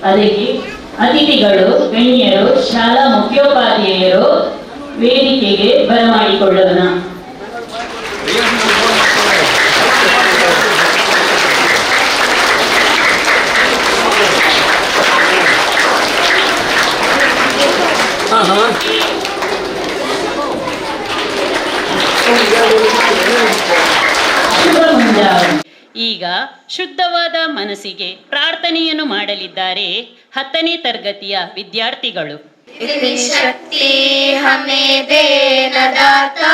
ಅದಕ್ಕೆ ಅತಿಥಿಗಳು, ಗಣ್ಯರು, ಶಾಲಾ ಮುಖ್ಯೋಪಾಧ್ಯಾಯರು ವೇದಿಕೆಗೆ ಬರಮಾಡಿಕೊಳ್ಳೋಣ. ಈಗ ಶುದ್ಧವಾದ ಮನಸ್ಸಿಗೆ ಪ್ರಾರ್ಥನೆಯನ್ನು ಮಾಡಲಿದ್ದಾರೆ 10ನೇ ತರಗತಿಯ ವಿದ್ಯಾರ್ಥಿಗಳು. इतनी शक्ति हमें देना दाता,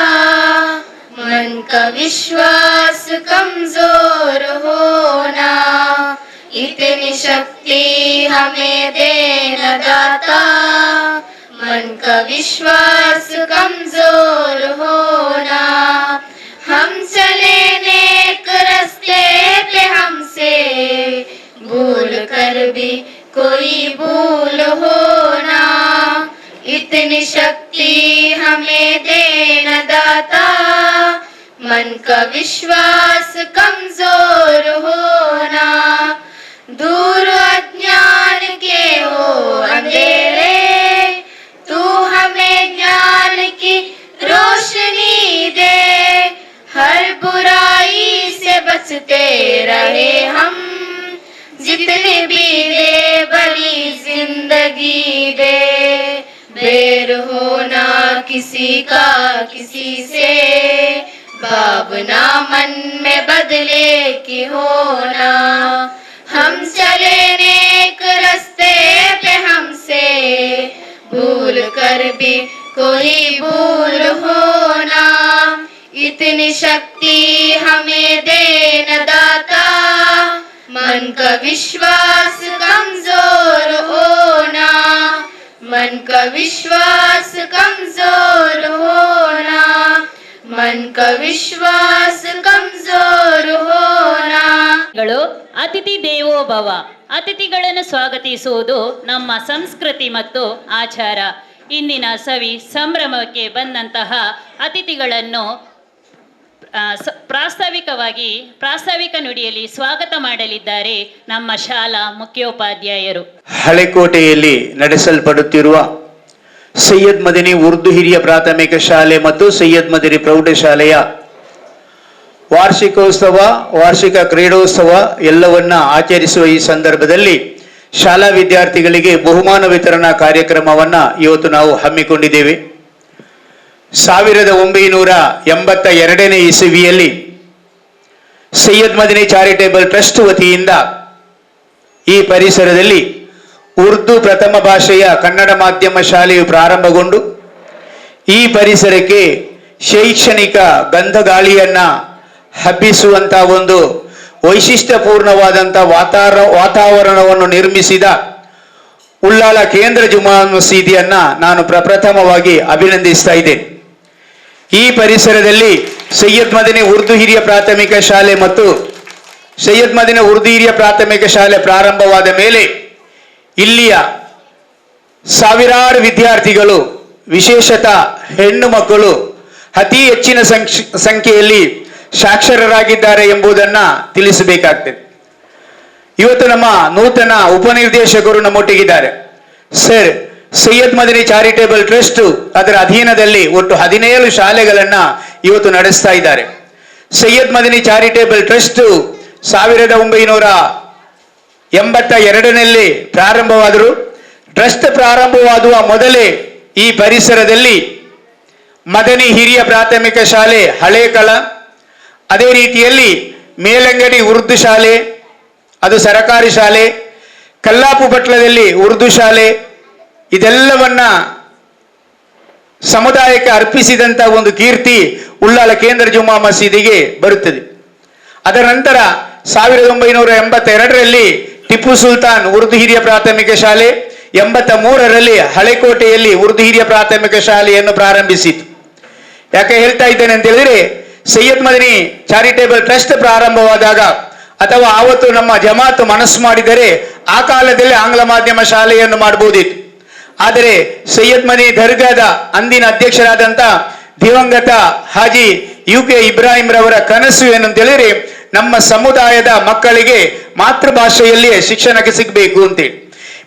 मन का विश्वास कमजोर होना. इतनी शक्ति हमें देना दाता, मन का विश्वास कमजोर होना. हम चले नेक रास्ते पे, हमसे भूल कर भी कोई भूल होना. इतनी शक्ति हमें देना दाता, मन का विश्वास कमजोर होना. दूर अज्ञान के हो अंधेरे, तू हमें ज्ञान की रोशनी दे. हर बुराई से बचते रहे हम, जितने भी दे बड़ी जिंदगी दे. बैर होना किसी का किसी से, भावना मन में बदले की होना. हम चले नेक रास्ते पे, हमसे भूल कर भी कोई भूल होना. इतनी शक्ति हमें देना दाता, मन का विश्वास कमजोर होना. मन का विश्वास कमजोर होना, मन का विश्वास कमजोर होना. ಅತಿಥಿ ದೇವೋ ಭವ. ಅತಿಥಿಗಳನ್ನು ಸ್ವಾಗತಿಸುವುದು ನಮ್ಮ ಸಂಸ್ಕೃತಿ ಮತ್ತು ಆಚಾರ. ಇಂದಿನ ಸವಿ ಸಂಭ್ರಮಕ್ಕೆ ಬಂದಂತಹ ಅತಿಥಿಗಳನ್ನು ಪ್ರಾಸ್ತಾವಿಕ ನುಡಿಯಲ್ಲಿ ಸ್ವಾಗತ ಮಾಡಲಿದ್ದಾರೆ ನಮ್ಮ ಶಾಲಾ ಮುಖ್ಯೋಪಾಧ್ಯಾಯರು. ಹಳೆಕೋಟೆಯಲ್ಲಿ ನಡೆಸಲ್ಪಡುತ್ತಿರುವ ಸೈಯದ್ ಮದನಿ ಉರ್ದು ಹಿರಿಯ ಪ್ರಾಥಮಿಕ ಶಾಲೆ ಮತ್ತು ಸೈಯದ್ ಮದನಿ ಪ್ರೌಢಶಾಲೆಯ ವಾರ್ಷಿಕೋತ್ಸವ, ವಾರ್ಷಿಕ ಕ್ರೀಡೋತ್ಸವ ಎಲ್ಲವನ್ನ ಆಚರಿಸುವ ಈ ಸಂದರ್ಭದಲ್ಲಿ ಶಾಲಾ ವಿದ್ಯಾರ್ಥಿಗಳಿಗೆ ಬಹುಮಾನ ವಿತರಣಾ ಕಾರ್ಯಕ್ರಮವನ್ನ ಇವತ್ತು ನಾವು ಹಮ್ಮಿಕೊಂಡಿದ್ದೇವೆ. 1982ನೇ ಇಸವಿಯಲ್ಲಿ ಸೈಯದ್ ಮದನಿ ಚಾರಿಟೇಬಲ್ ಟ್ರಸ್ಟ್ ವತಿಯಿಂದ ಈ ಪರಿಸರದಲ್ಲಿ ಉರ್ದು ಪ್ರಥಮ ಭಾಷೆಯ ಕನ್ನಡ ಮಾಧ್ಯಮ ಶಾಲೆಯು ಪ್ರಾರಂಭಗೊಂಡು ಈ ಪರಿಸರಕ್ಕೆ ಶೈಕ್ಷಣಿಕ ಗಂಧಗಾಳಿಯನ್ನ ಹಬ್ಬಿಸುವಂತ ಒಂದು ವೈಶಿಷ್ಟ್ಯಪೂರ್ಣವಾದಂಥ ವಾತಾವರಣವನ್ನು ನಿರ್ಮಿಸಿದ ಉಳ್ಳಾಲ ಕೇಂದ್ರ ಜುಮಾ ಮಸೀದಿಯನ್ನ ನಾನು ಪ್ರಪ್ರಥಮವಾಗಿ ಅಭಿನಂದಿಸ್ತಾ ಇದ್ದೇನೆ. ಈ ಪರಿಸರದಲ್ಲಿ ಸೈಯದ್ ಮದನಿ ಉರ್ದು ಹಿರಿಯ ಪ್ರಾಥಮಿಕ ಶಾಲೆ ಮತ್ತು ಸೈಯದ್ ಮದನಿ ಉರ್ದು ಹಿರಿಯ ಪ್ರಾಥಮಿಕ ಶಾಲೆ ಪ್ರಾರಂಭವಾದ ಮೇಲೆ ಇಲ್ಲಿಯ ಸಾವಿರಾರು ವಿದ್ಯಾರ್ಥಿಗಳು, ವಿಶೇಷತಃ ಹೆಣ್ಣು ಮಕ್ಕಳು ಅತಿ ಹೆಚ್ಚಿನ ಸಂಖ್ಯೆಯಲ್ಲಿ ಸಾಕ್ಷರರಾಗಿದ್ದಾರೆ ಎಂಬುದನ್ನು ತಿಳಿಸಬೇಕಾಗ್ತದೆ. ಇವತ್ತು ನಮ್ಮ ನೂತನ ಉಪನಿರ್ದೇಶಕರು ನಮ್ಮೊಟ್ಟಿಗಿದ್ದಾರೆ. Sir, Syed Madani charitable trust ಅದರ ಅಧೀನದಲ್ಲಿ ಒಟ್ಟು 17 ಶಾಲೆಗಳನ್ನ ಇವತ್ತು ನಡೆಸ್ತಾ ಇದ್ದಾರೆ. ಸೈಯದ್ ಮದನಿ ಚಾರಿಟೇಬಲ್ ಟ್ರಸ್ಟ್ 1982ರಲ್ಲಿ ಪ್ರಾರಂಭವಾದರು. ಟ್ರಸ್ಟ್ ಪ್ರಾರಂಭವಾಗುವ ಮೊದಲೇ ಈ ಪರಿಸರದಲ್ಲಿ ಮದನಿ ಹಿರಿಯ ಪ್ರಾಥಮಿಕ ಶಾಲೆ ಹಳೇಕಳ, ಅದೇ ರೀತಿಯಲ್ಲಿ ಮೇಲಂಗಡಿ ಉರ್ದು ಶಾಲೆ, ಅದು ಸರಕಾರಿ ಶಾಲೆ, ಕಲ್ಲಾಪು ಪಟ್ಲದಲ್ಲಿ ಉರ್ದು ಶಾಲೆ, ಇದೆಲ್ಲವನ್ನ ಸಮುದಾಯಕ್ಕೆ ಅರ್ಪಿಸಿದಂತ ಒಂದು ಕೀರ್ತಿ ಉಳ್ಳಾಲ ಕೇಂದ್ರ ಜುಮಾ ಮಸೀದಿಗೆ ಬರುತ್ತದೆ. ಅದರ ನಂತರ 1982ರಲ್ಲಿ ಟಿಪ್ಪು ಸುಲ್ತಾನ್ ಉರ್ದು ಹಿರಿಯ ಪ್ರಾಥಮಿಕ ಶಾಲೆ, 83ರಲ್ಲಿ ಹಳೆಕೋಟೆಯಲ್ಲಿ ಉರ್ದು ಹಿರಿಯ ಪ್ರಾಥಮಿಕ ಶಾಲೆಯನ್ನು ಪ್ರಾರಂಭಿಸಿತು. ಯಾಕೆ ಹೇಳ್ತಾ ಇದ್ದೇನೆ ಅಂತ ಹೇಳಿದ್ರೆ, ಸೈಯದ್ ಮದನಿ ಚಾರಿಟೇಬಲ್ ಟ್ರಸ್ಟ್ ಪ್ರಾರಂಭವಾದಾಗ ಅಥವಾ ಆವತ್ತು ನಮ್ಮ ಜಮಾತು ಮನಸ್ಸು ಮಾಡಿದರೆ ಆ ಕಾಲದಲ್ಲಿ ಆಂಗ್ಲ ಮಾಧ್ಯಮ ಶಾಲೆಯನ್ನು ಮಾಡಬಹುದಿತ್ತು. ಆದರೆ ಸೈಯದ್ ಮದನಿ ದರ್ಗಾದ ಅಂದಿನ ಅಧ್ಯಕ್ಷರಾದಂಥ ದಿವಂಗತ ಹಾಜಿ UK ಇಬ್ರಾಹಿಂ ರವರ ಕನಸು ಏನು ಅಂತ ಹೇಳಿದ್ರೆ, ನಮ್ಮ ಸಮುದಾಯದ ಮಕ್ಕಳಿಗೆ ಮಾತೃಭಾಷೆಯಲ್ಲಿಯೇ ಶಿಕ್ಷಣಕ್ಕೆ ಸಿಗಬೇಕು ಅಂತೇಳಿ.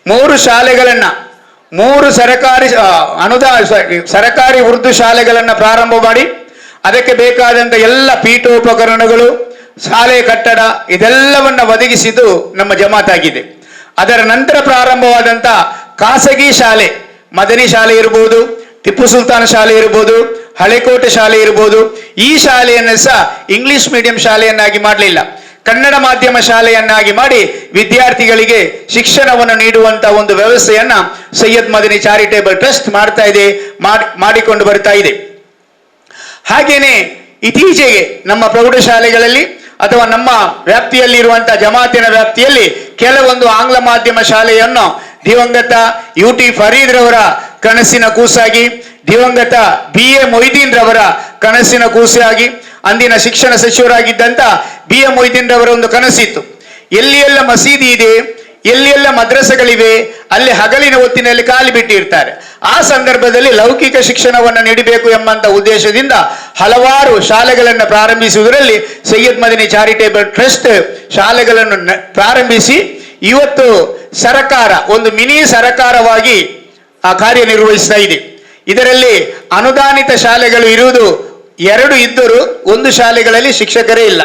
3 ಶಾಲೆಗಳನ್ನ 3 ಸರಕಾರಿ ಉರ್ದು ಶಾಲೆಗಳನ್ನ ಪ್ರಾರಂಭ ಮಾಡಿ ಅದಕ್ಕೆ ಬೇಕಾದಂತ ಎಲ್ಲ ಪೀಠೋಪಕರಣಗಳು, ಶಾಲೆ ಕಟ್ಟಡ ಇದೆಲ್ಲವನ್ನ ಒದಗಿಸಿದ್ದು ನಮ್ಮ ಜಮಾತ್ ಆಗಿದೆ. ಅದರ ನಂತರ ಪ್ರಾರಂಭವಾದಂತ ಖಾಸಗಿ ಶಾಲೆ, ಮದನಿ ಶಾಲೆ ಇರಬಹುದು, ಟಿಪ್ಪು ಸುಲ್ತಾನ್ ಶಾಲೆ ಇರಬಹುದು, ಹಳೆಕೋಟೆ ಶಾಲೆ ಇರಬಹುದು, ಈ ಶಾಲೆಯನ್ನು ಸಹ ಇಂಗ್ಲಿಷ್ ಮೀಡಿಯಂ ಶಾಲೆಯನ್ನಾಗಿ ಮಾಡಲಿಲ್ಲ, ಕನ್ನಡ ಮಾಧ್ಯಮ ಶಾಲೆಯನ್ನಾಗಿ ಮಾಡಿ ವಿದ್ಯಾರ್ಥಿಗಳಿಗೆ ಶಿಕ್ಷಣವನ್ನು ನೀಡುವಂತ ಒಂದು ವ್ಯವಸ್ಥೆಯನ್ನ ಸೈಯದ್ ಮದನಿ ಚಾರಿಟೇಬಲ್ ಟ್ರಸ್ಟ್ ಮಾಡ್ತಾ ಇದೆ, ಮಾಡಿಕೊಂಡು ಬರ್ತಾ ಇದೆ. ಹಾಗೇನೆ ಇತ್ತೀಚೆಗೆ ನಮ್ಮ ಪ್ರೌಢಶಾಲೆಗಳಲ್ಲಿ ಅಥವಾ ನಮ್ಮ ವ್ಯಾಪ್ತಿಯಲ್ಲಿರುವಂತಹ ಜಮಾತಿನ ವ್ಯಾಪ್ತಿಯಲ್ಲಿ ಕೆಲವೊಂದು ಆಂಗ್ಲ ಮಾಧ್ಯಮ ಶಾಲೆಯನ್ನು ದಿವಂಗತ UT ಫರೀದ್ ರವರ ಕನಸಿನ ಕೂಸಾಗಿ, ದಿವಂಗತ BA ಮೊಯ್ದೀನ್ ರವರ ಕನಸಿನ ಕೂಸಾಗಿ, ಅಂದಿನ ಶಿಕ್ಷಣ ಸಚಿವರಾಗಿದ್ದಂತ BA ಮೊಯ್ದೀನ್ ರವರ ಒಂದು ಕನಸಿತ್ತು. ಎಲ್ಲಿ ಎಲ್ಲ ಮಸೀದಿ ಇದೆ, ಎಲ್ಲಿ ಎಲ್ಲ ಮದ್ರಸೆಗಳಿವೆ, ಅಲ್ಲಿ ಹಗಲಿನ ಹೊತ್ತಿನಲ್ಲಿ ಖಾಲಿ ಬಿಟ್ಟಿರ್ತಾರೆ. ಆ ಸಂದರ್ಭದಲ್ಲಿ ಲೌಕಿಕ ಶಿಕ್ಷಣವನ್ನು ನೀಡಬೇಕು ಎಂಬಂತ ಉದ್ದೇಶದಿಂದ ಹಲವಾರು ಶಾಲೆಗಳನ್ನು ಪ್ರಾರಂಭಿಸುವುದರಲ್ಲಿ ಸೈಯದ್ ಮದನಿ ಚಾರಿಟೇಬಲ್ ಟ್ರಸ್ಟ್ ಶಾಲೆಗಳನ್ನು ಪ್ರಾರಂಭಿಸಿ ಇವತ್ತು ಸರ್ಕಾರ ಒಂದು ಮಿನಿ ಸರ್ಕಾರವಾಗಿ ಕಾರ್ಯನಿರ್ವಹಿಸ್ತಾ ಇದೆ. ಇದರಲ್ಲಿ ಅನುದಾನಿತ ಶಾಲೆಗಳು ಇರುವುದು 2 ಇದ್ದರೂ 1 ಶಾಲೆಗಳಲ್ಲಿ ಶಿಕ್ಷಕರೇ ಇಲ್ಲ,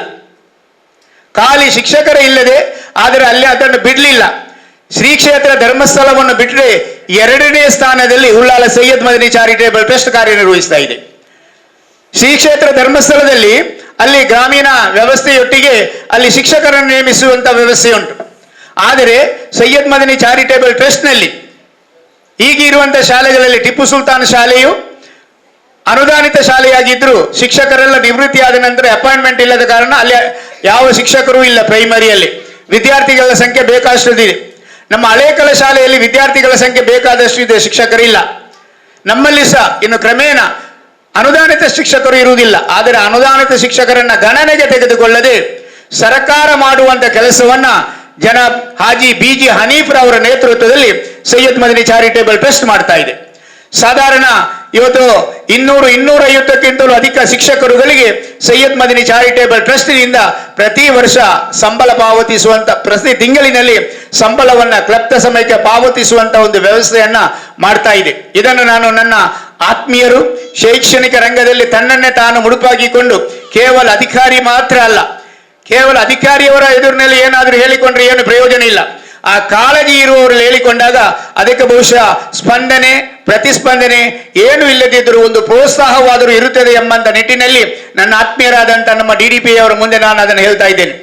ಖಾಲಿ ಶಿಕ್ಷಕರೇ ಇಲ್ಲದೆ, ಆದರೆ ಅಲ್ಲಿ ಅದನ್ನು ಬಿಡಲಿಲ್ಲ. ಶ್ರೀ ಕ್ಷೇತ್ರ ಧರ್ಮಸ್ಥಳವನ್ನು ಬಿಟ್ಟರೆ 2ನೇ ಸ್ಥಾನದಲ್ಲಿ ಉಳ್ಳಾಲ ಸೈಯದ್ ಮದನಿ ಚಾರಿಟೇಬಲ್ ಟ್ರಸ್ಟ್ ಕಾರ್ಯನಿರ್ವಹಿಸ್ತಾ ಇದೆ. ಶ್ರೀ ಕ್ಷೇತ್ರ ಧರ್ಮಸ್ಥಳದಲ್ಲಿ ಅಲ್ಲಿ ಗ್ರಾಮೀಣ ವ್ಯವಸ್ಥೆಯೊಟ್ಟಿಗೆ ಅಲ್ಲಿ ಶಿಕ್ಷಕರನ್ನು ನೇಮಿಸುವಂತ ವ್ಯವಸ್ಥೆ ಉಂಟು. ಆದರೆ ಸೈಯದ್ ಮದನಿ ಚಾರಿಟೇಬಲ್ ಟ್ರಸ್ಟ್ ನಲ್ಲಿ ಈಗಿರುವಂತಹ ಶಾಲೆಗಳಲ್ಲಿ ಟಿಪ್ಪು ಸುಲ್ತಾನ್ ಶಾಲೆಯು ಅನುದಾನಿತ ಶಾಲೆಯಾಗಿದ್ರು ಶಿಕ್ಷಕರೆಲ್ಲ ನಿವೃತ್ತಿ ಆದ ನಂತರ ಅಪಾಯಿಂಟ್ಮೆಂಟ್ ಇಲ್ಲದ ಕಾರಣ ಅಲ್ಲಿ ಯಾವ ಶಿಕ್ಷಕರು ಇಲ್ಲ. ಪ್ರೈಮರಿಯಲ್ಲಿ ವಿದ್ಯಾರ್ಥಿಗಳ ಸಂಖ್ಯೆ ಬೇಕಾದಷ್ಟಿದೆ. ನಮ್ಮ ಹಳೇಕಲ ಶಾಲೆಯಲ್ಲಿ ವಿದ್ಯಾರ್ಥಿಗಳ ಸಂಖ್ಯೆ ಬೇಕಾದಷ್ಟು ಇದೆ, ಶಿಕ್ಷಕರಿಲ್ಲ. ನಮ್ಮಲ್ಲಿ ಸಹ ಇನ್ನು ಕ್ರಮೇಣ ಅನುದಾನಿತ ಶಿಕ್ಷಕರು ಇರುವುದಿಲ್ಲ. ಆದರೆ ಅನುದಾನಿತ ಶಿಕ್ಷಕರನ್ನ ಗಣನೆಗೆ ತೆಗೆದುಕೊಳ್ಳದೆ ಸರ್ಕಾರ ಮಾಡುವಂತ ಕೆಲಸವನ್ನ ಜನಾಬ್ ಹಾಜಿ BG ಹನೀಫ್ ರವರ ನೇತೃತ್ವದಲ್ಲಿ ಸೈಯದ್ ಮದನಿ ಚಾರಿಟೇಬಲ್ ಟ್ರಸ್ಟ್ ಮಾಡ್ತಾ ಇದೆ. ಸಾಧಾರಣ ಇವತ್ತು 200-250ಕ್ಕಿಂತಲೂ ಅಧಿಕ ಶಿಕ್ಷಕರುಗಳಿಗೆ ಸೈಯದ್ ಮದನಿ ಚಾರಿಟೇಬಲ್ ಟ್ರಸ್ಟ್ನಿಂದ ಪ್ರತಿ ವರ್ಷ ಸಂಬಳ ಪಾವತಿಸುವಂತ, ಪ್ರತಿ ತಿಂಗಳಿನಲ್ಲಿ ಸಂಬಳವನ್ನ ಕ್ಲಪ್ತ ಸಮಯಕ್ಕೆ ಪಾವತಿಸುವಂತ ಒಂದು ವ್ಯವಸ್ಥೆಯನ್ನ ಮಾಡ್ತಾ ಇದೆ. ಇದನ್ನು ನಾನು ನನ್ನ ಆತ್ಮೀಯರು ಶೈಕ್ಷಣಿಕ ರಂಗದಲ್ಲಿ ತನ್ನನ್ನೇ ತಾನು ಮುಡುಪಾಗಿಕೊಂಡು ಕೇವಲ ಅಧಿಕಾರಿ ಮಾತ್ರ ಅಲ್ಲ, ಕೇವಲ ಅಧಿಕಾರಿಯವರ ಎದುರಿನಲ್ಲಿ ಏನಾದರೂ ಹೇಳಿಕೊಂಡ್ರೆ ಏನು ಪ್ರಯೋಜನ ಇಲ್ಲ. ಆ ಕಾಳಜಿ ಇರುವವರು ಹೇಳಿಕೊಂಡಾಗ ಅದಕ್ಕೆ ಬಹುಶಃ ಸ್ಪಂದನೆ, ಪ್ರತಿಸ್ಪಂದನೆ ಏನು ಇಲ್ಲದಿದ್ದರೂ ಒಂದು ಪ್ರೋತ್ಸಾಹವಾದರೂ ಇರುತ್ತದೆ ಎಂಬಂತ ನಿಟ್ಟಿನಲ್ಲಿ ನನ್ನ ಆತ್ಮೀಯರಾದಂಥ ನಮ್ಮ DDP ಅವರ ಮುಂದೆ ನಾನು ಅದನ್ನು ಹೇಳ್ತಾ ಇದ್ದೇನೆ.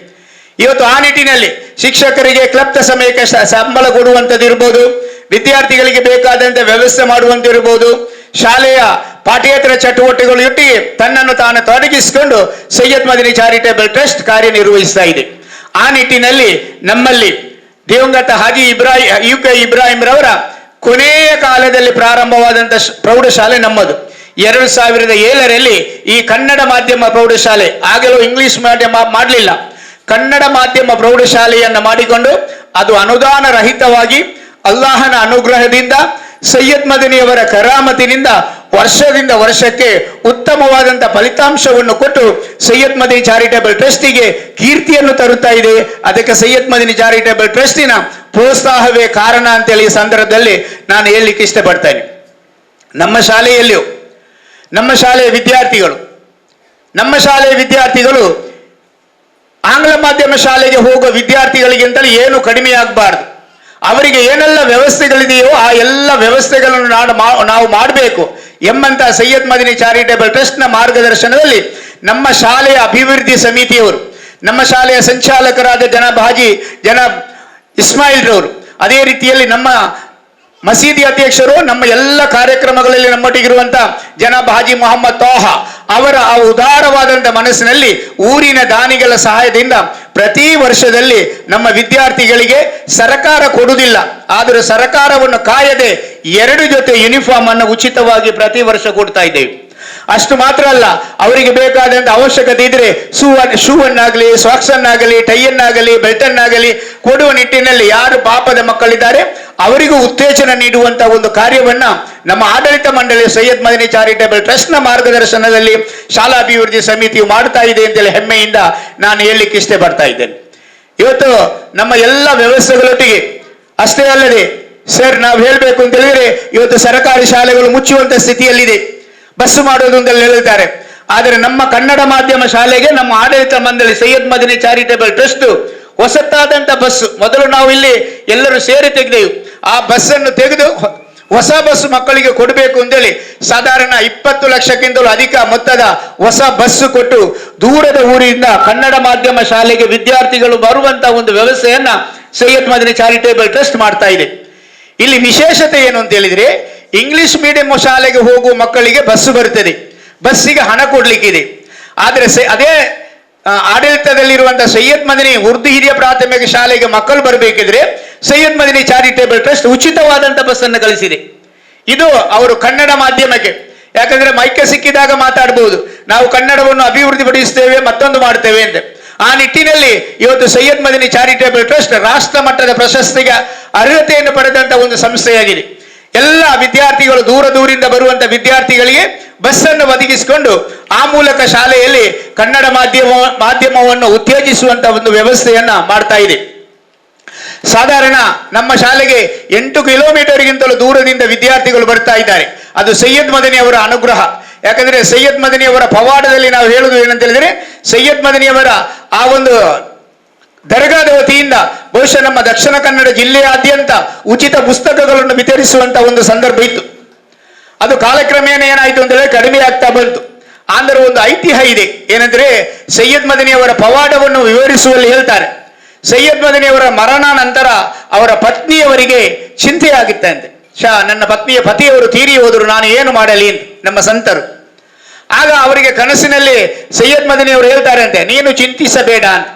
ಇವತ್ತು ಆ ನಿಟ್ಟಿನಲ್ಲಿ ಶಿಕ್ಷಕರಿಗೆ ಕ್ಲಪ್ತ ಸಮಯಕ್ಕೆ ಸಂಬಳ ಕೊಡುವಂಥದ್ದು ಇರ್ಬೋದು, ವಿದ್ಯಾರ್ಥಿಗಳಿಗೆ ಬೇಕಾದಂತ ವ್ಯವಸ್ಥೆ ಮಾಡುವಂತಿರ್ಬೋದು, ಶಾಲೆಯ ಪಾಠ್ಯೇತರ ಚಟುವಟಿಕೆಗಳು ಒಟ್ಟಿಗೆ ತನ್ನನ್ನು ತಾನು ತೊಡಗಿಸಿಕೊಂಡು ಸೈಯದ್ ಮದನಿ ಚಾರಿಟೇಬಲ್ ಟ್ರಸ್ಟ್ ಕಾರ್ಯನಿರ್ವಹಿಸ್ತಾ ಇದೆ. ಆ ನಿಟ್ಟಿನಲ್ಲಿ ನಮ್ಮಲ್ಲಿ ದಿವಂಗತ ಹಾಜಿ UK ಇಬ್ರಾಹಿಂ ರವರ ಕೊನೆಯ ಕಾಲದಲ್ಲಿ ಪ್ರಾರಂಭವಾದಂಥ ಪ್ರೌಢಶಾಲೆ ನಮ್ಮದು. 2007ರಲ್ಲಿ ಈ ಕನ್ನಡ ಮಾಧ್ಯಮ ಪ್ರೌಢಶಾಲೆ, ಆಗಲೂ ಇಂಗ್ಲಿಷ್ ಮಾಧ್ಯಮ ಮಾಡಲಿಲ್ಲ, ಕನ್ನಡ ಮಾಧ್ಯಮ ಪ್ರೌಢಶಾಲೆಯನ್ನ ಮಾಡಿಕೊಂಡು ಅದು ಅನುದಾನ ರಹಿತವಾಗಿ ಅಲ್ಲಾಹನ ಅನುಗ್ರಹದಿಂದ ಸೈಯದ್ ಮದನಿಯವರ ಕರಾಮತಿನಿಂದ ವರ್ಷದಿಂದ ವರ್ಷಕ್ಕೆ ಉತ್ತಮವಾದಂತಹ ಫಲಿತಾಂಶವನ್ನು ಕೊಟ್ಟು ಸೈಯದ್ ಮದನಿ ಚಾರಿಟೇಬಲ್ ಟ್ರಸ್ಟಿಗೆ ಕೀರ್ತಿಯನ್ನು ತರುತ್ತಾ ಇದೆ. ಅದಕ್ಕೆ ಸೈಯದ್ ಮದನಿ ಚಾರಿಟೇಬಲ್ ಟ್ರಸ್ಟಿನ ಪ್ರೋತ್ಸಾಹವೇ ಕಾರಣ ಅಂತೇಳಿ ಈ ಸಂದರ್ಭದಲ್ಲಿ ನಾನು ಹೇಳಲಿಕ್ಕೆ ಇಷ್ಟಪಡ್ತೇನೆ. ನಮ್ಮ ಶಾಲೆಯಲ್ಲಿಯೂ ನಮ್ಮ ಶಾಲೆಯ ವಿದ್ಯಾರ್ಥಿಗಳು ಆಂಗ್ಲ ಮಾಧ್ಯಮ ಶಾಲೆಗೆ ಹೋಗುವ ವಿದ್ಯಾರ್ಥಿಗಳಿಗಿಂತಲೂ ಏನು ಕಡಿಮೆಯಾಗಬಾರದು. ಅವರಿಗೆ ಏನೆಲ್ಲ ವ್ಯವಸ್ಥೆಗಳಿದೆಯೋ ಆ ಎಲ್ಲ ವ್ಯವಸ್ಥೆಗಳನ್ನು ನಾವು ಮಾಡಬೇಕು ಎಂಬಂತಹ ಸೈಯದ್ ಮದನಿ ಚಾರಿಟೇಬಲ್ ಟ್ರಸ್ಟ್ನ ಮಾರ್ಗದರ್ಶನದಲ್ಲಿ ನಮ್ಮ ಶಾಲೆಯ ಅಭಿವೃದ್ಧಿ ಸಮಿತಿಯವರು, ನಮ್ಮ ಶಾಲೆಯ ಸಂಚಾಲಕರಾದ ಜನಾಬ್ ಇಸ್ಮಾಯಿಲ್ ರವರು, ಅದೇ ರೀತಿಯಲ್ಲಿ ನಮ್ಮ ಮಸೀದಿ ಅಧ್ಯಕ್ಷರು, ನಮ್ಮ ಎಲ್ಲ ಕಾರ್ಯಕ್ರಮಗಳಲ್ಲಿ ನಮ್ಮೊಟ್ಟಿಗಿರುವಂತಹ ಜನಾಬ್ ಹಾಜಿ ಮೊಹಮ್ಮದ್ ತೋಹಾ ಅವರ ಆ ಉದಾರವಾದಂಥ ಮನಸ್ಸಿನಲ್ಲಿ ಊರಿನ ದಾನಿಗಳ ಸಹಾಯದಿಂದ ಪ್ರತಿ ವರ್ಷದಲ್ಲಿ ನಮ್ಮ ವಿದ್ಯಾರ್ಥಿಗಳಿಗೆ ಸರ್ಕಾರ ಕೊಡುವುದಿಲ್ಲ, ಆದರೆ ಸರ್ಕಾರವನ್ನು ಕಾಯದೆ 2 ಜೊತೆ ಯೂನಿಫಾರ್ಮ್ ಅನ್ನು ಉಚಿತವಾಗಿ ಪ್ರತಿ ವರ್ಷ ಕೊಡ್ತಾ ಇದ್ದೇವೆ. ಅಷ್ಟು ಮಾತ್ರ ಅಲ್ಲ, ಅವರಿಗೆ ಬೇಕಾದಂತ ಅವಶ್ಯಕತೆ ಇದ್ರೆ ಶೂ ಅನ್ನಾಗಲಿ, ಸಾಕ್ಸ್ ಅನ್ನಾಗಲಿ, ಟೈ ಅನ್ನಾಗಲಿ, ಬೆಲ್ಟ್ ಅನ್ನಾಗಲಿ ಕೊಡುವ ನಿಟ್ಟಿನಲ್ಲಿ ಯಾರು ಪಾಪದ ಮಕ್ಕಳಿದ್ದಾರೆ ಅವರಿಗೂ ಉತ್ತೇಜನ ನೀಡುವಂತಹ ಒಂದು ಕಾರ್ಯವನ್ನ ನಮ್ಮ ಆಡಳಿತ ಮಂಡಳಿ ಸೈಯದ್ ಮದನಿ ಚಾರಿಟೇಬಲ್ ಟ್ರಸ್ಟ್ನ ಮಾರ್ಗದರ್ಶನದಲ್ಲಿ ಶಾಲಾ ಅಭಿವೃದ್ಧಿ ಸಮಿತಿಯು ಮಾಡ್ತಾ ಇದೆ ಅಂತೇಳಿ ಹೆಮ್ಮೆಯಿಂದ ನಾನು ಹೇಳಲಿಕ್ಕೆ ಇಷ್ಟಪಡ್ತಾ ಇದ್ದೇನೆ. ಇವತ್ತು ನಮ್ಮ ಎಲ್ಲ ವ್ಯವಸ್ಥೆಗಳೊಟ್ಟಿಗೆ ಅಷ್ಟೇ ಅಲ್ಲದೆ ಸರ್ ನಾವು ಹೇಳ್ಬೇಕು ಅಂತ ಹೇಳಿದ್ರೆ ಇವತ್ತು ಸರ್ಕಾರಿ ಶಾಲೆಗಳು ಮುಚ್ಚುವಂತ ಸ್ಥಿತಿಯಲ್ಲಿದೆ, ಬಸ್ಸು ಮಾಡೋದು ಅಂತ ಹೇಳ್ತಾರೆ. ಆದರೆ ನಮ್ಮ ಕನ್ನಡ ಮಾಧ್ಯಮ ಶಾಲೆಗೆ ನಮ್ಮ ಆಡಳಿತ ಮಂಡಳಿ ಸೈಯದ್ ಮದನಿ ಚಾರಿಟೇಬಲ್ ಟ್ರಸ್ಟ್ ಹೊಸತಾದಂತ ಬಸ್ಸು, ಮೊದಲು ನಾವು ಇಲ್ಲಿ ಎಲ್ಲರೂ ಸೇರಿ ತೆಗೆದೆವು, ಆ ಬಸ್ಸನ್ನು ತೆಗೆದು ಹೊಸ ಬಸ್ ಮಕ್ಕಳಿಗೆ ಕೊಡಬೇಕು ಅಂತೇಳಿ ಸಾಧಾರಣ 20 ಲಕ್ಷಕ್ಕಿಂತಲೂ ಅಧಿಕ ಮೊತ್ತದ ಹೊಸ ಬಸ್ಸು ಕೊಟ್ಟು ದೂರದ ಊರಿನಿಂದ ಕನ್ನಡ ಮಾಧ್ಯಮ ಶಾಲೆಗೆ ವಿದ್ಯಾರ್ಥಿಗಳು ಬರುವಂತ ಒಂದು ವ್ಯವಸ್ಥೆಯನ್ನ ಸೈಯದ್ ಮದನಿ ಚಾರಿಟೇಬಲ್ ಟ್ರಸ್ಟ್ ಮಾಡ್ತಾ ಇದೆ. ಇಲ್ಲಿ ವಿಶೇಷತೆ ಏನು ಅಂತ ಹೇಳಿದ್ರೆ, ಇಂಗ್ಲಿಷ್ ಮೀಡಿಯಂ ಶಾಲೆಗೆ ಹೋಗುವ ಮಕ್ಕಳಿಗೆ ಬಸ್ಸು ಬರುತ್ತದೆ, ಬಸ್ಸಿಗೆ ಹಣ ಕೊಡ್ಲಿಕ್ಕಿದೆ. ಆದರೆ ಅದೇ ಆಡಳಿತದಲ್ಲಿರುವಂತಹ ಸೈಯದ್ ಮದನಿ ಉರ್ದು ಹಿರಿಯ ಪ್ರಾಥಮಿಕ ಶಾಲೆಗೆ ಮಕ್ಕಳು ಬರಬೇಕಿದ್ರೆ ಸೈಯದ್ ಮದನಿ ಚಾರಿಟೇಬಲ್ ಟ್ರಸ್ಟ್ ಉಚಿತವಾದಂತ ಬಸ್ ಅನ್ನು ಕಳಿಸಿದೆ. ಇದು ಅವರು ಕನ್ನಡ ಮಾಧ್ಯಮಕ್ಕೆ, ಯಾಕಂದ್ರೆ ಮೈಕೆ ಸಿಕ್ಕಿದಾಗ ಮಾತಾಡಬಹುದು, ನಾವು ಕನ್ನಡವನ್ನು ಅಭಿವೃದ್ಧಿ ಪಡಿಸ್ತೇವೆ ಮತ್ತೊಂದು ಮಾಡ್ತೇವೆ ಅಂತ. ಆ ನಿಟ್ಟಿನಲ್ಲಿ ಇವತ್ತು ಸೈಯದ್ ಮದನಿ ಚಾರಿಟೇಬಲ್ ಟ್ರಸ್ಟ್ ರಾಷ್ಟ್ರ ಮಟ್ಟದ ಪ್ರಶಸ್ತಿಗೆ ಅರ್ಹತೆಯನ್ನು ಪಡೆದಂತ ಒಂದು ಸಂಸ್ಥೆಯಾಗಿದೆ. ಎಲ್ಲ ವಿದ್ಯಾರ್ಥಿಗಳು ದೂರದಿಂದ ಬರುವಂತ ವಿದ್ಯಾರ್ಥಿಗಳಿಗೆ ಬಸ್ಸನ್ನು ಒದಗಿಸಿಕೊಂಡು ಆ ಮೂಲಕ ಶಾಲೆಯಲ್ಲಿ ಕನ್ನಡ ಮಾಧ್ಯಮವನ್ನು ಉತ್ತೇಜಿಸುವಂತ ಒಂದು ವ್ಯವಸ್ಥೆಯನ್ನ ಮಾಡ್ತಾ ಇದೆ. ಸಾಧಾರಣ ನಮ್ಮ ಶಾಲೆಗೆ 8 ಕಿಲೋಮೀಟರ್ಗಿಂತಲೂ ದೂರದಿಂದ ವಿದ್ಯಾರ್ಥಿಗಳು ಬರ್ತಾ ಇದ್ದಾರೆ. ಅದು ಸೈಯದ್ ಮದನಿ ಅವರ ಅನುಗ್ರಹ. ಯಾಕಂದ್ರೆ ಸೈಯದ್ ಮದನಿ ಅವರ ಪವಾಡದಲ್ಲಿ ನಾವು ಹೇಳುವುದು ಏನಂತ ಹೇಳಿದ್ರೆ, ಸೈಯದ್ ಮದನಿ ಅವರ ಆ ಒಂದು ದರ್ಗಾದ ವತಿಯಿಂದ ಬಹುಶಃ ನಮ್ಮ ದಕ್ಷಿಣ ಕನ್ನಡ ಜಿಲ್ಲೆಯಾದ್ಯಂತ ಉಚಿತ ಪುಸ್ತಕಗಳನ್ನು ವಿತರಿಸುವಂತ ಒಂದು ಸಂದರ್ಭ ಇತ್ತು. ಅದು ಕಾಲಕ್ರಮೇಣ ಏನಾಯಿತು ಅಂತ ಹೇಳಿದ್ರೆ ಕಡಿಮೆ ಆಗ್ತಾ ಬಂತು. ಆಂಧ್ರ ಒಂದು ಐತಿಹ್ಯ ಇದೆ, ಏನಂದ್ರೆ ಸೈಯದ್ ಮದನಿ ಅವರ ಪವಾಡವನ್ನು ವಿವರಿಸುವಲ್ಲಿ ಹೇಳ್ತಾರೆ, ಸೈಯದ್ ಮದನಿ ಅವರ ಮರಣ ನಂತರ ಅವರ ಪತ್ನಿಯವರಿಗೆ ಚಿಂತೆ ಆಗಿತ್ತಂತೆ. ನನ್ನ ಪತಿಯವರು ತೀರಿ ಹೋದರು, ನಾನು ಏನು ಮಾಡಲಿ ಅಂತ ನಮ್ಮ ಸಂತರು. ಆಗ ಅವರಿಗೆ ಕನಸಿನಲ್ಲಿ ಸೈಯದ್ ಮದನಿ ಅವರು ಹೇಳ್ತಾರೆ ಅಂತೆ, ನೀನು ಚಿಂತಿಸಬೇಡ ಅಂತ.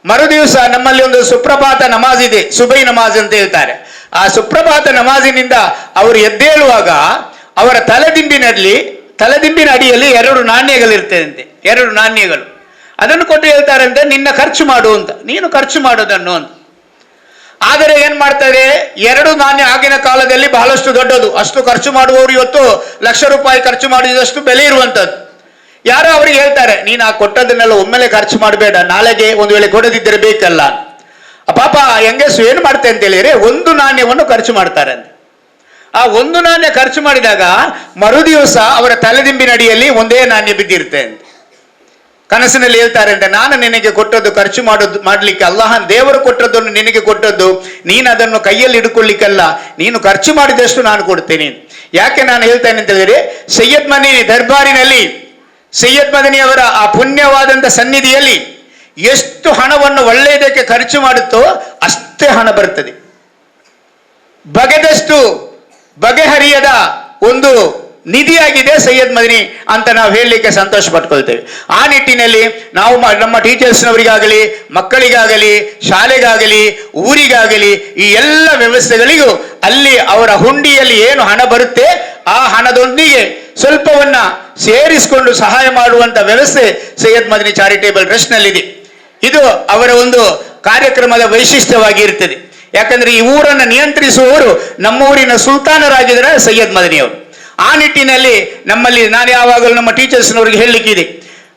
ಮರುದಿವಸ ನಮ್ಮಲ್ಲಿ ಒಂದು ಸುಪ್ರಭಾತ ನಮಾಜ್ ಇದೆ, ಸುಬೈ ನಮಾಜ್ ಅಂತ ಹೇಳ್ತಾರೆ. ಆ ಸುಪ್ರಭಾತ ನಮಾಜಿನಿಂದ ಅವರು ಎದ್ದೇಳುವಾಗ ಅವರ ತಲೆದಿಂಬಿನ ಅಡಿಯಲ್ಲಿ 2 ನಾಣ್ಯಗಳಿರ್ತದಂತೆ, 2 ನಾಣ್ಯಗಳು. ಅದನ್ನು ಕೊಟ್ಟು ಹೇಳ್ತಾರಂತೆ, ನಿನ್ನ ಖರ್ಚು ಮಾಡು ಅಂತ, ನೀನು ಖರ್ಚು ಮಾಡೋದನ್ನು ಅಂತ. ಆದರೆ ಏನ್ ಮಾಡ್ತಾರೆ, 2 ನಾಣ್ಯ ಆಗಿನ ಕಾಲದಲ್ಲಿ ಬಹಳಷ್ಟು ದೊಡ್ಡದು, ಅಷ್ಟು ಖರ್ಚು ಮಾಡುವವರು ಇವತ್ತು ಲಕ್ಷ ರೂಪಾಯಿ ಖರ್ಚು ಮಾಡಿದಷ್ಟು ಬೆಲೆ ಇರುವಂತದ್ದು. ಯಾರೋ ಅವರಿಗೆ ಹೇಳ್ತಾರೆ, ನೀನು ಆ ಕೊಟ್ಟದನ್ನೆಲ್ಲ ಒಮ್ಮೆಲೆ ಖರ್ಚು ಮಾಡಬೇಡ, ನಾಳೆಗೆ ಒಂದು ವೇಳೆ ಕೊಡದಿದ್ದರೆ ಬೇಕಲ್ಲ. ಪಾಪ ಹೆಂಗಸು ಏನ್ ಮಾಡ್ತೆ ಅಂತ ಹೇಳಿದ್ರೆ 1 ನಾಣ್ಯವನ್ನು ಖರ್ಚು ಮಾಡ್ತಾರೆ ಅಂತ. ಆ 1 ನಾಣ್ಯ ಖರ್ಚು ಮಾಡಿದಾಗ ಮರುದಿವಸ ಅವರ ತಲೆದಿಂಬಿನ ಅಡಿಯಲ್ಲಿ 1 ನಾಣ್ಯ ಬಿದ್ದಿರುತ್ತೆ ಅಂತ. ಕನಸಿನಲ್ಲಿ ಹೇಳ್ತಾರೆ ಅಂತ, ನಾನು ನಿನಗೆ ಕೊಟ್ಟದ್ದು ಖರ್ಚು ಮಾಡ್ಲಿಕ್ಕೆ, ಅಲ್ಲಾಹನ್ ದೇವರು ಕೊಟ್ಟದ್ದನ್ನು ನಿನಗೆ ಕೊಟ್ಟದ್ದು, ನೀನು ಅದನ್ನು ಕೈಯಲ್ಲಿ ಹಿಡ್ಕೊಳ್ಳಿಕ್ಕಲ್ಲ, ನೀನು ಖರ್ಚು ಮಾಡಿದಷ್ಟು ನಾನು ಕೊಡ್ತೇನೆ. ಯಾಕೆ ನಾನು ಹೇಳ್ತೇನೆ ಅಂತ ಹೇಳಿದ್ರೆ, ಸೈಯದ್ ಮದನಿ ದರ್ಬಾರಿನಲ್ಲಿ ಸೈಯದ್ ಮದನಿ ಅವರ ಆ ಪುಣ್ಯವಾದಂತ ಸನ್ನಿಧಿಯಲ್ಲಿ ಎಷ್ಟು ಹಣವನ್ನು ಒಳ್ಳೆಯದಕ್ಕೆ ಖರ್ಚು ಮಾಡುತ್ತೋ ಅಷ್ಟೇ ಹಣ ಬರ್ತದೆ. ಬಗೆದಷ್ಟು ಬಗೆಹರಿಯದ ಒಂದು ನಿಧಿಯಾಗಿದೆ ಸೈಯದ್ ಮದನಿ ಅಂತ ನಾವು ಹೇಳಲಿಕ್ಕೆ ಸಂತೋಷ ಪಟ್ಕೊಳ್ತೇವೆ. ಆ ನಿಟ್ಟಿನಲ್ಲಿ ನಾವು ನಮ್ಮ ಟೀಚರ್ಸ್ನವರಿಗಾಗಲಿ, ಮಕ್ಕಳಿಗಾಗಲಿ, ಶಾಲೆಗಾಗಲಿ, ಊರಿಗಾಗಲಿ, ಈ ಎಲ್ಲ ವ್ಯವಸ್ಥೆಗಳಿಗೂ ಅಲ್ಲಿ ಅವರ ಹುಂಡಿಯಲ್ಲಿ ಏನು ಹಣ ಬರುತ್ತೆ ಆ ಹಣದೊಂದಿಗೆ ಸ್ವಲ್ಪವನ್ನ ಸೇರಿಸಿಕೊಂಡು ಸಹಾಯ ಮಾಡುವಂತ ವ್ಯವಸ್ಥೆ ಸೈಯದ್ ಮದನಿ ಚಾರಿಟೇಬಲ್ ಟ್ರಸ್ಟ್ ನಲ್ಲಿದೆ. ಇದು ಅವರ ಒಂದು ಕಾರ್ಯಕ್ರಮದ ವೈಶಿಷ್ಟ್ಯವಾಗಿ ಇರ್ತದೆ. ಯಾಕಂದ್ರೆ ಈ ಊರನ್ನು ನಿಯಂತ್ರಿಸುವವರು ನಮ್ಮ ಊರಿನ ಸುಲ್ತಾನರಾಗಿದ್ದಾರೆ ಸೈಯದ್ ಮದನಿ ಅವರು. ಆ ನಿಟ್ಟಿನಲ್ಲಿ ನಮ್ಮಲ್ಲಿ ನಾನು ಯಾವಾಗಲೂ ನಮ್ಮ ಟೀಚರ್ಸ್ನವರಿಗೆ ಹೇಳಲಿಕ್ಕಿದೆ,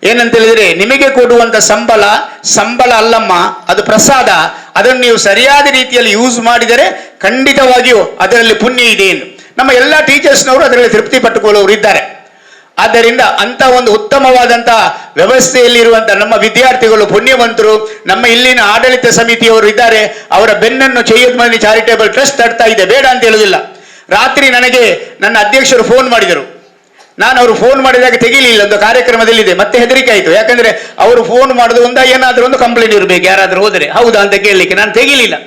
ಏನಂತ ಹೇಳಿದ್ರೆ, ನಿಮಗೆ ಕೊಡುವಂತ ಸಂಬಳ ಅಲ್ಲಮ್ಮ, ಅದು ಪ್ರಸಾದ. ಅದನ್ನು ನೀವು ಸರಿಯಾದ ರೀತಿಯಲ್ಲಿ ಯೂಸ್ ಮಾಡಿದರೆ ಖಂಡಿತವಾಗಿಯೂ ಅದರಲ್ಲಿ ಪುಣ್ಯ ಇದೆ ಎಂದು ನಮ್ಮ ಎಲ್ಲ ಟೀಚರ್ಸ್ನವರು ಅದರಲ್ಲಿ ತೃಪ್ತಿ ಪಟ್ಟುಕೊಳ್ಳುವವರು ಇದ್ದಾರೆ. ಆದ್ದರಿಂದ ಅಂತ ಒಂದು ಉತ್ತಮವಾದಂತ ವ್ಯವಸ್ಥೆಯಲ್ಲಿರುವಂತ ನಮ್ಮ ವಿದ್ಯಾರ್ಥಿಗಳು ಪುಣ್ಯವಂತರು. ನಮ್ಮ ಇಲ್ಲಿನ ಆಡಳಿತ ಸಮಿತಿಯವರು ಇದ್ದಾರೆ, ಅವರ ಬೆನ್ನನ್ನು ಸೈಯದ್ ಮದನಿ ಚಾರಿಟೇಬಲ್ ಟ್ರಸ್ಟ್ ತಡ್ತಾ ಇದೆ, ಬೇಡ ಅಂತ ಹೇಳುವುದಿಲ್ಲ. ರಾತ್ರಿ ನನಗೆ ನನ್ನ ಅಧ್ಯಕ್ಷರು ಫೋನ್ ಮಾಡಿದರು, ನಾನು ಅವರು ಫೋನ್ ಮಾಡಿದಾಗ ತೆಗಿಲಿಲ್ಲ, ಒಂದು ಕಾರ್ಯಕ್ರಮದಲ್ಲಿದೆ, ಮತ್ತೆ ಹೆದರಿಕೆ ಆಯಿತು. ಯಾಕಂದ್ರೆ ಅವರು ಫೋನ್ ಮಾಡೋದು ಏನಾದರೂ ಒಂದು ಕಂಪ್ಲೇಂಟ್ ಇರಬೇಕು, ಯಾರಾದ್ರೂ ಹೋದರೆ ಹೌದಾ ಅಂತ ಕೇಳಲಿಕ್ಕೆ. ನಾನು ತೆಗಿಲಿಲ್ಲ.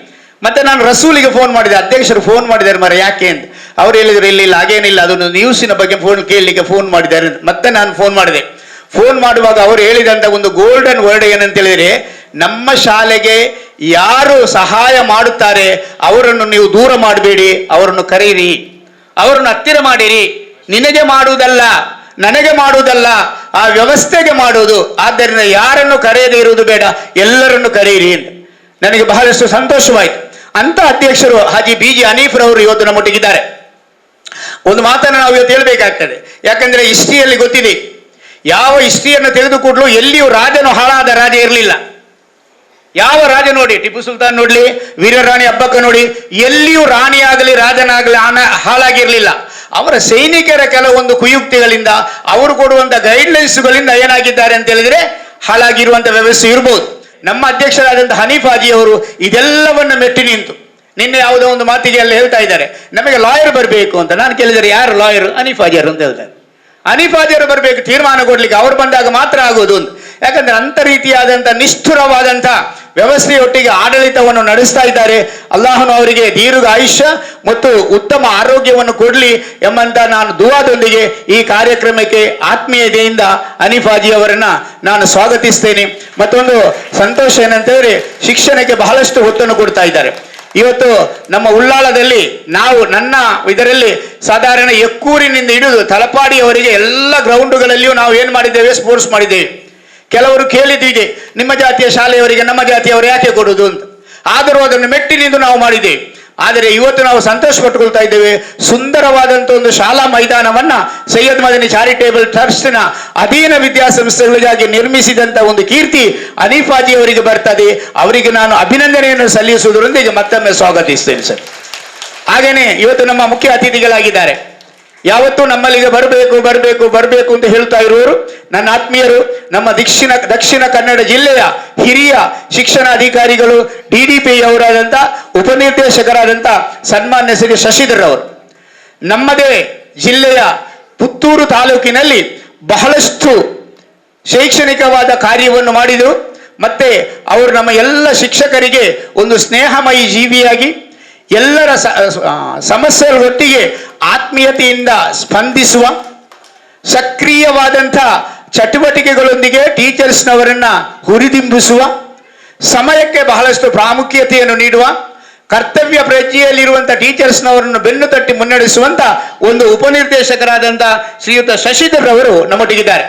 ಮತ್ತೆ ನಾನು ರಸೂಲಿಗೆ ಫೋನ್ ಮಾಡಿದೆ, ಅಧ್ಯಕ್ಷರು ಫೋನ್ ಮಾಡಿದ್ದಾರೆ ಮರ ಯಾಕೆ ಅಂತ. ಅವ್ರು ಹೇಳಿದ್ರು, ಇಲ್ಲ ಹಾಗೇನಿಲ್ಲ, ಅದೊಂದು ನ್ಯೂಸಿನ ಬಗ್ಗೆ ಕೇಳಲಿಕ್ಕೆ ಫೋನ್ ಮಾಡಿದ್ದಾರೆ ಅಂತ. ಮತ್ತೆ ನಾನು ಫೋನ್ ಮಾಡಿದೆ. ಫೋನ್ ಮಾಡುವಾಗ ಅವರು ಹೇಳಿದಂತ ಒಂದು ಗೋಲ್ಡನ್ ವರ್ಡ್ ಏನಂತ ಹೇಳಿದ್ರೆ, ನಮ್ಮ ಶಾಲೆಗೆ ಯಾರು ಸಹಾಯ ಮಾಡುತ್ತಾರೆ ಅವರನ್ನು ನೀವು ದೂರ ಮಾಡಬೇಡಿ, ಅವರನ್ನು ಕರೀರಿ, ಅವರನ್ನು ಹತ್ತಿರ ಮಾಡಿರಿ. ನಿನಗೆ ಮಾಡುವುದಲ್ಲ, ನನಗೆ ಮಾಡುವುದಲ್ಲ, ಆ ವ್ಯವಸ್ಥೆಗೆ ಮಾಡುವುದು. ಆದ್ದರಿಂದ ಯಾರನ್ನು ಕರೆಯದೇ ಇರುವುದು ಬೇಡ, ಎಲ್ಲರನ್ನು ಕರೆಯಿರಿ ಅಂತ. ನನಗೆ ಬಹಳಷ್ಟು ಸಂತೋಷವಾಯಿತು. ಅಂತ ಅಧ್ಯಕ್ಷರು ಹಾಜಿ BG ಹನೀಫ್ ರವರು ಇವತ್ತು ನಮ್ಮೊಟ್ಟಿಗಿದ್ದಾರೆ. ಒಂದು ಮಾತನ್ನು ನಾವು ಇವತ್ತು ಹೇಳಬೇಕಾಗ್ತದೆ. ಯಾಕಂದ್ರೆ ಹಿಸ್ಟ್ರಿಯಲ್ಲಿ ಗೊತ್ತಿದೆ, ಯಾವ ಹಿಸ್ಟ್ರಿಯನ್ನು ತೆಗೆದುಕೊಡ್ಲು ಎಲ್ಲಿಯೂ ರಾಜನು ಹಾಳಾದ ರಾಜ ಇರಲಿಲ್ಲ. ಯಾವ ರಾಜ ನೋಡಿ, ಟಿಪ್ಪು ಸುಲ್ತಾನ್ ನೋಡ್ಲಿ, ವೀರರಾಣಿ ಅಬ್ಬಕ್ಕ ನೋಡಿ, ಎಲ್ಲಿಯೂ ರಾಣಿಯಾಗಲಿ ರಾಜನಾಗಲಿ ಹಾಳಾಗಿರ್ಲಿಲ್ಲ. ಅವರ ಸೈನಿಕರ ಕೆಲವೊಂದು ಕುಯುಕ್ತಿಗಳಿಂದ, ಅವರು ಕೊಡುವಂತ ಗೈಡ್ಲೈನ್ಸ್ಗಳಿಂದ ಏನಾಗಿದ್ದಾರೆ ಅಂತ ಹೇಳಿದ್ರೆ ಹಾಳಾಗಿರುವಂತ ವ್ಯವಸ್ಥೆ ಇರಬಹುದು. ನಮ್ಮ ಅಧ್ಯಕ್ಷರಾದಂಥ ಹನೀಫ್ ಹಾಜಿ ಅವರು ಇದೆಲ್ಲವನ್ನು ಮೆಟ್ಟಿ ನಿಂತು ನಿನ್ನೆ ಯಾವುದೋ ಒಂದು ಮಾತಿಗೆ ಎಲ್ಲ ಹೇಳ್ತಾ ಇದ್ದಾರೆ, ನಮಗೆ ಲಾಯರ್ ಬರಬೇಕು ಅಂತ. ನಾನು ಕೇಳಿದರೆ ಯಾರು ಲಾಯರ್? ಹನೀಫ್ ಹಾಜಿ ಅವರು ಅಂತ ಹೇಳ್ತಾರೆ. ಹನೀಫ್ ಹಾಜಿ ಅವರು ಬರಬೇಕು ತೀರ್ಮಾನ ಕೊಡ್ಲಿಕ್ಕೆ, ಅವ್ರು ಬಂದಾಗ ಮಾತ್ರ ಆಗೋದು ಅಂತ. ಯಾಕಂದ್ರೆ ಅಂತ ರೀತಿಯಾದಂಥ ನಿಷ್ಠುರವಾದಂಥ ವ್ಯವಸ್ಥೆಯೊಟ್ಟಿಗೆ ಆಡಳಿತವನ್ನು ನಡೆಸ್ತಾ ಇದ್ದಾರೆ. ಅಲ್ಲಾಹನು ಅವರಿಗೆ ದೀರ್ಘ ಆಯುಷ್ಯ ಮತ್ತು ಉತ್ತಮ ಆರೋಗ್ಯವನ್ನು ಕೊಡಲಿ ಎಂಬಂತ ನಾನು ದುವಾದೊಂದಿಗೆ ಈ ಕಾರ್ಯಕ್ರಮಕ್ಕೆ ಆತ್ಮೀಯತೆಯಿಂದ ಹನೀಫ್ ಹಾಜಿ ಅವರನ್ನ ನಾನು ಸ್ವಾಗತಿಸ್ತೇನೆ. ಮತ್ತೊಂದು ಸಂತೋಷ ಏನಂತಂದ್ರೆ, ಶಿಕ್ಷಣಕ್ಕೆ ಬಹಳಷ್ಟು ಒತ್ತನ್ನು ಕೊಡ್ತಾ ಇದ್ದಾರೆ. ಇವತ್ತು ನಮ್ಮ ಉಳ್ಳಾಳದಲ್ಲಿ ನಾವು ನನ್ನ ಇದರಲ್ಲಿ ಸಾಧಾರಣ ಎಕ್ಕೂರಿನಿಂದ ಹಿಡಿದು ತಲಪಾಡಿಯವರೆಗೆ ಎಲ್ಲ ಗ್ರೌಂಡುಗಳಲ್ಲಿಯೂ ನಾವು ಏನು ಮಾಡಿದ್ದೇವೆ, ಸ್ಪೋರ್ಟ್ಸ್ ಮಾಡಿದ್ದೇವೆ. ಕೆಲವರು ಕೇಳಿದ್ದೀವಿ, ನಿಮ್ಮ ಜಾತಿಯ ಶಾಲೆಯವರಿಗೆ ನಮ್ಮ ಜಾತಿಯವರು ಯಾಕೆ ಕೊಡುವುದು ಅಂತ. ಆದರೂ ಅದನ್ನು ಮೆಟ್ಟಿನಿಂದ ನಾವು ಮಾಡಿದ್ದೇವೆ. ಆದರೆ ಇವತ್ತು ನಾವು ಸಂತೋಷ ಪಟ್ಟುಕೊಳ್ತಾ ಇದ್ದೇವೆ, ಸುಂದರವಾದಂಥ ಒಂದು ಶಾಲಾ ಮೈದಾನವನ್ನ ಸೈಯದ್ ಮದನಿ ಚಾರಿಟೇಬಲ್ ಟ್ರಸ್ಟ್ನ ಅಧೀನ ವಿದ್ಯಾಸಂಸ್ಥೆಗಳಿಗಾಗಿ ನಿರ್ಮಿಸಿದಂಥ ಒಂದು ಕೀರ್ತಿ ಹನೀಫ್ ಹಾಜಿ ಅವರಿಗೆ ಬರ್ತದೆ. ಅವರಿಗೆ ನಾನು ಅಭಿನಂದನೆಯನ್ನು ಸಲ್ಲಿಸುವುದರೊಂದಿಗೆ ಮತ್ತೊಮ್ಮೆ ಸ್ವಾಗತಿಸ್ತೇನೆ ಸರ್. ಹಾಗೇನೆ ಇವತ್ತು ನಮ್ಮ ಮುಖ್ಯ ಅತಿಥಿಗಳಾಗಿದ್ದಾರೆ. ಯಾವತ್ತೂ ನಮ್ಮಲ್ಲಿಗೆ ಬರಬೇಕು ಬರಬೇಕು ಬರಬೇಕು ಅಂತ ಹೇಳ್ತಾ ಇರುವವರು ನನ್ನ ಆತ್ಮೀಯರು, ನಮ್ಮ ದಕ್ಷಿಣ ಕನ್ನಡ ಜಿಲ್ಲೆಯ ಹಿರಿಯ ಶಿಕ್ಷಣಾಧಿಕಾರಿಗಳು, DDP ಅವರಾದಂಥ ಉಪನಿರ್ದೇಶಕರಾದಂಥ ಸನ್ಮಾನ್ಯ ಶ್ರೀ ಶಶಿಧರ್ ಅವರು. ನಮ್ಮದೇ ಜಿಲ್ಲೆಯ ಪುತ್ತೂರು ತಾಲೂಕಿನಲ್ಲಿ ಬಹಳಷ್ಟು ಶೈಕ್ಷಣಿಕವಾದ ಕಾರ್ಯವನ್ನು ಮಾಡಿದರು. ಮತ್ತೆ ಅವರು ನಮ್ಮ ಎಲ್ಲ ಶಿಕ್ಷಕರಿಗೆ ಒಂದು ಸ್ನೇಹಮಯಿ ಜೀವಿಯಾಗಿ ಎಲ್ಲರ ಸಮಸ್ಯೆಗಳೊಟ್ಟಿಗೆ ಆತ್ಮೀಯತೆಯಿಂದ ಸ್ಪಂದಿಸುವ, ಸಕ್ರಿಯವಾದಂಥ ಚಟುವಟಿಕೆಗಳೊಂದಿಗೆ ಟೀಚರ್ಸ್ನವರನ್ನ ಹುರಿದಿಂಬಿಸುವ, ಸಮಯಕ್ಕೆ ಬಹಳಷ್ಟು ಪ್ರಾಮುಖ್ಯತೆಯನ್ನು ನೀಡುವ, ಕರ್ತವ್ಯ ಪ್ರಜ್ಞೆಯಲ್ಲಿರುವಂಥ ಟೀಚರ್ಸ್ನವರನ್ನು ಬೆನ್ನು ತಟ್ಟಿ ಮುನ್ನಡೆಸುವಂತ ಒಂದು ಉಪನಿರ್ದೇಶಕರಾದಂಥ ಶ್ರೀಯುತ ಶಶಿಧರ್ ಅವರು ನಮ್ಮೊಟ್ಟಿಗಿದ್ದಾರೆ.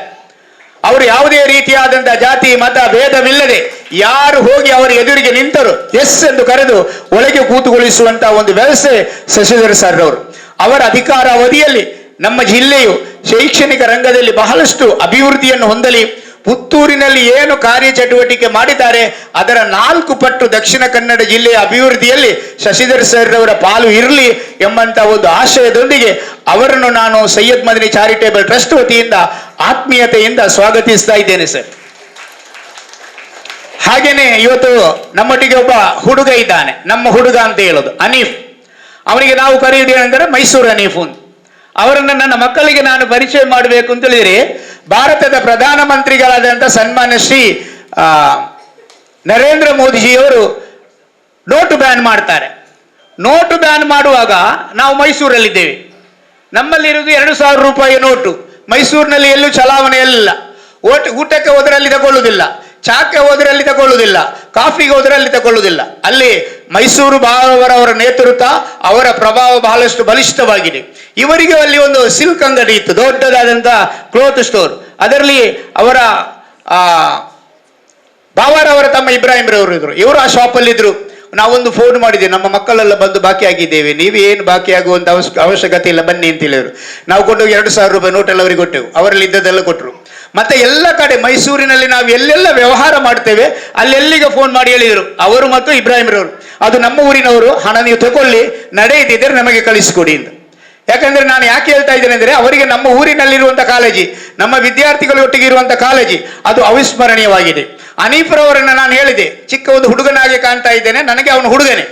ಅವರು ಯಾವುದೇ ರೀತಿಯಾದಂಥ ಜಾತಿ ಮತ ಭೇದವಿಲ್ಲದೆ ಯಾರು ಹೋಗಿ ಅವರ ಎದುರಿಗೆ ನಿಂತರು ಎಸ್ ಎಂದು ಕರೆದು ಒಳಗೆ ಕೂತುಗೊಳಿಸುವಂತ ಒಂದು ವ್ಯವಸ್ಥೆ ಶಶಿಧರ್ ಸರ್ ಅವರು. ಅವರ ಅಧಿಕಾರ ಅವಧಿಯಲ್ಲಿ ನಮ್ಮ ಜಿಲ್ಲೆಯು ಶೈಕ್ಷಣಿಕ ರಂಗದಲ್ಲಿ ಬಹಳಷ್ಟು ಅಭಿವೃದ್ಧಿಯನ್ನು ಹೊಂದಲಿ, ಪುತ್ತೂರಿನಲ್ಲಿ ಏನು ಕಾರ್ಯಚಟುವಟಿಕೆ ಮಾಡಿದ್ದಾರೆ ಅದರ 4 ಪಟ್ಟು ದಕ್ಷಿಣ ಕನ್ನಡ ಜಿಲ್ಲೆಯ ಅಭಿವೃದ್ಧಿಯಲ್ಲಿ ಶಶಿಧರ್ ಸರ್ ಅವರ ಪಾಲು ಇರಲಿ ಎಂಬಂತ ಒಂದು ಆಶಯದೊಂದಿಗೆ ಅವರನ್ನು ನಾನು ಸೈಯದ್ ಮದನಿ ಚಾರಿಟೇಬಲ್ ಟ್ರಸ್ಟ್ ವತಿಯಿಂದ ಆತ್ಮೀಯತೆಯಿಂದ ಸ್ವಾಗತಿಸ್ತಾ ಇದ್ದೇನೆ ಸರ್. ಹಾಗೇನೆ ಇವತ್ತು ನಮ್ಮೊಟ್ಟಿಗೆ ಒಬ್ಬ ಹುಡುಗ ಇದ್ದಾನೆ, ನಮ್ಮ ಹುಡುಗ ಅಂತ ಹೇಳೋದು ಹನೀಫ್. ಅವನಿಗೆ ನಾವು ಕರೆಯುವುದೇನೆಂದರೆ ಮೈಸೂರು ಹನೀಫ್ ಅಂತ. ಅವರನ್ನು ನನ್ನ ಮಕ್ಕಳಿಗೆ ನಾನು ಪರಿಚಯ ಮಾಡಬೇಕು ಅಂತ ಹೇಳಿದ್ರೆ, ಭಾರತದ ಪ್ರಧಾನಮಂತ್ರಿಗಳಾದಂಥ ಸನ್ಮಾನ್ಯ ಶ್ರೀ ನರೇಂದ್ರ ಮೋದಿಜಿಯವರು ನೋಟು ಬ್ಯಾನ್ ಮಾಡ್ತಾರೆ. ನೋಟು ಬ್ಯಾನ್ ಮಾಡುವಾಗ ನಾವು ಮೈಸೂರಲ್ಲಿದ್ದೇವೆ. ನಮ್ಮಲ್ಲಿರುವುದು 2,000 ರೂಪಾಯಿ ನೋಟು. ಮೈಸೂರಿನಲ್ಲಿ ಎಲ್ಲೂ ಚಲಾವಣೆಯಲ್ಲ. ಊಟಕ್ಕೆ ಹೋದರಲ್ಲಿ ತಗೊಳ್ಳುವುದಿಲ್ಲ, ಚಾಕ್ಕೆ ಹೋದರಲ್ಲಿ ತಗೊಳ್ಳುವುದಿಲ್ಲ, ಕಾಫಿಗೆ ಹೋದರಲ್ಲಿ ತಗೊಳ್ಳುವುದಿಲ್ಲ. ಅಲ್ಲಿ ಮೈಸೂರು ಅವರ ನೇತೃತ್ವ, ಅವರ ಪ್ರಭಾವ ಬಹಳಷ್ಟು ಬಲಿಷ್ಠವಾಗಿದೆ. ಇವರಿಗೆ ಅಲ್ಲಿ ಒಂದು ಸಿಲ್ಕ್ ಅಂಗಡಿ ಇತ್ತು, ದೊಡ್ಡದಾದಂಥ ಕ್ಲೋತ್ ಸ್ಟೋರ್. ಅದರಲ್ಲಿ ಅವರ ಬಾವಾರವರ ತಮ್ಮ ಇಬ್ರಾಹಿಂ ರವರು ಇದ್ರು. ಇವರು ಆ ಶಾಪಲ್ಲಿ ಇದ್ರು. ನಾವೊಂದು ಫೋನ್ ಮಾಡಿದ್ದೇವೆ, ನಮ್ಮ ಮಕ್ಕಳೆಲ್ಲ ಬಂದು ಬಾಕಿ ಆಗಿದ್ದೇವೆ, ನೀವೇನು ಬಾಕಿ ಆಗುವಂತ ಅವಶ್ಯಕತೆ ಇಲ್ಲ ಬನ್ನಿ ಅಂತ ಹೇಳಿದ್ರು. ನಾವು ಕೊಂಡೋಗಿ 2,000 ರೂಪಾಯಿ ನೋಟೆಲ್ಲ ಅವರಿಗೆ ಕೊಟ್ಟೆವು, ಅವರಲ್ಲಿ ಇದ್ದದೆಲ್ಲ ಕೊಟ್ಟರು. ಮತ್ತೆ ಎಲ್ಲ ಕಡೆ ಮೈಸೂರಿನಲ್ಲಿ ನಾವು ಎಲ್ಲೆಲ್ಲ ವ್ಯವಹಾರ ಮಾಡ್ತೇವೆ ಅಲ್ಲೆಲ್ಲಿಗೆ ಫೋನ್ ಮಾಡಿ ಹೇಳಿದರು ಅವರು ಮತ್ತು ಇಬ್ರಾಹಿಂ ರವರು, ಅದು ನಮ್ಮ ಊರಿನವರು, ಹಣ ನೀವು ತಗೊಳ್ಳಿ, ನಡೆಯದಿದ್ದರೆ ನಮಗೆ ಕಳಿಸಿಕೊಡಿ ಅಂತ. ಯಾಕಂದ್ರೆ ನಾನು ಯಾಕೆ ಹೇಳ್ತಾ ಇದ್ದೇನೆ ಅಂದ್ರೆ, ಅವರಿಗೆ ನಮ್ಮ ಊರಿನಲ್ಲಿರುವಂತ ಕಾಳಜಿ, ನಮ್ಮ ವಿದ್ಯಾರ್ಥಿಗಳೊಟ್ಟಿಗೆ ಇರುವಂತ ಕಾಳಜಿ ಅದು ಅವಿಸ್ಮರಣೀಯವಾಗಿದೆ. ಹನೀಫ್ರವರನ್ನ ನಾನು ಹೇಳಿದೆ, ಚಿಕ್ಕ ಒಂದು ಹುಡುಗನಾಗಿ ಕಾಣ್ತಾ ಇದ್ದೇನೆ, ನನಗೆ ಅವನು ಹುಡುಗನೇ.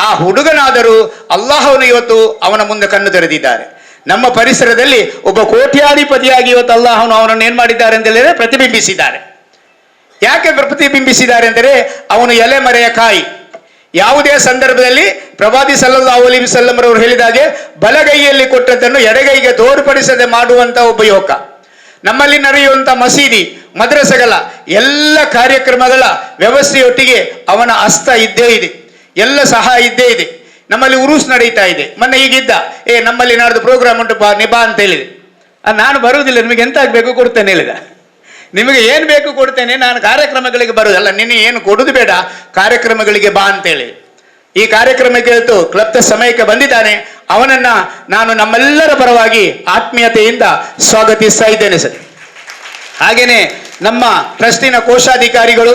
ಆ ಹುಡುಗನಾದರೂ ಅಲ್ಲಾಹನು ಇವತ್ತು ಅವನ ಮುಂದೆ ಕಣ್ಣು ತೆರೆದಿದ್ದಾರೆ. ನಮ್ಮ ಪರಿಸರದಲ್ಲಿ ಒಬ್ಬ ಕೋಟ್ಯಾಧಿಪತಿಯಾಗಿ ಇವತ್ತು ಅಲ್ಲಾಹನು ಅವನನ್ನು ಏನ್ ಮಾಡಿದ್ದಾರೆ ಅಂತ ಹೇಳಿದ್ರೆ ಪ್ರತಿಬಿಂಬಿಸಿದ್ದಾರೆ. ಯಾಕೆ ಪ್ರತಿಬಿಂಬಿಸಿದ್ದಾರೆ ಅಂದರೆ, ಅವನು ಎಲೆಮರೆಯ ಕಾಯಿ. ಯಾವುದೇ ಸಂದರ್ಭದಲ್ಲಿ ಪ್ರವಾದಿ ಸಲ್ಲಲ್ಲಾಹು ಅಲೈಹಿ ವಸಲ್ಲಂ ರವರು ಹೇಳಿದಾಗೆ ಬಲಗೈಯಲ್ಲಿ ಕೊಟ್ಟದ್ದನ್ನು ಎಡಗೈಗೆ ತೋರ್ಪಡಿಸದೆ ಮಾಡುವಂತ ಒಬ್ಬ ಯುವಕ. ನಮ್ಮಲ್ಲಿ ನಡೆಯುವಂತ ಮಸೀದಿ ಮದ್ರಸೆಗಳ ಎಲ್ಲ ಕಾರ್ಯಕ್ರಮಗಳ ವ್ಯವಸ್ಥೆಯೊಟ್ಟಿಗೆ ಅವನ ಹಸ್ತ ಇದ್ದೇ ಇದೆ, ಎಲ್ಲ ಸಹಾಯ ಇದ್ದೇ ಇದೆ. ನಮ್ಮಲ್ಲಿ ಉರುಸ್ ನಡೀತಾ ಇದೆ, ಮೊನ್ನೆ ಈಗಿದ್ದ ನಮ್ಮಲ್ಲಿ ನಾಡ್ದು ಪ್ರೋಗ್ರಾಮ್ ಉಂಟು ನಿಬಾ ಅಂತ ಹೇಳಿದೆ. ನಾನು ಬರುವುದಿಲ್ಲ, ನಿಮಗೆ ಎಂತ ಆಗಬೇಕು ಕೊಡ್ತೇನೆ ಹೇಳಿದ. ನಿಮಗೆ ಏನು ಬೇಕು ಕೊಡ್ತೇನೆ, ನಾನು ಕಾರ್ಯಕ್ರಮಗಳಿಗೆ ಬರುವುದಲ್ಲ, ನಿನ್ನೆ ಏನು ಕೊಡುದು ಬೇಡ, ಕಾರ್ಯಕ್ರಮಗಳಿಗೆ ಬಾ ಅಂತೇಳಿ ಈ ಕಾರ್ಯಕ್ರಮಕ್ಕೆ ಇವತ್ತು ಕ್ಲಬ್ದ ಸಮಯಕ್ಕೆ ಬಂದಿದ್ದಾನೆ. ಅವನನ್ನ ನಾನು ನಮ್ಮೆಲ್ಲರ ಪರವಾಗಿ ಆತ್ಮೀಯತೆಯಿಂದ ಸ್ವಾಗತಿಸ್ತಾ ಇದ್ದೇನೆ ಸರ್. ಹಾಗೇನೆ ನಮ್ಮ ಟ್ರಸ್ಟಿನ ಕೋಶಾಧಿಕಾರಿಗಳು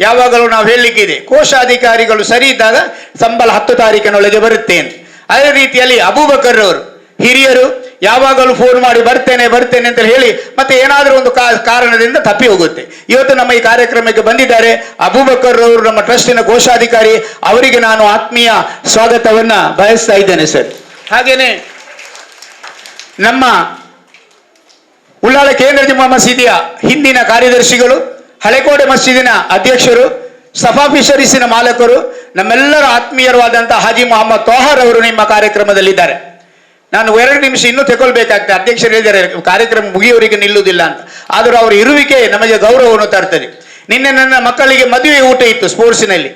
ಯಾವಾಗಲೂ ನಾವು ಹೇಳಲಿಕ್ಕಿದೆ, ಕೋಶಾಧಿಕಾರಿಗಳು ಸರಿ ಇದ್ದಾಗ ಸಂಬಳ 10 ತಾರೀಕಿನೊಳಗೆ ಬರುತ್ತೆ ಅಂತ. ಅದೇ ರೀತಿಯಲ್ಲಿ ಅಬೂಬಕರ್ ಅವರು ಹಿರಿಯರು ಯಾವಾಗಲೂ ಫೋನ್ ಮಾಡಿ ಬರ್ತೇನೆ ಅಂತ ಹೇಳಿ ಮತ್ತೆ ಏನಾದರೂ ಒಂದು ಕಾರಣದಿಂದ ತಪ್ಪಿ ಹೋಗುತ್ತೆ. ಇವತ್ತು ನಮ್ಮ ಈ ಕಾರ್ಯಕ್ರಮಕ್ಕೆ ಬಂದಿದ್ದಾರೆ ಅಬೂಬಕರ್ ಅವರು, ನಮ್ಮ ಟ್ರಸ್ಟಿನ ಕೋಶಾಧಿಕಾರಿ. ಅವರಿಗೆ ನಾನು ಆತ್ಮೀಯ ಸ್ವಾಗತವನ್ನ ಬಯಸ್ತಾ ಇದ್ದೇನೆ ಸರ್. ಹಾಗೇನೆ ನಮ್ಮ ಉಳ್ಳಾಳ ಕೇಂದ್ರ ಜುಮ್ಮಾ ಮಸೀದಿಯ ಹಿಂದಿನ ಕಾರ್ಯದರ್ಶಿಗಳು, ಹಳೆಕೋಟೆ ಮಸೀದಿನ ಅಧ್ಯಕ್ಷರು, ಸಫಾ ಫಿಶರೀಸಿನ ಮಾಲಕರು, ನಮ್ಮೆಲ್ಲರ ಆತ್ಮೀಯರಾದಂತಹ ಹಾಜಿ ಮೊಹಮ್ಮದ್ ತೋಹರ್ ಅವರು ನಿಮ್ಮ ಕಾರ್ಯಕ್ರಮದಲ್ಲಿದ್ದಾರೆ. ನಾನು 2 ನಿಮಿಷ ಇನ್ನೂ ತಗೊಳ್ಬೇಕಾಗ್ತದೆ. ಅಧ್ಯಕ್ಷರು ಹೇಳಿದ್ದಾರೆ ಕಾರ್ಯಕ್ರಮ ಮುಗಿಯುವವರಿಗೆ ನಿಲ್ಲುವುದಿಲ್ಲ ಅಂತ. ಆದರೂ ಅವರ ಇರುವಿಕೆ ನಮಗೆ ಗೌರವವನ್ನು ತರ್ತದೆ. ನಿನ್ನೆ ನನ್ನ ಮಕ್ಕಳಿಗೆ ಮದುವೆ ಊಟ ಇತ್ತು, ಸ್ಪೋರ್ಟ್ಸಿನಲ್ಲಿ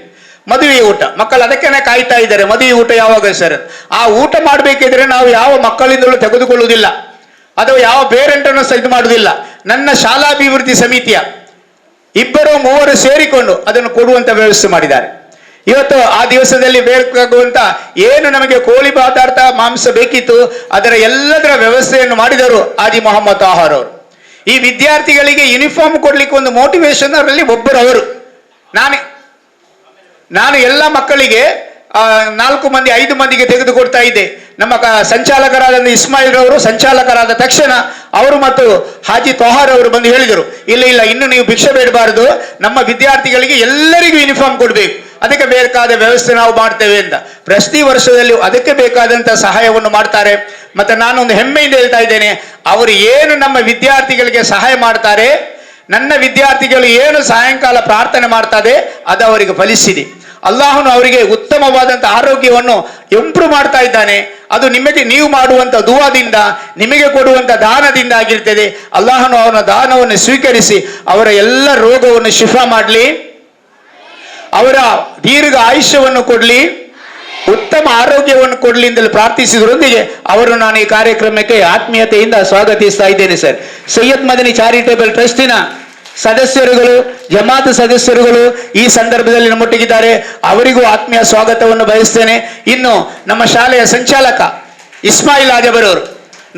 ಮದುವೆ ಊಟ. ಮಕ್ಕಳು ಅದಕ್ಕೇನೆ ಕಾಯ್ತಾ ಇದ್ದಾರೆ, ಮದುವೆ ಊಟ ಯಾವಾಗ ಸರ್. ಆ ಊಟ ಮಾಡಬೇಕಿದ್ರೆ ನಾವು ಯಾವ ಮಕ್ಕಳಿಂದಲೂ ತೆಗೆದುಕೊಳ್ಳುವುದಿಲ್ಲ, ಅಥವಾ ಯಾವ ಪೇರೆಂಟನ್ನು ಇದು ಮಾಡುವುದಿಲ್ಲ. ನನ್ನ ಶಾಲಾಭಿವೃದ್ಧಿ ಸಮಿತಿಯ 2-3 ಸೇರಿಕೊಂಡು ಅದನ್ನು ಕೊಡುವಂತ ವ್ಯವಸ್ಥೆ ಮಾಡಿದ್ದಾರೆ. ಇವತ್ತು ಆ ದಿವಸದಲ್ಲಿ ಬೇಕಾಗುವಂತ ಏನು ನಮಗೆ ಕೋಳಿ ಪದಾರ್ಥ ಮಾಂಸ ಬೇಕಿತ್ತು ಅದರ ಎಲ್ಲದರ ವ್ಯವಸ್ಥೆಯನ್ನು ಮಾಡಿದರು ಹಾಜಿ ಮೊಹಮ್ಮದ್ ತಾಹರ್ ಅವರು. ಈ ವಿದ್ಯಾರ್ಥಿಗಳಿಗೆ ಯೂನಿಫಾರ್ಮ್ ಕೊಡ್ಲಿಕ್ಕೆ ಒಂದು ಮೋಟಿವೇಶನ್ ಅವರಲ್ಲಿ ಒಬ್ಬರು ಅವರು. ನಾನು ಎಲ್ಲ ಮಕ್ಕಳಿಗೆ 4 ಮಂದಿ 5 ಮಂದಿಗೆ ತೆಗೆದುಕೊಡ್ತಾ ಇದ್ದೆ. ನಮ್ಮ ಸಂಚಾಲಕರಾದ ಇಸ್ಮಾಯಿಲ್ ರವರು ಸಂಚಾಲಕರಾದ ತಕ್ಷಣ ಅವರು ಮತ್ತು ಹಾಜಿ ತೋಹರ್ ಅವರು ಬಂದು ಹೇಳಿದರು, ಇಲ್ಲ ಇನ್ನು ನೀವು ಭಿಕ್ಷೆ ಬೇಡಬಾರದು, ನಮ್ಮ ವಿದ್ಯಾರ್ಥಿಗಳಿಗೆ ಎಲ್ಲರಿಗೂ ಯೂನಿಫಾರ್ಮ್ ಕೊಡಬೇಕು, ಅದಕ್ಕೆ ಬೇಕಾದ ವ್ಯವಸ್ಥೆ ನಾವು ಮಾಡ್ತೇವೆ ಅಂತ. ಪ್ರತಿ ವರ್ಷದಲ್ಲಿ ಅದಕ್ಕೆ ಬೇಕಾದಂತ ಸಹಾಯವನ್ನು ಮಾಡ್ತಾರೆ. ಮತ್ತೆ ನಾನೊಂದು ಹೆಮ್ಮೆಯಿಂದ ಹೇಳ್ತಾ ಇದ್ದೇನೆ, ಅವರು ಏನು ನಮ್ಮ ವಿದ್ಯಾರ್ಥಿಗಳಿಗೆ ಸಹಾಯ ಮಾಡ್ತಾರೆ, ನನ್ನ ವಿದ್ಯಾರ್ಥಿಗಳು ಏನು ಸಾಯಂಕಾಲ ಪ್ರಾರ್ಥನೆ ಮಾಡ್ತಾರೆ ಅದು ಅವರಿಗೆ ಫಲಿಸಿದೆ. ಅಲ್ಲಾಹನು ಅವರಿಗೆ ಉತ್ತಮವಾದಂಥ ಆರೋಗ್ಯವನ್ನು ಇಂಪ್ರೂವ್ ಮಾಡ್ತಾ ಇದ್ದಾನೆ. ಅದು ನಿಮಗೆ ನೀವು ಮಾಡುವಂಥ ದುವಾದಿಂದ, ನಿಮಗೆ ಕೊಡುವಂಥ ದಾನದಿಂದ ಆಗಿರ್ತದೆ. ಅಲ್ಲಾಹನು ಅವನ ದಾನವನ್ನು ಸ್ವೀಕರಿಸಿ ಅವರ ಎಲ್ಲ ರೋಗವನ್ನು ಶಿಫಾ ಮಾಡಲಿ, ಅವರ ದೀರ್ಘ ಆಯುಷ್ಯವನ್ನು ಕೊಡಲಿ, ಉತ್ತಮ ಆರೋಗ್ಯವನ್ನು ಕೊಡಲಿ ಅಂತೇಳಿ ಪ್ರಾರ್ಥಿಸಿದ್ರೊಂದಿಗೆ ಅವರು ನಾನು ಈ ಕಾರ್ಯಕ್ರಮಕ್ಕೆ ಆತ್ಮೀಯತೆಯಿಂದ ಸ್ವಾಗತಿಸ್ತಾ ಇದ್ದೇನೆ ಸರ್. ಸೈಯದ್ ಮದನಿ ಚಾರಿಟೇಬಲ್ ಟ್ರಸ್ಟಿನ ಸದಸ್ಯರುಗಳು, ಜಮಾತ್ ಸದಸ್ಯರುಗಳು ಈ ಸಂದರ್ಭದಲ್ಲಿ ನಮ್ಮೊಟ್ಟಿಗಿದ್ದಾರೆ. ಅವರಿಗೂ ಆತ್ಮೀಯ ಸ್ವಾಗತವನ್ನು ಬಯಸ್ತೇನೆ. ಇನ್ನು ನಮ್ಮ ಶಾಲೆಯ ಸಂಚಾಲಕ ಇಸ್ಮಾಯಿಲ್ ಆಜಬರವರು,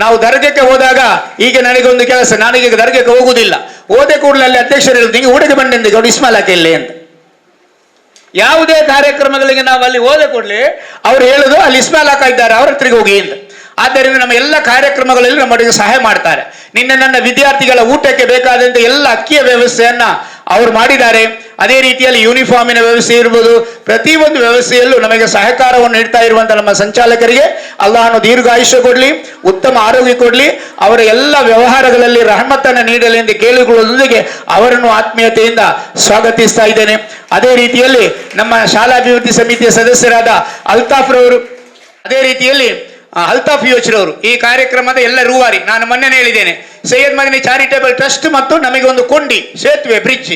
ನಾವು ದರ್ಗಕ್ಕೆ ಹೋದಾಗ ಈಗ ನನಗೊಂದು ಕೆಲಸ, ನಾನೀಗ ದರ್ಗಕ್ಕೆ ಹೋಗುವುದಿಲ್ಲ, ಹೋದೆ ಕೂಡಲೇ ಅಲ್ಲಿ ಅಧ್ಯಕ್ಷರು ಹೇಳಿದ್ರು ನಿಮಗೆ ಊಟಕ್ಕೆ ಬಂದೆಂದು ಗೌಡ ಇಸ್ಮಾಯಿಲ್ ಇಲ್ಲಿ ಅಂತ. ಯಾವುದೇ ಕಾರ್ಯಕ್ರಮಗಳಿಗೆ ನಾವು ಅಲ್ಲಿ ಹೋದ ಕೂಡಲೇ ಅವ್ರು ಹೇಳುದು ಅಲ್ಲಿ ಇಸ್ಮಾಯಿಲ್ ಇದ್ದಾರೆ, ಅವ್ರ ಹತ್ರಿಗೆ ಹೋಗಿ ಅಂತ. ಆದ್ದರಿಂದ ನಮ್ಮ ಎಲ್ಲ ಕಾರ್ಯಕ್ರಮಗಳಲ್ಲಿ ನಮ್ಮೊಟ್ಟಿಗೆ ಸಹಾಯ ಮಾಡ್ತಾರೆ. ನಿನ್ನೆ ನನ್ನ ವಿದ್ಯಾರ್ಥಿಗಳ ಊಟಕ್ಕೆ ಬೇಕಾದಂತ ಎಲ್ಲ ಅಕ್ಕಿಯ ವ್ಯವಸ್ಥೆಯನ್ನ ಅವರು ಮಾಡಿದ್ದಾರೆ. ಅದೇ ರೀತಿಯಲ್ಲಿ ಯೂನಿಫಾರ್ಮಿನ ವ್ಯವಸ್ಥೆ ಇರ್ಬೋದು, ಪ್ರತಿಯೊಂದು ವ್ಯವಸ್ಥೆಯಲ್ಲೂ ನಮಗೆ ಸಹಕಾರವನ್ನು ನೀಡ್ತಾ ಇರುವಂತಹ ನಮ್ಮ ಸಂಚಾಲಕರಿಗೆ ಅಲ್ಲಾಹನು ದೀರ್ಘಾಯುಷ್ಯ ಕೊಡ್ಲಿ, ಉತ್ತಮ ಆರೋಗ್ಯ ಕೊಡ್ಲಿ, ಅವರ ಎಲ್ಲ ವ್ಯವಹಾರಗಳಲ್ಲಿ ರಹಮತ್ತನ್ನು ನೀಡಲಿ ಎಂದು ಕೇಳಿಕೊಳ್ಳುವುದೊಂದಿಗೆ ಅವರನ್ನು ಆತ್ಮೀಯತೆಯಿಂದ ಸ್ವಾಗತಿಸ್ತಾ ಇದ್ದೇನೆ. ಅದೇ ರೀತಿಯಲ್ಲಿ ನಮ್ಮ ಶಾಲಾಭಿವೃದ್ಧಿ ಸಮಿತಿಯ ಸದಸ್ಯರಾದ ಅಲ್ತಾಫ್ ರವರು, ಅದೇ ರೀತಿಯಲ್ಲಿ ಅಲ್ತಾಫ್ ಯೋಚ್ರವರು ಈ ಕಾರ್ಯಕ್ರಮದ ಎಲ್ಲ ರೂವಾರಿ. ನಾನು ಮೊನ್ನೆ ಹೇಳಿದ್ದೇನೆ, ಸೈಯದ್ ಮದನಿ ಚಾರಿಟೇಬಲ್ ಟ್ರಸ್ಟ್ ಮತ್ತು ನಮಗೆ ಒಂದು ಕೊಂಡಿ, ಸೇತುವೆ, ಬ್ರಿಡ್ಜ್,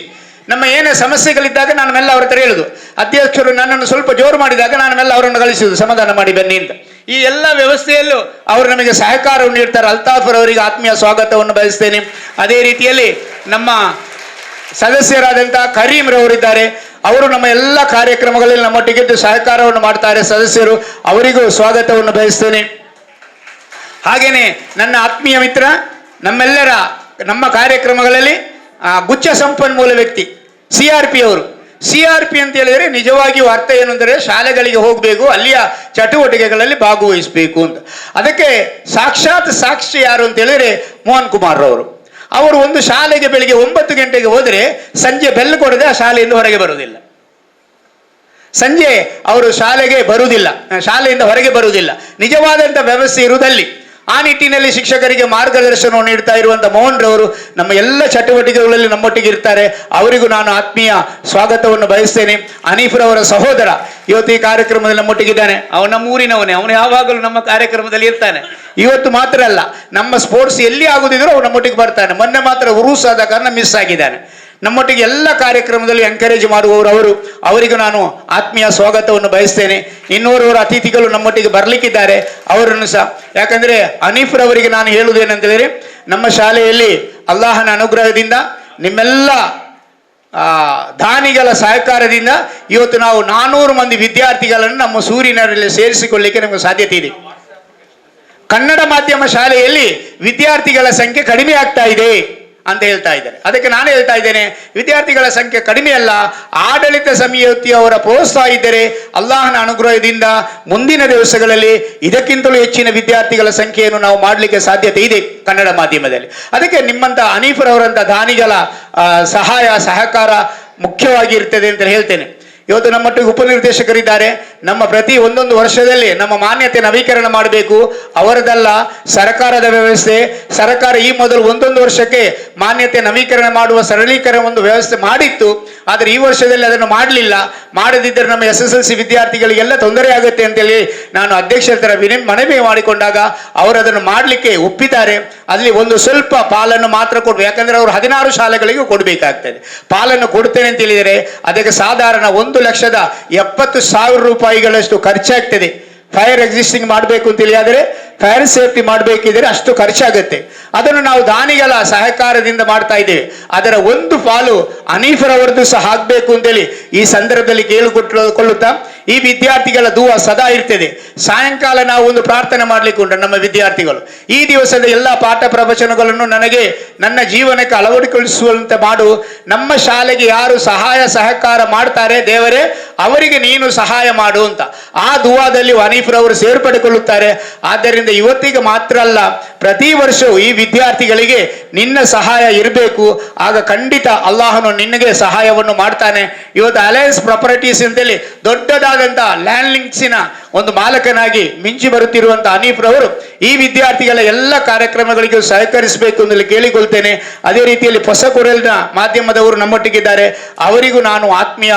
ನಮ್ಮ ಏನೇ ಸಮಸ್ಯೆಗಳಿದ್ದಾಗ ನಾನು ಮೆಲ್ಲ ಅವ್ರ ಹತ್ರ ಹೇಳುದು. ಅಧ್ಯಕ್ಷರು ನನ್ನನ್ನು ಸ್ವಲ್ಪ ಜೋರು ಮಾಡಿದಾಗ ನಾನು ಮೆಲ್ಲ ಅವರನ್ನು ಕಳಿಸುವುದು, ಸಮಾಧಾನ ಮಾಡಿ ಬನ್ನಿ ಅಂತ. ಈ ಎಲ್ಲ ವ್ಯವಸ್ಥೆಯಲ್ಲೂ ಅವರು ನಮಗೆ ಸಹಕಾರವನ್ನು ನೀಡ್ತಾರೆ. ಅಲ್ತಾಫರ್ ಅವರಿಗೆ ಆತ್ಮೀಯ ಸ್ವಾಗತವನ್ನು ಬಯಸ್ತೇನೆ. ಅದೇ ರೀತಿಯಲ್ಲಿ ನಮ್ಮ ಸದಸ್ಯರಾದಂತಹ ಕರೀಂ ರವರಿದ್ದಾರೆ, ಅವರು ನಮ್ಮ ಎಲ್ಲ ಕಾರ್ಯಕ್ರಮಗಳಲ್ಲಿ ನಮ್ಮೊಟ್ಟಿಗಿದ್ದು ಸಹಕಾರವನ್ನು ಮಾಡ್ತಾರೆ ಸದಸ್ಯರು, ಅವರಿಗೂ ಸ್ವಾಗತವನ್ನು ಬಯಸ್ತೇನೆ. ಹಾಗೇನೆ ನನ್ನ ಆತ್ಮೀಯ ಮಿತ್ರ, ನಮ್ಮ ಕಾರ್ಯಕ್ರಮಗಳಲ್ಲಿ ಗುಚ್ಚ ಸಂಪನ್ಮೂಲ ವ್ಯಕ್ತಿ CRP ಅವರು. CRP ಅಂತ ಹೇಳಿದರೆ ನಿಜವಾಗಿಯೂ ಅರ್ಥ ಏನು ಅಂದರೆ ಶಾಲೆಗಳಿಗೆ ಹೋಗಬೇಕು, ಅಲ್ಲಿಯ ಚಟುವಟಿಕೆಗಳಲ್ಲಿ ಭಾಗವಹಿಸಬೇಕು ಅಂತ. ಅದಕ್ಕೆ ಸಾಕ್ಷಾತ್ ಸಾಕ್ಷಿ ಯಾರು ಅಂತ ಹೇಳಿದ್ರೆ ಮೋಹನ್ ಕುಮಾರ್ ಅವರು. ಅವರು ಒಂದು ಶಾಲೆಗೆ ಬೆಳಿಗ್ಗೆ 9 ಗಂಟೆಗೆ ಹೋದರೆ ಸಂಜೆ ಬೆಲ್ ಕೊಡದೆ ಆ ಶಾಲೆಯಿಂದ ಹೊರಗೆ ಬರುವುದಿಲ್ಲ. ಸಂಜೆ ಅವರು ಶಾಲೆಯಿಂದ ಹೊರಗೆ ಬರುವುದಿಲ್ಲ. ನಿಜವಾದಂಥ ವ್ಯವಸ್ಥೆ ಇರುವುದಲ್ಲಿ ಆ ನಿಟ್ಟಿನಲ್ಲಿ ಶಿಕ್ಷಕರಿಗೆ ಮಾರ್ಗದರ್ಶನವನ್ನು ನೀಡ್ತಾ ಇರುವಂತಹ ಮೋಹನ್ ರವರು ನಮ್ಮ ಎಲ್ಲ ಚಟುವಟಿಕೆಗಳಲ್ಲಿ ನಮ್ಮೊಟ್ಟಿಗೆ ಇರ್ತಾರೆ. ಅವರಿಗೂ ನಾನು ಆತ್ಮೀಯ ಸ್ವಾಗತವನ್ನು ಬಯಸ್ತೇನೆ. ಹನೀಫ್ರವರ ಸಹೋದರ ಇವತ್ತು ಈ ಕಾರ್ಯಕ್ರಮದಲ್ಲಿ ನಮ್ಮೊಟ್ಟಿಗಿದ್ದಾನೆ. ಅವನು ನಮ್ಮ ಊರಿನವನೇ, ಅವನು ಯಾವಾಗಲೂ ನಮ್ಮ ಕಾರ್ಯಕ್ರಮದಲ್ಲಿ ಇರ್ತಾನೆ. ಇವತ್ತು ಮಾತ್ರ ಅಲ್ಲ, ನಮ್ಮ ಸ್ಪೋರ್ಟ್ಸ್ ಎಲ್ಲಿ ಆಗುದಿದ್ರು ಅವನು ನಮ್ಮೊಟ್ಟಿಗೆ ಬರ್ತಾನೆ. ಮೊನ್ನೆ ಮಾತ್ರ ಉರೂಸ್ ಆದ ಕಾರಣ ಮಿಸ್ ಆಗಿದ್ದಾನೆ. ನಮ್ಮೊಟ್ಟಿಗೆ ಎಲ್ಲ ಕಾರ್ಯಕ್ರಮದಲ್ಲಿ ಎಂಕರೇಜ್ ಮಾಡುವವರು ಅವರು. ಅವರಿಗೂ ನಾನು ಆತ್ಮೀಯ ಸ್ವಾಗತವನ್ನು ಬಯಸ್ತೇನೆ. ಇನ್ನೋರ್ವರು ಅತಿಥಿಗಳು ನಮ್ಮೊಟ್ಟಿಗೆ ಬರಲಿಕ್ಕಿದ್ದಾರೆ, ಅವರನ್ನು ಸಹ. ಯಾಕಂದ್ರೆ ಹನೀಫ್ರವರಿಗೆ ನಾನು ಹೇಳುವುದೇನಂತಂದರೆ, ನಮ್ಮ ಶಾಲೆಯಲ್ಲಿ ಅಲ್ಲಾಹನ ಅನುಗ್ರಹದಿಂದ ನಿಮ್ಮೆಲ್ಲ ದಾನಿಗಳ ಸಹಕಾರದಿಂದ ಇವತ್ತು ನಾವು 400 ಮಂದಿ ವಿದ್ಯಾರ್ಥಿಗಳನ್ನು ನಮ್ಮ ಸೂರಿನಲ್ಲಿ ಸೇರಿಸಿಕೊಳ್ಳಿಕ್ಕೆ ನಮಗೆ ಸಾಧ್ಯತೆ ಇದೆ. ಕನ್ನಡ ಮಾಧ್ಯಮ ಶಾಲೆಯಲ್ಲಿ ವಿದ್ಯಾರ್ಥಿಗಳ ಸಂಖ್ಯೆ ಕಡಿಮೆ ಆಗ್ತಾ ಇದೆ. ಅಂತ ಹೇಳ್ತಾ ಇದ್ದಾರೆ. ಅದಕ್ಕೆ ನಾನು ಹೇಳ್ತಾ ಇದ್ದೇನೆ, ವಿದ್ಯಾರ್ಥಿಗಳ ಸಂಖ್ಯೆ ಕಡಿಮೆ ಅಲ್ಲ, ಆಡಳಿತ ಸಮಿತಿಯವರ ಪ್ರೋತ್ಸಾಹ ಇದ್ದರೆ ಅಲ್ಲಾಹನ ಅನುಗ್ರಹದಿಂದ ಮುಂದಿನ ದಿವಸಗಳಲ್ಲಿ ಇದಕ್ಕಿಂತಲೂ ಹೆಚ್ಚಿನ ವಿದ್ಯಾರ್ಥಿಗಳ ಸಂಖ್ಯೆಯನ್ನು ನಾವು ಮಾಡಲಿಕ್ಕೆ ಸಾಧ್ಯತೆ ಇದೆ ಕನ್ನಡ ಮಾಧ್ಯಮದಲ್ಲಿ. ಅದಕ್ಕೆ ನಿಮ್ಮಂತ ಹನೀಫರವರಂತ ದಾನಿಗಳ ಸಹಾಯ ಸಹಕಾರ ಮುಖ್ಯವಾಗಿ ಇರ್ತದೆ ಅಂತ ಹೇಳ್ತೇನೆ. ಇವತ್ತು ನಮ್ಮೊಟ್ಟಿಗೆ ಉಪನಿರ್ದೇಶಕರಿದ್ದಾರೆ. ನಮ್ಮ ಪ್ರತಿ ಒಂದೊಂದು ವರ್ಷದಲ್ಲಿ ನಮ್ಮ ಮಾನ್ಯತೆ ನವೀಕರಣ ಮಾಡಬೇಕು. ಅವರದಲ್ಲ, ಸರ್ಕಾರದ ವ್ಯವಸ್ಥೆ. ಸರ್ಕಾರ ಈ ಮೊದಲು ಒಂದೊಂದು ವರ್ಷಕ್ಕೆ ಮಾನ್ಯತೆ ನವೀಕರಣ ಮಾಡುವ ಸರಳೀಕರಣ ಒಂದು ವ್ಯವಸ್ಥೆ ಮಾಡಿತ್ತು. ಆದರೆ ಈ ವರ್ಷದಲ್ಲಿ ಅದನ್ನು ಮಾಡಲಿಲ್ಲ. ಮಾಡದಿದ್ದರೆ ನಮ್ಮ SSLC ವಿದ್ಯಾರ್ಥಿಗಳಿಗೆಲ್ಲ ತೊಂದರೆ ಆಗುತ್ತೆ ಅಂತೇಳಿ ನಾನು ಅಧ್ಯಕ್ಷರ ಹತ್ರ ಮನವಿ ಮಾಡಿಕೊಂಡಾಗ ಅವರು ಅದನ್ನು ಮಾಡಲಿಕ್ಕೆ ಒಪ್ಪಿದ್ದಾರೆ. ಅಲ್ಲಿ ಒಂದು ಸ್ವಲ್ಪ ಪಾಲನ್ನು ಮಾತ್ರ ಕೊಡಬೇಕು. ಯಾಕಂದ್ರೆ ಅವರು 16 ಶಾಲೆಗಳಿಗೂ ಕೊಡಬೇಕಾಗ್ತದೆ. ಪಾಲನ್ನು ಕೊಡ್ತೇನೆ ಅಂತ ಹೇಳಿದರೆ ಅದಕ್ಕೆ ಸಾಧಾರಣ 1,70,000 ರೂಪಾಯಿಗಳಷ್ಟು ಖರ್ಚಾಗ್ತದೆ. ಫೈರ್ ಎಕ್ಸಿಸ್ಟಿಂಗ್ ಮಾಡಬೇಕು ಅಂತೇಳಿ ಆದರೆ ಫೈರ್ ಸೇಫ್ಟಿ ಮಾಡಬೇಕಿದ್ರೆ ಅಷ್ಟು ಖರ್ಚಾಗುತ್ತೆ. ಅದನ್ನು ನಾವು ದಾನಿಗಳ ಸಹಕಾರದಿಂದ ಮಾಡ್ತಾ ಇದ್ದೇವೆ. ಅದರ ಒಂದು ಪಾಲು ಹನೀಫರವರದ್ದು ಸಹ ಆಗಬೇಕು ಅಂತೇಳಿ ಈ ಸಂದರ್ಭದಲ್ಲಿ ಕೇಳಿಕೊಳ್ಳುತ್ತಾ, ಈ ವಿದ್ಯಾರ್ಥಿಗಳ ದುವಾ ಸದಾ ಇರ್ತದೆ. ಸಾಯಂಕಾಲ ನಾವು ಒಂದು ಪ್ರಾರ್ಥನೆ ಮಾಡ್ಲಿಕ್ಕೆ ಉಂಟು. ನಮ್ಮ ವಿದ್ಯಾರ್ಥಿಗಳು ಈ ದಿವಸದ ಎಲ್ಲ ಪಾಠ ಪ್ರವಚನಗಳನ್ನು ನನಗೆ ನನ್ನ ಜೀವನಕ್ಕೆ ಅಳವಡಿಸಿಕೊಳ್ಳುವಂತೆ ಮಾಡು. ನಮ್ಮ ಶಾಲೆಗೆ ಯಾರು ಸಹಾಯ ಸಹಕಾರ ಮಾಡ್ತಾರೆ ದೇವರೇ, ಅವರಿಗೆ ನೀನು ಸಹಾಯ ಮಾಡು ಅಂತ ಆ ದುವಾದಲ್ಲಿ ಹನೀಫರವರು ಸೇರ್ಪಡೆಗೊಳ್ಳುತ್ತಾರೆ. ಆದ್ದರಿಂದ ಇವತ್ತಿಗೆ ಮಾತ್ರ ಅಲ್ಲ, ಪ್ರತಿ ವರ್ಷವೂ ಈ ವಿದ್ಯಾರ್ಥಿಗಳಿಗೆ ನಿನ್ನ ಸಹಾಯ ಇರಬೇಕು. ಆಗ ಖಂಡಿತ ಅಲ್ಲಾಹನು ನಿನಗೆ ಸಹಾಯವನ್ನು ಮಾಡ್ತಾನೆ. ಇವತ್ತು ಅಲಯನ್ಸ್ ಪ್ರಾಪರ್ಟೀಸ್ ಅಂತೇಳಿ ದೊಡ್ಡದಾದಂಥ ಲ್ಯಾಂಡ್ ಲಿಂಕ್ಸಿನ ಒಂದು ಮಾಲಕನಾಗಿ ಮಿಂಚಿ ಬರುತ್ತಿರುವಂಥ ಹನೀಫ್ರವರು ಈ ವಿದ್ಯಾರ್ಥಿಗಳ ಎಲ್ಲ ಕಾರ್ಯಕ್ರಮಗಳಿಗೂ ಸಹಕರಿಸಬೇಕು ಎಂದು ಕೇಳಿಕೊಳ್ತೇನೆ. ಅದೇ ರೀತಿಯಲ್ಲಿ ಹೊಸಕೊರೆಲ್ನ ಮಾಧ್ಯಮದವರು ನಮ್ಮೊಟ್ಟಿಗಿದ್ದಾರೆ. ಅವರಿಗೂ ನಾನು ಆತ್ಮೀಯ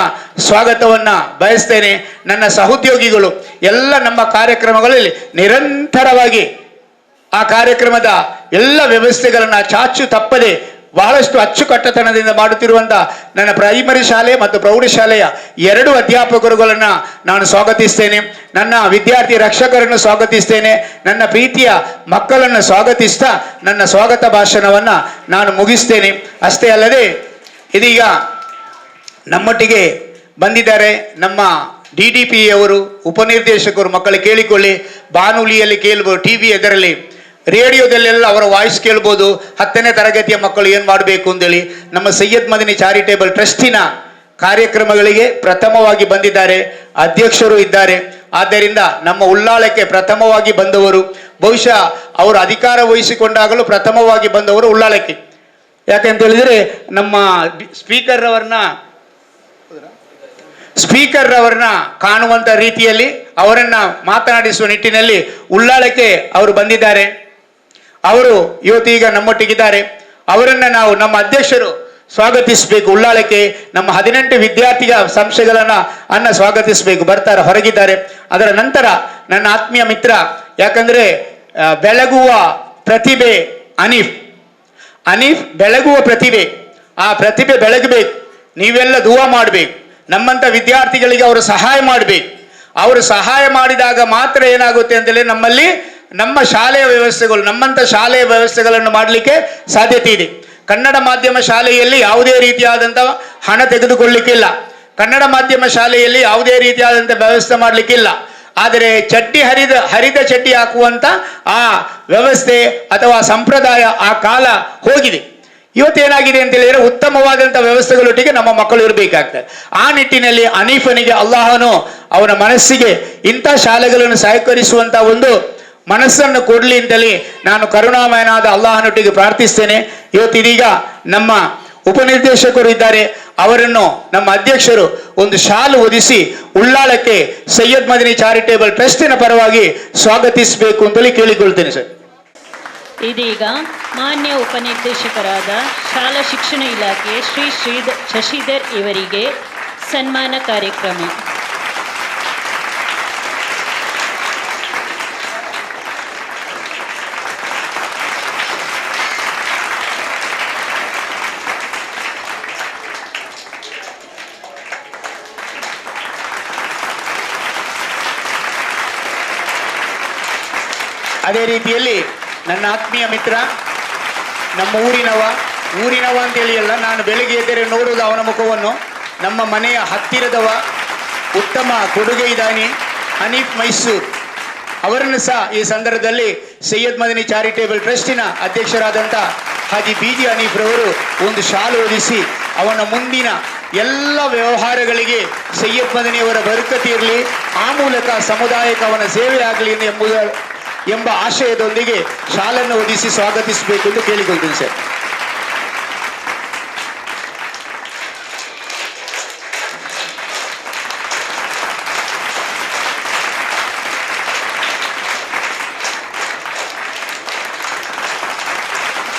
ಸ್ವಾಗತವನ್ನ ಬಯಸ್ತೇನೆ. ನನ್ನ ಸಹೋದ್ಯೋಗಿಗಳು ಎಲ್ಲ ನಮ್ಮ ಕಾರ್ಯಕ್ರಮಗಳಲ್ಲಿ ನಿರಂತರವಾಗಿ ಆ ಕಾರ್ಯಕ್ರಮದ ಎಲ್ಲ ವ್ಯವಸ್ಥೆಗಳನ್ನು ಚಾಚು ತಪ್ಪದೆ ಬಹಳಷ್ಟು ಅಚ್ಚುಕಟ್ಟತನದಿಂದ ಮಾಡುತ್ತಿರುವಂಥ ನನ್ನ ಪ್ರೈಮರಿ ಶಾಲೆ ಮತ್ತು ಪ್ರೌಢಶಾಲೆಯ 2 ಅಧ್ಯಾಪಕರುಗಳನ್ನು ನಾನು ಸ್ವಾಗತಿಸ್ತೇನೆ. ನನ್ನ ವಿದ್ಯಾರ್ಥಿ ರಕ್ಷಕರನ್ನು ಸ್ವಾಗತಿಸ್ತೇನೆ. ನನ್ನ ಪ್ರೀತಿಯ ಮಕ್ಕಳನ್ನು ಸ್ವಾಗತಿಸ್ತಾ ನನ್ನ ಸ್ವಾಗತ ಭಾಷಣವನ್ನು ನಾನು ಮುಗಿಸ್ತೇನೆ. ಅಷ್ಟೇ ಅಲ್ಲದೆ ಇದೀಗ ನಮ್ಮೊಟ್ಟಿಗೆ ಬಂದಿದ್ದಾರೆ ನಮ್ಮ DDP ಅವರು, ಉಪನಿರ್ದೇಶಕರು. ಮಕ್ಕಳು ಕೇಳಿಕೊಳ್ಳಿ, ಬಾನುಲಿಯಲ್ಲಿ ಕೇಳ್ಬೋದು, TV ಎದರಲ್ಲಿ, ರೇಡಿಯೋದಲ್ಲೆಲ್ಲ ಅವರ ವಾಯ್ಸ್ ಕೇಳ್ಬೋದು. 10ನೇ ತರಗತಿಯ ಮಕ್ಕಳು ಏನು ಮಾಡಬೇಕು ಅಂತೇಳಿ ನಮ್ಮ ಸೈಯದ್ ಮದನಿ ಚಾರಿಟೇಬಲ್ ಟ್ರಸ್ಟಿನ ಕಾರ್ಯಕ್ರಮಗಳಿಗೆ ಪ್ರಥಮವಾಗಿ ಬಂದಿದ್ದಾರೆ. ಅಧ್ಯಕ್ಷರು ಇದ್ದಾರೆ. ಆದ್ದರಿಂದ ನಮ್ಮ ಉಳ್ಳಾಳಕ್ಕೆ ಪ್ರಥಮವಾಗಿ ಬಂದವರು, ಬಹುಶಃ ಅವರು ಅಧಿಕಾರ ವಹಿಸಿಕೊಂಡಾಗಲೂ ಪ್ರಥಮವಾಗಿ ಬಂದವರು ಉಳ್ಳಾಳಕ್ಕೆ. ಯಾಕೆಂತ ಹೇಳಿದರೆ ನಮ್ಮ ಸ್ಪೀಕರ್ ರವರನ್ನ ಕಾಣುವಂತ ರೀತಿಯಲ್ಲಿ ಅವರನ್ನ ಮಾತನಾಡಿಸುವ ನಿಟ್ಟಿನಲ್ಲಿ ಉಳ್ಳಾಳಕ್ಕೆ ಅವರು ಬಂದಿದ್ದಾರೆ. ಅವರು ಇವತ್ತೀಗ ನಮ್ಮೊಟ್ಟಿಗಿದ್ದಾರೆ. ಅವರನ್ನ ನಾವು ನಮ್ಮ ಅಧ್ಯಕ್ಷರು ಸ್ವಾಗತಿಸಬೇಕು. ಉಳ್ಳಾಳಕ್ಕೆ ನಮ್ಮ 18 ವಿದ್ಯಾರ್ಥಿಗಳ ಸಂಸ್ಥೆಗಳನ್ನ ಸ್ವಾಗತಿಸಬೇಕು. ಬರ್ತಾರೆ, ಹೊರಗಿದ್ದಾರೆ. ಅದರ ನಂತರ ನನ್ನ ಆತ್ಮೀಯ ಮಿತ್ರ, ಯಾಕಂದ್ರೆ ಬೆಳಗುವ ಪ್ರತಿಭೆ ಹನೀಫ್ ಬೆಳಗುವ ಪ್ರತಿಭೆ, ಆ ಪ್ರತಿಭೆ ಬೆಳಗಬೇಕು. ನೀವೆಲ್ಲ ದುವಾ ಮಾಡಬೇಕು. ನಮ್ಮಂಥ ವಿದ್ಯಾರ್ಥಿಗಳಿಗೆ ಅವರು ಸಹಾಯ ಮಾಡಬೇಕು. ಅವರು ಸಹಾಯ ಮಾಡಿದಾಗ ಮಾತ್ರ ಏನಾಗುತ್ತೆ ಅಂತೇಳಿ ನಮ್ಮಲ್ಲಿ ನಮ್ಮ ಶಾಲೆಯ ವ್ಯವಸ್ಥೆಗಳು, ನಮ್ಮಂಥ ಶಾಲೆಯ ವ್ಯವಸ್ಥೆಗಳನ್ನು ಮಾಡಲಿಕ್ಕೆ ಸಾಧ್ಯತೆ ಇದೆ. ಕನ್ನಡ ಮಾಧ್ಯಮ ಶಾಲೆಯಲ್ಲಿ ಯಾವುದೇ ರೀತಿಯಾದಂಥ ಹಣ ತೆಗೆದುಕೊಳ್ಳಲಿಕ್ಕಿಲ್ಲ. ಕನ್ನಡ ಮಾಧ್ಯಮ ಶಾಲೆಯಲ್ಲಿ ಯಾವುದೇ ರೀತಿಯಾದಂಥ ವ್ಯವಸ್ಥೆ ಮಾಡಲಿಕ್ಕಿಲ್ಲ. ಆದರೆ ಚಡ್ಡಿ ಹರಿದ ಚಡ್ಡಿ ಹಾಕುವಂಥ ಆ ವ್ಯವಸ್ಥೆ ಅಥವಾ ಸಂಪ್ರದಾಯ ಆ ಕಾಲ ಹೋಗಿದೆ. ಇವತ್ತೇನಾಗಿದೆ ಅಂತ ಹೇಳಿದ್ರೆ ಉತ್ತಮವಾದಂಥ ವ್ಯವಸ್ಥೆಗಳೊಟ್ಟಿಗೆ ನಮ್ಮ ಮಕ್ಕಳು ಇರಬೇಕಾಗ್ತದೆ. ಆ ನಿಟ್ಟಿನಲ್ಲಿ ಹನೀಫನಿಗೆ ಅಲ್ಲಾಹನು ಅವನ ಮನಸ್ಸಿಗೆ ಇಂಥ ಶಾಲೆಗಳನ್ನು ಸಹಕರಿಸುವಂಥ ಒಂದು ಮನಸ್ಸನ್ನು ಕೊಡಲಿ ಅಂತೇಳಿ ನಾನು ಕರುಣಾಮಯನಾದ ಅಲ್ಲಾಹನೊಟ್ಟಿಗೆ ಪ್ರಾರ್ಥಿಸ್ತೇನೆ. ಇವತ್ತಿದೀಗ ನಮ್ಮ ಉಪನಿರ್ದೇಶಕರು ಇದ್ದಾರೆ. ಅವರನ್ನು ನಮ್ಮ ಅಧ್ಯಕ್ಷರು ಒಂದು ಶಾಲು ಹೊದಿಸಿ ಉಳ್ಳಾಳಕ್ಕೆ ಸೈಯದ್ ಮದನಿ ಚಾರಿಟೇಬಲ್ ಟ್ರಸ್ಟಿನ ಪರವಾಗಿ ಸ್ವಾಗತಿಸಬೇಕು ಅಂತೇಳಿ ಕೇಳಿಕೊಳ್ತೇನೆ ಸರ್. ಇದೀಗ ಮಾನ್ಯ ಉಪನಿರ್ದೇಶಕರಾದ ಶಾಲಾ ಶಿಕ್ಷಣ ಇಲಾಖೆ ಶ್ರೀ ಶಶಿಧರ್ ಇವರಿಗೆ ಸನ್ಮಾನ ಕಾರ್ಯಕ್ರಮ. ಅದೇ ರೀತಿಯಲ್ಲಿ ನನ್ನ ಆತ್ಮೀಯ ಮಿತ್ರ, ನಮ್ಮ ಊರಿನವ ಅಂತೇಳಿ ಅಲ್ಲ, ನಾನು ಬೆಳಿಗ್ಗೆ ಎದ್ದರೆ ನೋಡುವುದು ಅವನ ಮುಖವನ್ನು. ನಮ್ಮ ಮನೆಯ ಹತ್ತಿರದವ, ಉತ್ತಮ ಕೊಡುಗೆ ಇದ್ದಾನೆ, ಹನೀಫ್ ಮೈಸೂರ್. ಅವರನ್ನು ಸಹ ಈ ಸಂದರ್ಭದಲ್ಲಿ ಸೈಯದ್ ಮದನಿ ಚಾರಿಟೇಬಲ್ ಟ್ರಸ್ಟಿನ ಅಧ್ಯಕ್ಷರಾದಂಥ ಹಾಜಿ ಬಿಜಿ ಹನೀಫ್ರವರು ಒಂದು ಶಾಲು ಓದಿಸಿ ಅವನ ಮುಂದಿನ ಎಲ್ಲ ವ್ಯವಹಾರಗಳಿಗೆ ಸೈಯದ್ ಮದನಿಯವರ ಬರಕತ್ ಇರಲಿ, ಆ ಮೂಲಕ ಸಮುದಾಯಕ್ಕೆ ಅವನ ಸೇವೆ ಆಗಲಿ ಎಂಬ ಆಶಯದೊಂದಿಗೆ ಶಾಲನ್ನು ಓದಿಸಿ ಸ್ವಾಗತಿಸಬೇಕು ಎಂದು ಕೇಳಿಕೊಳ್ತೀನಿ ಸರ್.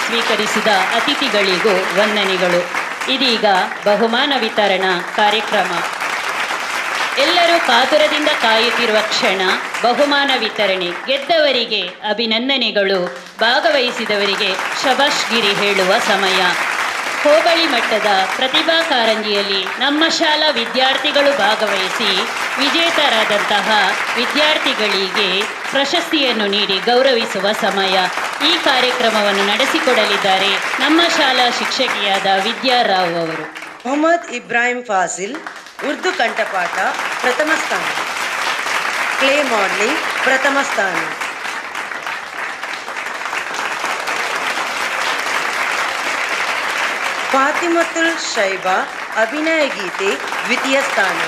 ಸ್ವೀಕರಿಸಿದ ಅತಿಥಿಗಳಿಗೂ ವಂದನೆಗಳು. ಇದೀಗ ಬಹುಮಾನ ವಿತರಣಾ ಕಾರ್ಯಕ್ರಮ. ಎಲ್ಲರೂ ಕಾತುರದಿಂದ ಕಾಯುತ್ತಿರುವ ಕ್ಷಣ ಬಹುಮಾನ ವಿತರಣೆ. ಗೆದ್ದವರಿಗೆ ಅಭಿನಂದನೆಗಳು, ಭಾಗವಹಿಸಿದವರಿಗೆ ಶಬಾಷ್ಗಿರಿ ಹೇಳುವ ಸಮಯ. ಹೋಬಳಿ ಮಟ್ಟದ ಪ್ರತಿಭಾ ಕಾರಂಜಿಯಲ್ಲಿ ನಮ್ಮ ಶಾಲಾ ವಿದ್ಯಾರ್ಥಿಗಳು ಭಾಗವಹಿಸಿ ವಿಜೇತರಾದಂತಹ ವಿದ್ಯಾರ್ಥಿಗಳಿಗೆ ಪ್ರಶಸ್ತಿಯನ್ನು ನೀಡಿ ಗೌರವಿಸುವ ಸಮಯ. ಈ ಕಾರ್ಯಕ್ರಮವನ್ನು ನಡೆಸಿಕೊಡಲಿದ್ದಾರೆ ನಮ್ಮ ಶಾಲಾ ಶಿಕ್ಷಕಿಯಾದ ವಿದ್ಯಾರಾವ್ ಅವರು. ಮೊಹಮ್ಮದ್ ಇಬ್ರಾಹಿಂ ಫಾಸಿಲ್ ಉರ್ದು ಕಂಠಪಾಠ ಪ್ರಥಮ ಸ್ಥಾನ, ಕ್ಲೇ ಮಾಡಲಿಂಗ್ ಪ್ರಥಮ ಸ್ಥಾನ. ಫಾತಿಮತುಲ್ ಶೈಬಾ ಅಭಿನಯ ಗೀತೆ ದ್ವಿತೀಯ ಸ್ಥಾನ.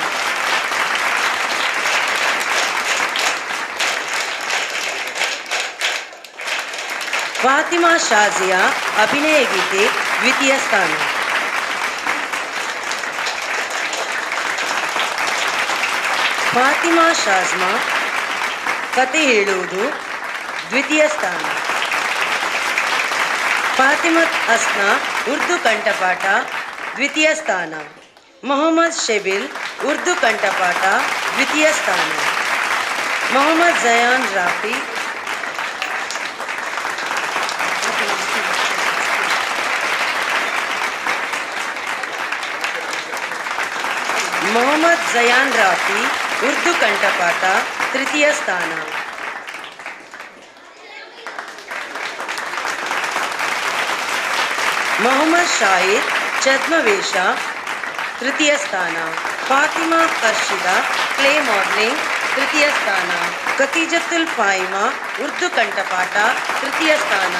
ಫಾತಿಮಾ ಶಾಜಿಯಾ ಅಭಿನಯ ಗೀತೆ ದ್ವಿತೀಯ ಸ್ಥಾನ. ಫಾತಿಮಾ ಶಾಜ್ಮಾ ಕತೆ ಹೇಳುವುದು ದ್ವಿತೀಯ ಸ್ಥಾನ. ಫಾತಿಮತ್ ಅಸ್ನಾ ಉರ್ದು ಕಂಠಪಾಠ ದ್ವಿತೀಯ ಸ್ಥಾನ. ಮೊಹಮ್ಮದ್ ಶೆಬಿಲ್ ಉರ್ದು ಕಂಠಪಾಠ ದ್ವಿತೀಯ ಸ್ಥಾನ. ಮೊಹಮ್ಮದ್ ಜಯಾನ್ ರಾಫಿ ಉರ್ದು ಕಂಠಪಾಠ ತೃತೀಯ ಸ್ಥಾನ. ಮೊಹಮ್ಮದ್ ಶಾಹಿದ್ ಛದ್ಮವೇಷ ತೃತೀಯ ಸ್ಥಾನ. ಫಾತಿಮಾ ಖರ್ಷಿದಾ ಕ್ಲೇ ಮಾಡಲಿಂಗ್ ತೃತೀಯ ಸ್ಥಾನ. ಖತೀಜತುಲ್ ಫಾಯಿಮಾ ಉರ್ದು ಕಂಠಪಾಠ ತೃತೀಯ ಸ್ಥಾನ.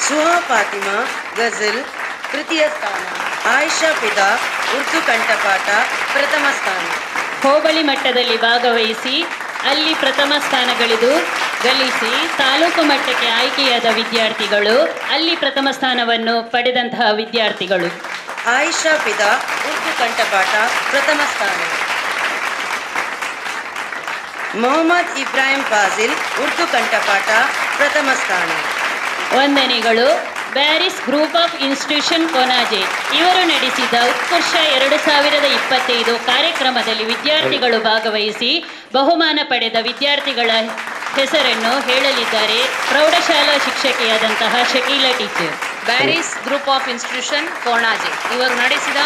ಸುಹಾ ಫಾತಿಮಾ ಗಜಲ್ ತೃತೀಯ ಸ್ಥಾನ. ಆಯಿಷಾ ಫಿದಾ ಉರ್ದು ಕಂಠಪಾಠ ಪ್ರಥಮ ಸ್ಥಾನ. ಹೋಬಳಿ ಮಟ್ಟದಲ್ಲಿ ಭಾಗವಹಿಸಿ ಅಲ್ಲಿ ಪ್ರಥಮ ಸ್ಥಾನ ಗಳಿಸಿ ತಾಲೂಕು ಮಟ್ಟಕ್ಕೆ ಆಯ್ಕೆಯಾದ ವಿದ್ಯಾರ್ಥಿಗಳು, ಅಲ್ಲಿ ಪ್ರಥಮ ಸ್ಥಾನವನ್ನು ಪಡೆದಂತಹ ವಿದ್ಯಾರ್ಥಿಗಳು. ಆಯಿಷಾ ಫಿದಾ ಉರ್ದು ಕಂಠಪಾಠ ಪ್ರಥಮ ಸ್ಥಾನ. ಮೊಹಮ್ಮದ್ ಇಬ್ರಾಹಿಂ ಫಾಜಿಲ್ ಉರ್ದು ಕಂಠಪಾಠ ಪ್ರಥಮ ಸ್ಥಾನ. ವಂದನೆಗಳು. Bearys group of institution Konaje ಇವರು ನಡೆಸಿದ ಉತ್ಕರ್ಷ 2025 ಕಾರ್ಯಕ್ರಮದಲ್ಲಿ ವಿದ್ಯಾರ್ಥಿಗಳು ಭಾಗವಹಿಸಿ ಬಹುಮಾನ ಪಡೆದ ವಿದ್ಯಾರ್ಥಿಗಳ ಹೆಸರನ್ನು ಹೇಳಲಿದ್ದಾರೆ ಪ್ರೌಢಶಾಲಾ ಶಿಕ್ಷಕಿಯಾದಂತಹ Shakeela teacher. Bearys group of institution Konaje ಇವರು ನಡೆಸಿದ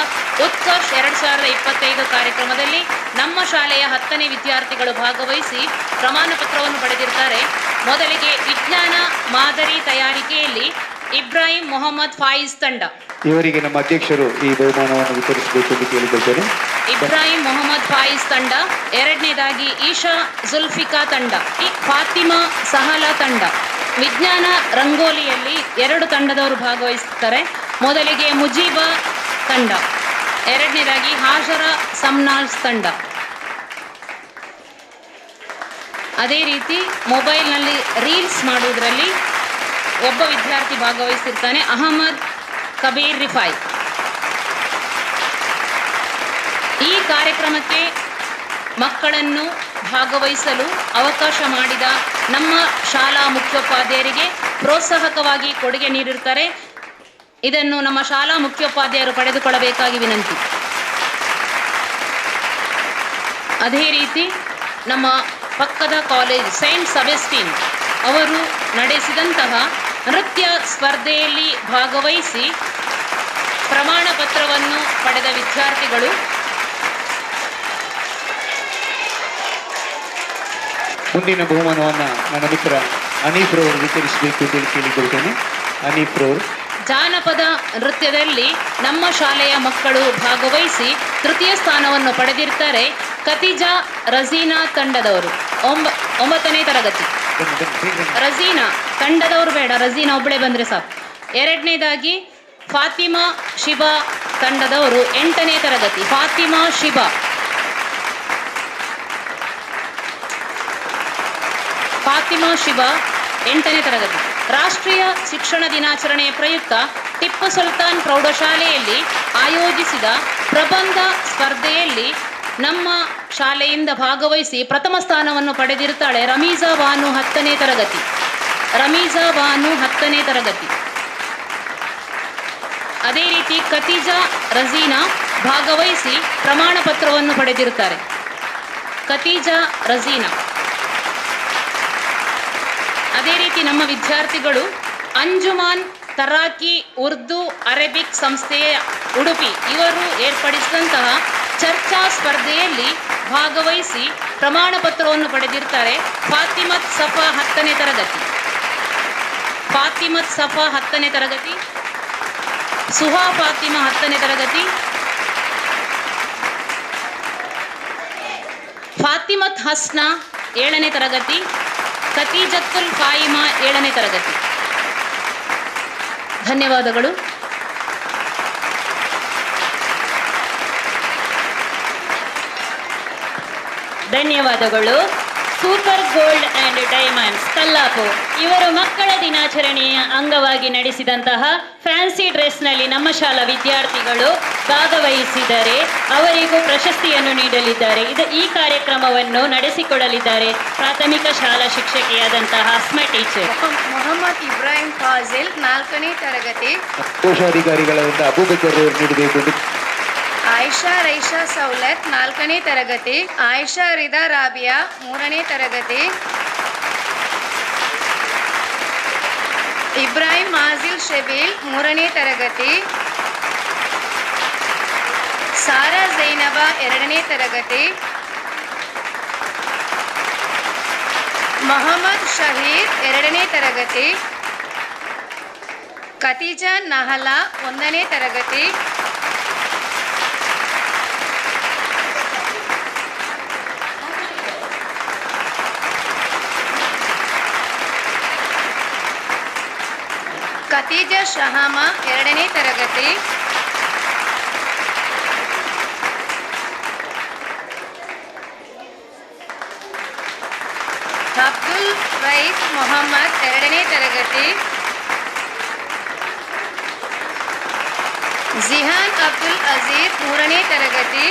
ಉತ್ಕರ್ಷ್ 2025 ಕಾರ್ಯಕ್ರಮದಲ್ಲಿ ನಮ್ಮ ಶಾಲೆಯ 10ನೇ ವಿದ್ಯಾರ್ಥಿಗಳು ಭಾಗವಹಿಸಿ ಪ್ರಮಾಣ ಪತ್ರವನ್ನು ಪಡೆದಿರ್ತಾರೆ. ಮೊದಲಿಗೆ ವಿಜ್ಞಾನ ಮಾದರಿ ತಯಾರಿಕೆಯಲ್ಲಿ ಇಬ್ರಾಹಿಂ ಮೊಹಮ್ಮದ್ ಫಾಯಿಜ್ ತಂಡ, ಇವರಿಗೆ ನಮ್ಮ ಅಧ್ಯಕ್ಷರು ಈ ಬಹುಮಾನವನ್ನು ವಿತರಿಸಬೇಕು ಎಂದು ಕೇಳಿಕೊಳ್ತೇನೆ. ಇಬ್ರಾಹಿಂ ಮೊಹಮ್ಮದ್ ಫಾಯಿಜ್ ತಂಡ. ಎರಡನೇದಾಗಿ ಈಶಾ ಜುಲ್ಫಿಕಾ ತಂಡ, ಫಾತಿಮಾ ಸಹಲಾ ತಂಡ. ವಿಜ್ಞಾನ ರಂಗೋಲಿಯಲ್ಲಿ 2 ತಂಡದವರು ಭಾಗವಹಿಸುತ್ತಾರೆ. ಮೊದಲಿಗೆ ಮುಜೀಬಾ ತಂಡ, ಎರಡನೇದಾಗಿ ಹಾಜರ ಸಮ್ನಾಲ್ಸ್ ತಂಡ. ಅದೇ ರೀತಿ ಮೊಬೈಲ್ನಲ್ಲಿ ರೀಲ್ಸ್ ಮಾಡುವುದರಲ್ಲಿ ಒಬ್ಬ ವಿದ್ಯಾರ್ಥಿ ಭಾಗವಹಿಸಿರ್ತಾನೆ, ಅಹಮದ್ ಕಬೀರ್ ರಿಫಾಯ್. ಈ ಕಾರ್ಯಕ್ರಮಕ್ಕೆ ಮಕ್ಕಳನ್ನು ಭಾಗವಹಿಸಲು ಅವಕಾಶ ಮಾಡಿದ ನಮ್ಮ ಶಾಲಾ ಮುಖ್ಯೋಪಾಧ್ಯಾಯರಿಗೆ ಪ್ರೋತ್ಸಾಹಕವಾಗಿ ಕೊಡುಗೆ ನೀಡಿರುತ್ತಾರೆ. ಇದನ್ನು ನಮ್ಮ ಶಾಲಾ ಮುಖ್ಯೋಪಾಧ್ಯಾಯರು ಪಡೆದುಕೊಳ್ಳಬೇಕಾಗಿ ವಿನಂತಿ. ಅದೇ ರೀತಿ ನಮ್ಮ ಪಕ್ಕದ ಕಾಲೇಜ್ ಸೈಂಟ್ ಸೆಬೆಸ್ಟಿನ್ ಅವರು ನಡೆಸಿದಂತಹ ನೃತ್ಯ ಸ್ಪರ್ಧೆಯಲ್ಲಿ ಭಾಗವಹಿಸಿ ಪ್ರಮಾಣ ಪತ್ರವನ್ನು ಪಡೆದ ವಿದ್ಯಾರ್ಥಿಗಳು ಮುಂದಿನ ಬಹುಮಾನವನ್ನು ನನ್ನ ಮಿತ್ರ ಹನೀಫ್ರವರು ವಿತರಿಸಬೇಕು ಎಂದು ಕೇಳಿಕೊಳ್ತೇನೆ. ಹನೀಫ್ರವರು ಜಾನಪದ ನೃತ್ಯದಲ್ಲಿ ನಮ್ಮ ಶಾಲೆಯ ಮಕ್ಕಳು ಭಾಗವಹಿಸಿ ತೃತೀಯ ಸ್ಥಾನವನ್ನು ಪಡೆದಿರ್ತಾರೆ. ಖತೀಜಾ ರಜೀನಾ ತಂಡದವರು 9ನೇ ತರಗತಿ. ರಜೀನಾ ತಂಡದವರು ಬೇಡ, ರಜೀನಾ ಒಬ್ಬಳೇ ಬಂದರೆ ಸಾಕು. ಎರಡನೇದಾಗಿ ಫಾತಿಮಾ ಶಿಬಾ ತಂಡದವರು 8ನೇ ತರಗತಿ. ಫಾತಿಮಾ ಶಿಬಾ. ಫಾತಿಮಾ ಶಿಬಾ 8ನೇ ತರಗತಿ. ರಾಷ್ಟ್ರೀಯ ಶಿಕ್ಷಣ ದಿನಾಚರಣೆಯ ಪ್ರಯುಕ್ತ ಟಿಪ್ಪು ಸುಲ್ತಾನ್ ಪ್ರೌಢಶಾಲೆಯಲ್ಲಿ ಆಯೋಜಿಸಿದ ಪ್ರಬಂಧ ಸ್ಪರ್ಧೆಯಲ್ಲಿ ನಮ್ಮ ಶಾಲೆಯಿಂದ ಭಾಗವಹಿಸಿ ಪ್ರಥಮ ಸ್ಥಾನವನ್ನು ಪಡೆದಿರುತ್ತಾಳೆ ರಮೀಜಾ ಬಾನು 10ನೇ ತರಗತಿ. ರಮೀಜಾ ಬಾನು 10ನೇ ತರಗತಿ. ಅದೇ ರೀತಿ ಖತೀಜಾ ರಜೀನಾ ಭಾಗವಹಿಸಿ ಪ್ರಮಾಣ ಪತ್ರವನ್ನು ಪಡೆದಿರುತ್ತಾರೆ. ಖತೀಜಾ ರಜೀನಾ. ಅದೇ ರೀತಿ ನಮ್ಮ ವಿದ್ಯಾರ್ಥಿಗಳು ಅಂಜುಮಾನ್ ತರಾಕಿ ಉರ್ದು ಅರೇಬಿಕ್ ಸಂಸ್ಥೆಯ ಉಡುಪಿ ಇವರು ಏರ್ಪಡಿಸಿದಂತಹ ಚರ್ಚಾ ಸ್ಪರ್ಧೆಯಲ್ಲಿ ಭಾಗವಹಿಸಿ ಪ್ರಮಾಣ ಪತ್ರವನ್ನು ಪಡೆದಿರ್ತಾರೆ. ಫಾತಿಮತ್ ಸಫಾ 10ನೇ ತರಗತಿ. ಫಾತಿಮತ್ ಸಫಾ 10ನೇ ತರಗತಿ. ಸುಹಾ ಫಾತಿಮಾ 10ನೇ ತರಗತಿ. ಫಾತಿಮತ್ ಹಸ್ನಾ 7ನೇ ತರಗತಿ. ಖತೀಜತ್ತುಲ್ ಫಾಯಿಮಾ 7ನೇ ತರಗತಿ. ಧನ್ಯವಾದಗಳು. ಧನ್ಯವಾದಗಳು. Super gold and diamonds Kallapur ಇವರು ಮಕ್ಕಳ ದಿನಾಚರಣೆಯ ಅಂಗವಾಗಿ ನಡೆಸಿದಂತಹ ಫ್ಯಾನ್ಸಿ ಡ್ರೆಸ್ನಲ್ಲಿ ನಮ್ಮ ಶಾಲಾ ವಿದ್ಯಾರ್ಥಿಗಳು ಭಾಗವಹಿಸಿದರೆ ಅವರಿಗೂ ಪ್ರಶಸ್ತಿಯನ್ನು ನೀಡಲಿದ್ದಾರೆ. ಈ ಕಾರ್ಯಕ್ರಮವನ್ನು ನಡೆಸಿಕೊಡಲಿದ್ದಾರೆ ಪ್ರಾಥಮಿಕ ಶಾಲಾ ಶಿಕ್ಷಕಿಯಾದಂತಹ ಅಸ್ಮಾ ಟೀಚರ್. ಮೊಹಮ್ಮದ್ ಇಬ್ರಾಹಿಂ ಫಾಜಿಲ್ 4ನೇ ತರಗತಿ. ಕೋಶಾಧಿಕಾರಿಗಳಾದ ಅಬೂಬಕರ್ ಅವರು ನೀಡಬೇಕು. ಆಯಿಷಾ ರೈಷಾ ಸೌಲತ್ 4ನೇ ತರಗತಿ. ಆಯಿಷಾ ರಿದಾ ರಾಬಿಯಾ 3ನೇ ತರಗತಿ. ಇಬ್ರಾಹಿಂ ಮಾಜಿಲ್ ಶಬೀಲ್ 3ನೇ ತರಗತಿ. ಸಾರಾ ಜೈನಬಾ 2ನೇ ತರಗತಿ. ಮೊಹಮ್ಮದ್ ಶಹೀದ್ 2ನೇ ತರಗತಿ. ಖತೀಜಾ ನಹಲಾ 1ನೇ ತರಗತಿ. ಖತೀಜಾ ಶಹಾಮಾ 2ನೇ ತರಗತಿ. ಅಬ್ದುಲ್ ರೈಸ್ ಮೊಹಮ್ಮದ್ 2ನೇ ತರಗತಿ. ಜಿಹಾನ್ ಅಬ್ದುಲ್ ಅಜೀಜ್ 3ನೇ ತರಗತಿ.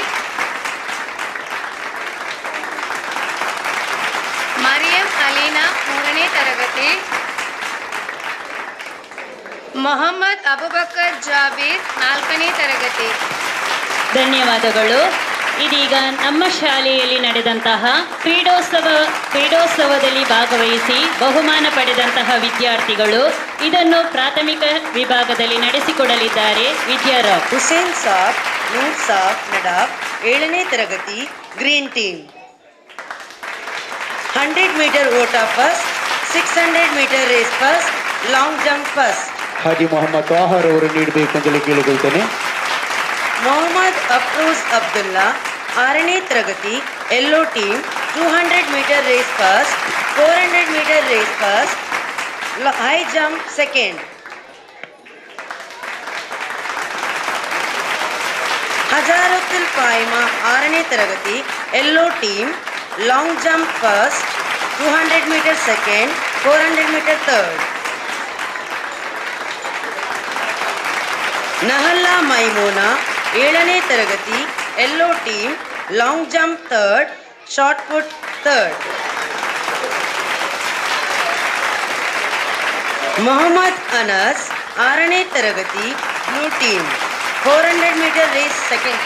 ಮರಿಯಂ ಅಲೀನಾ 3ನೇ ತರಗತಿ. ಮೊಹಮ್ಮದ್ ಅಬುಬಕರ್ ಜಾಬೀರ್ 4ನೇ ತರಗತಿ. ಧನ್ಯವಾದಗಳು. ಇದೀಗ ನಮ್ಮ ಶಾಲೆಯಲ್ಲಿ ನಡೆದಂತಹ ಕ್ರೀಡೋತ್ಸವದಲ್ಲಿ ಭಾಗವಹಿಸಿ ಬಹುಮಾನ ಪಡೆದಂತಹ ವಿದ್ಯಾರ್ಥಿಗಳು ಇದನ್ನು ಪ್ರಾಥಮಿಕ ವಿಭಾಗದಲ್ಲಿ ನಡೆಸಿಕೊಡಲಿದ್ದಾರೆ. ವಿದ್ಯಾರಾವ್. ಹುಸೇನ್ ಸಾಬ್ ನೂರ್ ಸಾಬ್ ನಡಾಬ್ 7ನೇ ತರಗತಿ. Green team. 100 ಮೀಟರ್ ಓಟ first, 600 meter race first, long jump first. Haji Mohammed Taher ಅವರು ನೀಡಬೇಕು ಅಂತೇಳಿ ಕೇಳಿಕೊಳ್ತೇನೆ. ಮೊಹಮ್ಮದ್ ಅಫ್ರೋಜ್ ಅಬ್ದುಲ್ಲಾ 6ನೇ ತರಗತಿ. Yellow team. 200 meter race first, 400 meter race first, high jump second. Hazaratul Faima 6ನೇ ತರಗತಿ. Yellow team. Long jump first, 200 meter second, 400 meter third. Nahalla Maimoona 7ನೇ ತರಗತಿ. Yellow team. Long jump third, shot put third. Mohammed ಅನಸ್ 6ನೇ ತರಗತಿ. Blue team. 400 meter race second,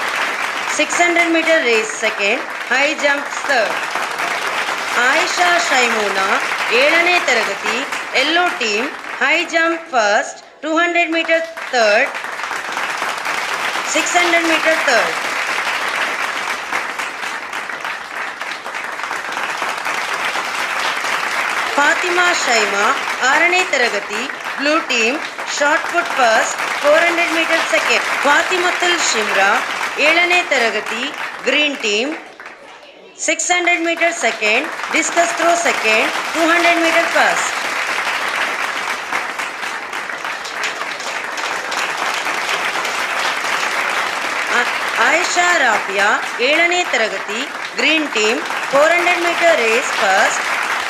600 meter race second, high jump third. Aisha Shaimoona 7ನೇ ತರಗತಿ. Yellow team. High jump first, 200 meter third, 600 meter third. Fatima Shaima 6ನೇ ತರಗತಿ. Blue team. Shot put first 400 meter second. Fathimathul Shimra 7ನೇ ತರಗತಿ green team 600 meter second, discus throw second, 200 meter first. Aisha Rafiya 7ನೇ ತರಗತಿ green team 400 meter race first,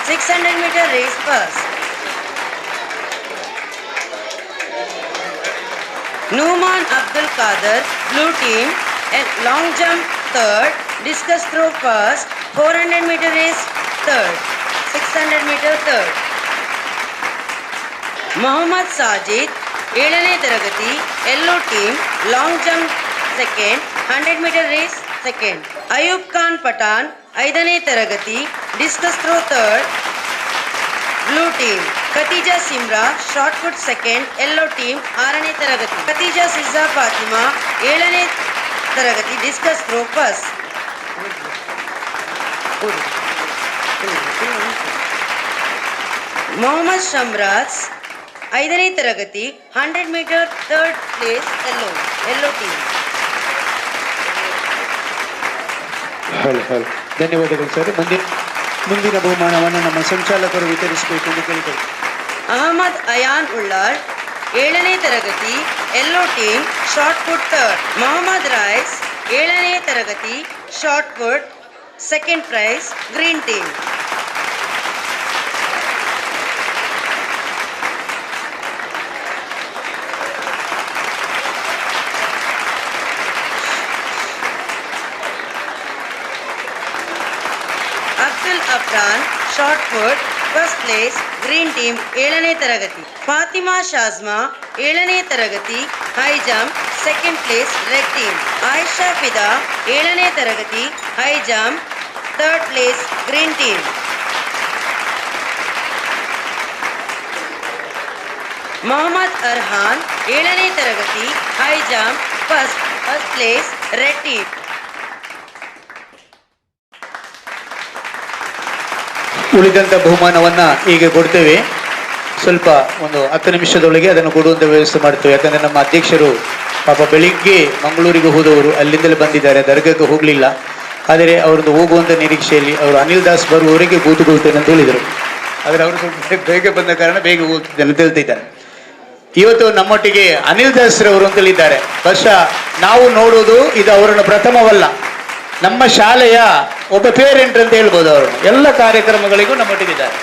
600 meter race first. Noman Abdul Khader blue team long jump third, discus throw first, 400 meter race third, 600 meter third. Mohammed Sajid 7ನೇ ತರಗತಿ yellow team long jump second, 100 meter race second. Ayub Khan Pathan 5ನೇ ತರಗತಿ discus throw third, blue team. Khatija Simra shot put second yellow team 6ನೇ ತರಗತಿ. ಖತೀಜಾ ಸಿಜಾ ಫಾತಿಮಾ 7ನೇ ತರಗತಿ discus throw first. Mohammed Shamraj 5ನೇ ತರಗತಿ 100 meter third place yellow team. ಧನ್ಯವಾದಗಳು ಸರ್. ಮುಂದಿನ ಬಹುಮಾನವನ್ನು ನಮ್ಮ ಸಂಚಾಲಕರು ವಿತರಿಸಬೇಕು ಎಂದು ಕೇಳಿದರು. ಅಹಮದ್ ಅಯಾನ್ ಉಳ್ಳಾಳ್ 7ನೇ ತರಗತಿ yellow team shot put third. Mohammed Rais 7ನೇ ತರಗತಿ shot put second prize green team. Abdul Afran shot put first place green team 7ನೇ ತರಗತಿ. ಫಾತಿಮಾ ಶಾಜ್ಮಾ 7ನೇ ತರಗತಿ high jump second place red team. Aisha Fida 7ನೇ ತರಗತಿ high jump third place green team. Mohammed Arhan 7ನೇ ತರಗತಿ high jump first place red team. ಉಳಿದಂಥ ಬಹುಮಾನವನ್ನ ಈಗ ಕೊಡ್ತೇವೆ. ಸ್ವಲ್ಪ ಒಂದು 10 ನಿಮಿಷದೊಳಗೆ ಅದನ್ನು ಕೊಡುವಂಥ ವ್ಯವಸ್ಥೆ ಮಾಡ್ತೇವೆ. ಯಾಕಂದ್ರೆ ನಮ್ಮ ಅಧ್ಯಕ್ಷರು ಪಾಪ ಬೆಳಿಗ್ಗೆ ಮಂಗಳೂರಿಗೆ ಹೋದವರು ಅಲ್ಲಿಂದಲೇ ಬಂದಿದ್ದಾರೆ, ದರ್ಗಕ್ಕೆ ಹೋಗಲಿಲ್ಲ. ಆದರೆ ಅವ್ರದ್ದು ಹೋಗುವಂಥ ನಿರೀಕ್ಷೆಯಲ್ಲಿ ಅವರು ಅನಿಲ್ ದಾಸ್ ಬರುವವರೆಗೆ ಕೂತುಕೊಳ್ತೇನೆ ಅಂತ ಹೇಳಿದರು. ಆದರೆ ಅವರು ಸ್ವಲ್ಪ ಬೇಗ ಬಂದ ಕಾರಣ ಬೇಗ ಹೋಗ್ತಿದ್ದೇನೆ ಅಂತ ಹೇಳ್ತಿದ್ದಾರೆ. ಇವತ್ತು ನಮ್ಮೊಟ್ಟಿಗೆ ಅನಿಲ್ ದಾಸ್ ರವರು ಅಂತೇಳಿದ್ದಾರೆ. ಬಹುಶಃ ನಾವು ನೋಡುವುದು ಇದು ಅವರನ್ನು ಪ್ರಥಮವಲ್ಲ, ನಮ್ಮ ಶಾಲೆಯ ಒಬ್ಬ ಪೇರೆಂಟ್ ಅಂತ ಹೇಳ್ಬೋದು. ಅವರು ಎಲ್ಲ ಕಾರ್ಯಕ್ರಮಗಳಿಗೂ ನಮ್ಮೊಟ್ಟಿಗಿದ್ದಾರೆ.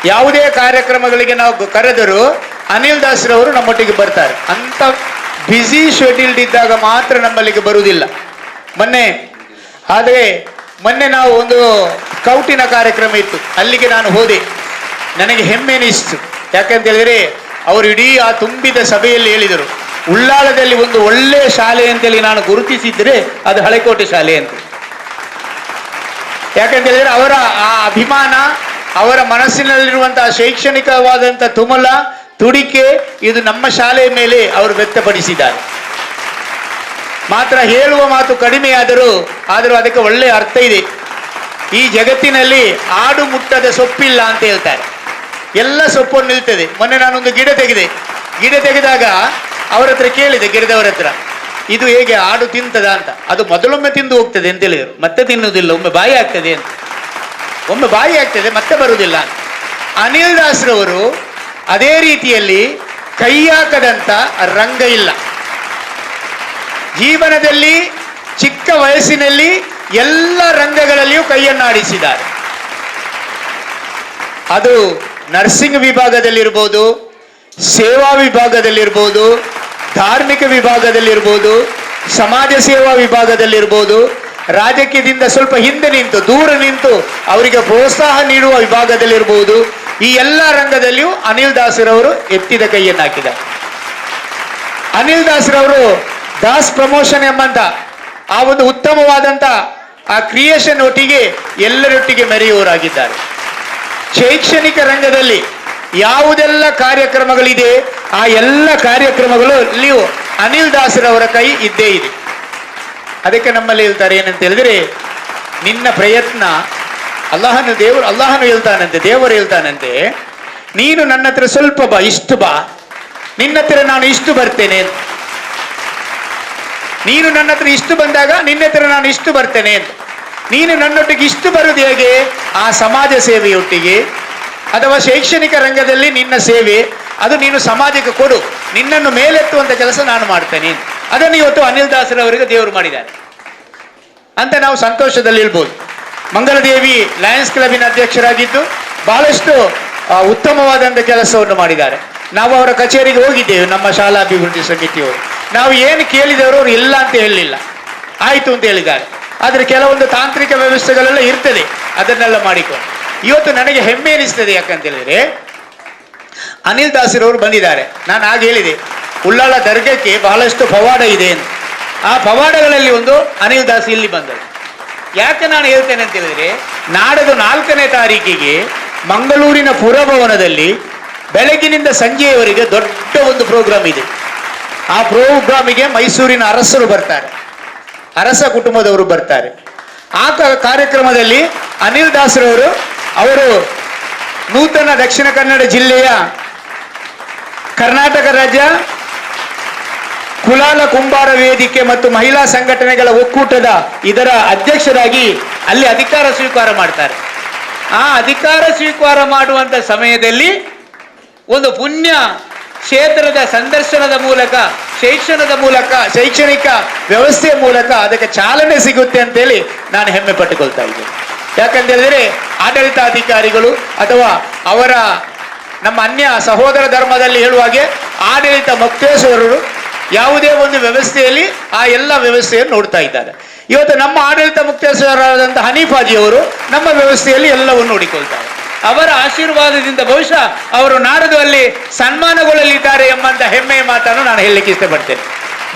ಯಾವುದೇ ಕಾರ್ಯಕ್ರಮಗಳಿಗೆ ನಾವು ಕರೆದರೂ ಅನಿಲ್ ದಾಸ್ ರವರು ನಮ್ಮೊಟ್ಟಿಗೆ ಬರ್ತಾರೆ. ಅಂತ ಬ್ಯುಸಿ ಶೆಡ್ಯೂಲ್ಡ್ ಇದ್ದಾಗ ಮಾತ್ರ ನಮ್ಮಲ್ಲಿಗೆ ಬರುವುದಿಲ್ಲ. ಮೊನ್ನೆ ನಾವು ಒಂದು ಸ್ಕೌಟಿನ ಕಾರ್ಯಕ್ರಮ ಇತ್ತು, ಅಲ್ಲಿಗೆ ನಾನು ಹೋದೆ. ನನಗೆ ಹೆಮ್ಮೆ ಅನಿಸ್ತು. ಯಾಕಂತ ಹೇಳಿದ್ರೆ ಅವರು ಇಡೀ ಆ ತುಂಬಿದ ಸಭೆಯಲ್ಲಿ ಹೇಳಿದರು, ಉಳ್ಳಾಳದಲ್ಲಿ ಒಂದು ಒಳ್ಳೆಯ ಶಾಲೆ ಅಂತೇಳಿ ನಾನು ಗುರುತಿಸಿದ್ರೆ ಅದು ಹಳೆಕೋಟೆ ಶಾಲೆ ಅಂತ. ಯಾಕಂತ ಹೇಳಿದ್ರೆ ಅವರ ಆ ಅಭಿಮಾನ, ಅವರ ಮನಸ್ಸಿನಲ್ಲಿರುವಂತಹ ಶೈಕ್ಷಣಿಕವಾದಂಥ ತುಮಲ ತುಡಿಕೆ ಇದು ನಮ್ಮ ಶಾಲೆಯ ಮೇಲೆ ಅವರು ವ್ಯಕ್ತಪಡಿಸಿದ್ದಾರೆ. ಮಾತ್ರ ಹೇಳುವ ಮಾತು ಕಡಿಮೆಯಾದರೂ ಅದಕ್ಕೆ ಒಳ್ಳೆಯ ಅರ್ಥ ಇದೆ. ಈ ಜಗತ್ತಿನಲ್ಲಿ ಆಡು ಮುಟ್ಟದ ಸೊಪ್ಪಿಲ್ಲ ಅಂತ ಹೇಳ್ತಾರೆ. ಎಲ್ಲ ಸೊಪ್ಪನ್ನು ನಿಲ್ತದೆ. ಮೊನ್ನೆ ನಾನೊಂದು ಗಿಡ ತೆಗೆದಾಗ ಅವರ ಹತ್ರ ಕೇಳಿದೆ, ಗಿಡದವರ ಹತ್ರ, ಇದು ಹೇಗೆ ಆಡು ತಿಂತದ ಅಂತ. ಅದು ಮೊದಲೊಮ್ಮೆ ತಿಂದು ಹೋಗ್ತದೆ ಅಂತ ಹೇಳಿದರು, ಮತ್ತೆ ತಿನ್ನುವುದಿಲ್ಲ, ಒಮ್ಮೆ ಬಾಯಿ ಆಗ್ತದೆ ಅಂತ. ಒಮ್ಮೆ ಬಾಯಿ ಆಗ್ತದೆ ಮತ್ತೆ ಬರುವುದಿಲ್ಲ ಅಂತ. ಅನಿಲ್ ದಾಸ್ ರವರು ಅದೇ ರೀತಿಯಲ್ಲಿ ಕೈ ಹಾಕದಂತ ರಂಗ ಇಲ್ಲ. ಜೀವನದಲ್ಲಿ ಚಿಕ್ಕ ವಯಸ್ಸಿನಲ್ಲಿ ಎಲ್ಲ ರಂಗಗಳಲ್ಲಿಯೂ ಕೈಯನ್ನು ಆಡಿಸಿದ್ದಾರೆ. ಅದು ನರ್ಸಿಂಗ್ ವಿಭಾಗದಲ್ಲಿರ್ಬೋದು, ಸೇವಾ ವಿಭಾಗದಲ್ಲಿರ್ಬೋದು, ಧಾರ್ಮಿಕ ವಿಭಾಗದಲ್ಲಿರ್ಬೋದು, ಸಮಾಜ ಸೇವಾ ವಿಭಾಗದಲ್ಲಿರ್ಬೋದು, ರಾಜಕೀಯದಿಂದ ಸ್ವಲ್ಪ ಹಿಂದೆ ನಿಂತು ದೂರ ನಿಂತು ಅವರಿಗೆ ಪ್ರೋತ್ಸಾಹ ನೀಡುವ ವಿಭಾಗದಲ್ಲಿರ್ಬೋದು, ಈ ಎಲ್ಲ ರಂಗದಲ್ಲಿಯೂ ಅನಿಲ್ ದಾಸ್ರವರು ಎತ್ತಿದ ಕೈಯನ್ನು ಹಾಕಿದ್ದಾರೆ. ಅನಿಲ್ ದಾಸ್ರವರು ದಾಸ್ ಪ್ರಮೋಷನ್ ಎಂಬಂತ ಆ ಒಂದು ಉತ್ತಮವಾದಂಥ ಆ ಕ್ರಿಯೇಷನ್ ಒಟ್ಟಿಗೆ ಎಲ್ಲರೊಟ್ಟಿಗೆ ಮೆರೆಯುವವರಾಗಿದ್ದಾರೆ. ಶೈಕ್ಷಣಿಕ ರಂಗದಲ್ಲಿ ಯಾವುದೆಲ್ಲ ಕಾರ್ಯಕ್ರಮಗಳಿದೆ ಆ ಎಲ್ಲ ಕಾರ್ಯಕ್ರಮಗಳಲ್ಲಿಯೂ ಅನಿಲ್ ದಾಸ್ರವರ ಕೈ ಇದ್ದೇ ಇದೆ. ಅದಕ್ಕೆ ನಮ್ಮಲ್ಲಿ ಹೇಳ್ತಾರೆ ಏನಂತ ಹೇಳಿದ್ರೆ, ನಿನ್ನ ಪ್ರಯತ್ನ ಅಲ್ಲಾಹನು ಹೇಳ್ತಾನಂತೆ, ದೇವರು ಹೇಳ್ತಾನಂತೆ, ನೀನು ನನ್ನ ಹತ್ರ ಸ್ವಲ್ಪ ಬಾ, ಇಷ್ಟು ಬಾ, ನಿನ್ನ ಹತ್ರ ನಾನು ಇಷ್ಟು ಬರ್ತೇನೆ ಅಂತ. ನೀನು ನನ್ನ ಹತ್ರ ಇಷ್ಟು ಬಂದಾಗ ನಿನ್ನ ಹತ್ರ ನಾನು ಇಷ್ಟು ಬರ್ತೇನೆ ಅಂತ. ನೀನು ನನ್ನೊಟ್ಟಿಗೆ ಇಷ್ಟು ಬರುವುದು ಹೇಗೆ? ಆ ಸಮಾಜ ಸೇವೆಯೊಟ್ಟಿಗೆ ಅಥವಾ ಶೈಕ್ಷಣಿಕ ರಂಗದಲ್ಲಿ ನಿನ್ನ ಸೇವೆ ಅದು ನೀನು ಸಮಾಜಕ್ಕೆ ಕೊಡು, ನಿನ್ನನ್ನು ಮೇಲೆತ್ತುವಂತ ಕೆಲಸ ನಾನು ಮಾಡ್ತೇನೆ. ಅದನ್ನು ಇವತ್ತು ಅನಿಲ್ ದಾಸರವರಿಗೆ ದೇವರು ಮಾಡಿದ್ದಾರೆ ಅಂತ ನಾವು ಸಂತೋಷದಲ್ಲಿ ಇರ್ಬೋದು. ಮಂಗಲದೇವಿ ಲಯನ್ಸ್ ಕ್ಲಬ್ಬಿನ ಅಧ್ಯಕ್ಷರಾಗಿದ್ದು ಬಹಳಷ್ಟು ಉತ್ತಮವಾದಂಥ ಕೆಲಸವನ್ನು ಮಾಡಿದ್ದಾರೆ. ನಾವು ಅವರ ಕಚೇರಿಗೆ ಹೋಗಿದ್ದೇವೆ, ನಮ್ಮ ಶಾಲಾ ಅಭಿವೃದ್ಧಿ ಸಮಿತಿಯವರು. ನಾವು ಏನು ಕೇಳಿದವರು ಅವರು ಇಲ್ಲ ಅಂತ ಹೇಳಲಿಲ್ಲ, ಆಯಿತು ಅಂತ ಹೇಳಿದ್ದಾರೆ. ಆದರೆ ಕೆಲವೊಂದು ತಾಂತ್ರಿಕ ವ್ಯವಸ್ಥೆಗಳೆಲ್ಲ ಇರ್ತದೆ, ಅದನ್ನೆಲ್ಲ ಮಾಡಿಕೊಂಡು ಇವತ್ತು ನನಗೆ ಹೆಮ್ಮೆ ಎನಿಸ್ತದೆ. ಯಾಕಂತ ಹೇಳಿದ್ರೆ ಅನಿಲ್ ದಾಸರವರು ಬಂದಿದ್ದಾರೆ. ನಾನು ಆಗ ಹೇಳಿದೆ ಉಳ್ಳಾಳ ದರ್ಗಕ್ಕೆ ಬಹಳಷ್ಟು ಪವಾಡ ಇದೆ ಅಂತ. ಆ ಪವಾಡಗಳಲ್ಲಿ ಒಂದು ಅನಿಲ್ ದಾಸ್ ಇಲ್ಲಿ ಬಂದರು. ಯಾಕೆ ನಾನು ಹೇಳ್ತೇನೆ ಅಂತ ಹೇಳಿದ್ರೆ, ನಾಡದು 4ನೇ ತಾರೀಕಿಗೆ ಮಂಗಳೂರಿನ ಪುರಭವನದಲ್ಲಿ ಬೆಳಗಿನಿಂದ ಸಂಜೆಯವರೆಗೆ ದೊಡ್ಡ ಒಂದು ಪ್ರೋಗ್ರಾಮ್ ಇದೆ. ಆ ಪ್ರೋಗ್ರಾಮಿಗೆ ಮೈಸೂರಿನ ಅರಸರು ಬರ್ತಾರೆ, ಅರಸ ಕುಟುಂಬದವರು ಬರ್ತಾರೆ. ಆ ಕಾರ್ಯಕ್ರಮದಲ್ಲಿ ಅನಿಲ್ ದಾಸರವರು ಅವರು ನೂತನ ದಕ್ಷಿಣ ಕನ್ನಡ ಜಿಲ್ಲೆಯ ಕರ್ನಾಟಕ ರಾಜ್ಯ ಕುಲಾಲ ಕುಂಬಾರ ವೇದಿಕೆ ಮತ್ತು ಮಹಿಳಾ ಸಂಘಟನೆಗಳ ಒಕ್ಕೂಟದ ಇದರ ಅಧ್ಯಕ್ಷರಾಗಿ ಅಲ್ಲಿ ಅಧಿಕಾರ ಸ್ವೀಕಾರ ಮಾಡ್ತಾರೆ. ಆ ಅಧಿಕಾರ ಸ್ವೀಕಾರ ಮಾಡುವಂತ ಸಮಯದಲ್ಲಿ ಒಂದು ಪುಣ್ಯ ಕ್ಷೇತ್ರದ ಸಂದರ್ಶನದ ಮೂಲಕ ಶೈಕ್ಷಣಿಕ ವ್ಯವಸ್ಥೆಯ ಮೂಲಕ ಅದಕ್ಕೆ ಚಾಲನೆ ಸಿಗುತ್ತೆ ಅಂತೇಳಿ ನಾನು ಹೆಮ್ಮೆ ಪಟ್ಟುಕೊಳ್ತಾ ಇದ್ದೇನೆ. ಯಾಕಂತ ಹೇಳಿದ್ರೆ ಆಡಳಿತಾಧಿಕಾರಿಗಳು ಅಥವಾ ಅವರ ನಮ್ಮ ಅನ್ಯ ಸಹೋದರ ಧರ್ಮದಲ್ಲಿ ಹೇಳುವ ಹಾಗೆ ಆಡಳಿತ ಮುಕ್ತೇಶ್ವರರು ಯಾವುದೇ ಒಂದು ವ್ಯವಸ್ಥೆಯಲ್ಲಿ ಆ ಎಲ್ಲ ವ್ಯವಸ್ಥೆಯನ್ನು ನೋಡ್ತಾ ಇದ್ದಾರೆ. ಇವತ್ತು ನಮ್ಮ ಆಡಳಿತ ಮುಕ್ತೇಶ್ವರರಾದಂಥ ಹನೀಫಾಜಿಯವರು ನಮ್ಮ ವ್ಯವಸ್ಥೆಯಲ್ಲಿ ಎಲ್ಲವನ್ನು ನೋಡಿಕೊಳ್ತಾರೆ. ಅವರ ಆಶೀರ್ವಾದದಿಂದ ಬಹುಶಃ ಅವರು ನಾಡದಲ್ಲಿ ಸನ್ಮಾನಗೊಳ್ಳಲಿದ್ದಾರೆ ಎಂಬಂತ ಹೆಮ್ಮೆಯ ಮಾತನ್ನು ನಾನು ಹೇಳಲಿಕ್ಕೆ ಇಷ್ಟಪಡ್ತೇನೆ.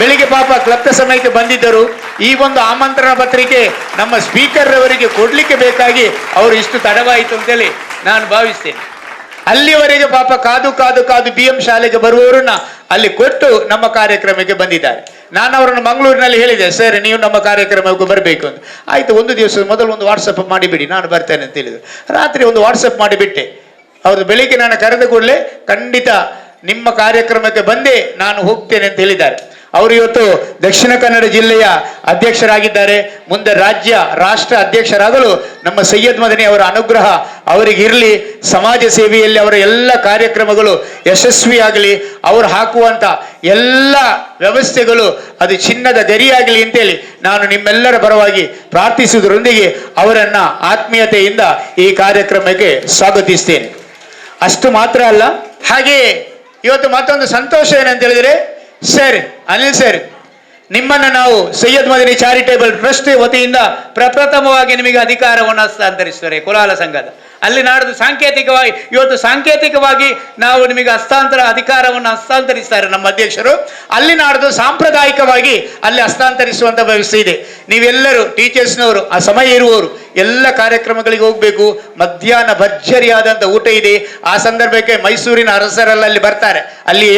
ಬೆಳಿಗ್ಗೆ ಪಾಪ ಕ್ಲಬ್ದ ಸಮಯಕ್ಕೆ ಬಂದಿದ್ದರು. ಈ ಒಂದು ಆಮಂತ್ರಣ ಪತ್ರಿಕೆ ನಮ್ಮ ಸ್ಪೀಕರ್ ಅವರಿಗೆ ಕೊಡ್ಲಿಕ್ಕೆ ಬೇಕಾಗಿ ಅವರು ಇಷ್ಟು ತಡವಾಯಿತು ಅಂತೇಳಿ ನಾನು ಭಾವಿಸ್ತೇನೆ. ಅಲ್ಲಿವರೆಗೆ ಪಾಪ ಕಾದು BM ಶಾಲೆಗೆ ಬರುವವರನ್ನ ಅಲ್ಲಿ ಕೊಟ್ಟು ನಮ್ಮ ಕಾರ್ಯಕ್ರಮಕ್ಕೆ ಬಂದಿದ್ದಾರೆ. ನಾನು ಅವರನ್ನು ಮಂಗಳೂರಿನಲ್ಲಿ ಹೇಳಿದೆ, ಸರ್ ನೀವು ನಮ್ಮ ಕಾರ್ಯಕ್ರಮಕ್ಕೆ ಬರಬೇಕು ಅಂತ. ಆಯ್ತು, ಒಂದು ದಿವಸದ ಮೊದಲು ಒಂದು ವಾಟ್ಸಪ್ ಮಾಡಿಬಿಡಿ, ನಾನು ಬರ್ತೇನೆ ಅಂತ ಹೇಳಿದ್ರು. ರಾತ್ರಿ ಒಂದು ವಾಟ್ಸಪ್ ಮಾಡಿಬಿಟ್ಟೆ. ಅವರು ಬೆಳಿಗ್ಗೆ ನಾನು ಕರೆದ ಕೂಡಲೇ ಖಂಡಿತ ನಿಮ್ಮ ಕಾರ್ಯಕ್ರಮಕ್ಕೆ ಬಂದೇ ನಾನು ಹೋಗ್ತೇನೆ ಅಂತ ಹೇಳಿದ್ದಾರೆ. ಅವರು ಇವತ್ತು ದಕ್ಷಿಣ ಕನ್ನಡ ಜಿಲ್ಲೆಯ ಅಧ್ಯಕ್ಷರಾಗಿದ್ದಾರೆ. ಮುಂದೆ ರಾಷ್ಟ್ರ ಅಧ್ಯಕ್ಷರಾಗಲು ನಮ್ಮ ಸೈಯದ್ ಮದನಿ ಅವರ ಅನುಗ್ರಹ ಅವರಿಗಿರಲಿ. ಸಮಾಜ ಸೇವೆಯಲ್ಲಿ ಅವರ ಎಲ್ಲ ಕಾರ್ಯಕ್ರಮಗಳು ಯಶಸ್ವಿಯಾಗಲಿ. ಅವರು ಹಾಕುವಂತ ಎಲ್ಲ ವ್ಯವಸ್ಥೆಗಳು ಅದು ಚಿನ್ನದ ಗರಿಯಾಗಲಿ ಅಂತೇಳಿ ನಾನು ನಿಮ್ಮೆಲ್ಲರ ಪರವಾಗಿ ಪ್ರಾರ್ಥಿಸುವುದರೊಂದಿಗೆ ಅವರನ್ನ ಆತ್ಮೀಯತೆಯಿಂದ ಈ ಕಾರ್ಯಕ್ರಮಕ್ಕೆ ಸ್ವಾಗತಿಸ್ತೇನೆ. ಅಷ್ಟು ಮಾತ್ರ ಅಲ್ಲ, ಹಾಗೆಯೇ ಇವತ್ತು ಮತ್ತೊಂದು ಸಂತೋಷ ಏನಂತ ಹೇಳಿದ್ರೆ, ಸರ್ ಅನಿಲ್ ಸರ್, ನಿಮ್ಮನ್ನು ನಾವು ಸೈಯದ್ ಮದನಿ ಚಾರಿಟೇಬಲ್ ಟ್ರಸ್ಟ್ ವತಿಯಿಂದ ಪ್ರಪ್ರಥಮವಾಗಿ ನಿಮಗೆ ಅಧಿಕಾರವನ್ನು ಹಸ್ತಾಂತರಿಸ್ತಾರೆ. ಕುಲಾಲ ಸಂಘದ ಅಲ್ಲಿ ನಾಡ್ದು ಸಾಂಕೇತಿಕವಾಗಿ ನಾವು ನಿಮಗೆ ಅಧಿಕಾರವನ್ನು ಹಸ್ತಾಂತರಿಸ್ತಾರೆ ನಮ್ಮ ಅಧ್ಯಕ್ಷರು. ಅಲ್ಲಿ ನಾಡ್ದು ಸಾಂಪ್ರದಾಯಿಕವಾಗಿ ಅಲ್ಲಿ ಹಸ್ತಾಂತರಿಸುವಂತ ವ್ಯವಸ್ಥೆ ಇದೆ. ನೀವೆಲ್ಲರೂ ಟೀಚರ್ಸ್ನವರು ಆ ಸಮಯ ಇರುವವರು ಎಲ್ಲ ಕಾರ್ಯಕ್ರಮಗಳಿಗೆ ಹೋಗ್ಬೇಕು. ಮಧ್ಯಾಹ್ನ ಭರ್ಜರಿಯಾದಂಥ ಊಟ ಇದೆ. ಆ ಸಂದರ್ಭಕ್ಕೆ ಮೈಸೂರಿನ ಅರಸರೆಲ್ಲ ಅಲ್ಲಿ ಬರ್ತಾರೆ. ಅಲ್ಲಿ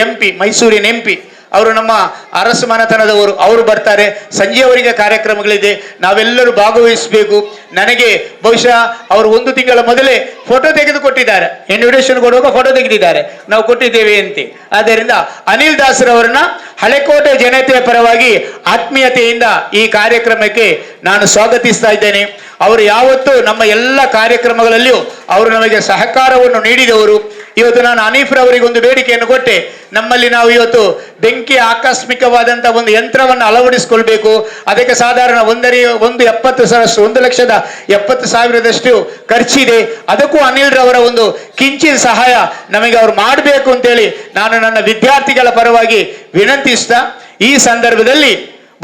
ಮೈಸೂರಿನ MP ಅವರು ನಮ್ಮ ಅರಸು ಮನೆತನದವರು, ಅವರು ಬರ್ತಾರೆ. ಸಂಜೆಯವರೆಗೆ ಕಾರ್ಯಕ್ರಮಗಳಿದೆ, ನಾವೆಲ್ಲರೂ ಭಾಗವಹಿಸಬೇಕು. ನನಗೆ ಬಹುಶಃ ಅವರು 1 ತಿಂಗಳ ಮೊದಲೇ ಫೋಟೋ ತೆಗೆದು ಕೊಟ್ಟಿದ್ದಾರೆ. ಇನ್ವಿಟೇಷನ್ ಕೊಡುವಾಗ ಫೋಟೋ ತೆಗೆದಿದ್ದಾರೆ, ನಾವು ಕೊಟ್ಟಿದ್ದೇವೆ ಅಂತ. ಆದ್ದರಿಂದ ಅನಿಲ್ ದಾಸರವರನ್ನ ಹಳೆಕೋಟೆ ಜನತೆಯ ಪರವಾಗಿ ಆತ್ಮೀಯತೆಯಿಂದ ಈ ಕಾರ್ಯಕ್ರಮಕ್ಕೆ ನಾನು ಸ್ವಾಗತಿಸ್ತಾ ಇದ್ದೇನೆ. ಅವರು ಯಾವತ್ತೂ ನಮ್ಮ ಎಲ್ಲ ಕಾರ್ಯಕ್ರಮಗಳಲ್ಲಿಯೂ ಅವರು ನಮಗೆ ಸಹಕಾರವನ್ನು ನೀಡಿದವರು. ಇವತ್ತು ನಾನು ಹನೀಫ್ರವರಿಗೆ ಒಂದು ಬೇಡಿಕೆಯನ್ನು ಕೊಟ್ಟೆ. ನಮ್ಮಲ್ಲಿ ನಾವು ಇವತ್ತು ಬೆಂಕಿ ಆಕಸ್ಮಿಕವಾದಂಥ ಒಂದು ಯಂತ್ರವನ್ನು ಅಳವಡಿಸಿಕೊಳ್ಬೇಕು. ಅದಕ್ಕೆ ಸಾಧಾರಣ 1,70,000 ಖರ್ಚಿದೆ. ಅದಕ್ಕೂ ಅನಿಲ್ ರವರ ಒಂದು ಕಿಂಚಿತ್ ಸಹಾಯ ನಮಗೆ ಅವರು ಮಾಡಬೇಕು ಅಂತೇಳಿ ನಾನು ನನ್ನ ವಿದ್ಯಾರ್ಥಿಗಳ ಪರವಾಗಿ ವಿನಂತಿಸ್ತಾ, ಈ ಸಂದರ್ಭದಲ್ಲಿ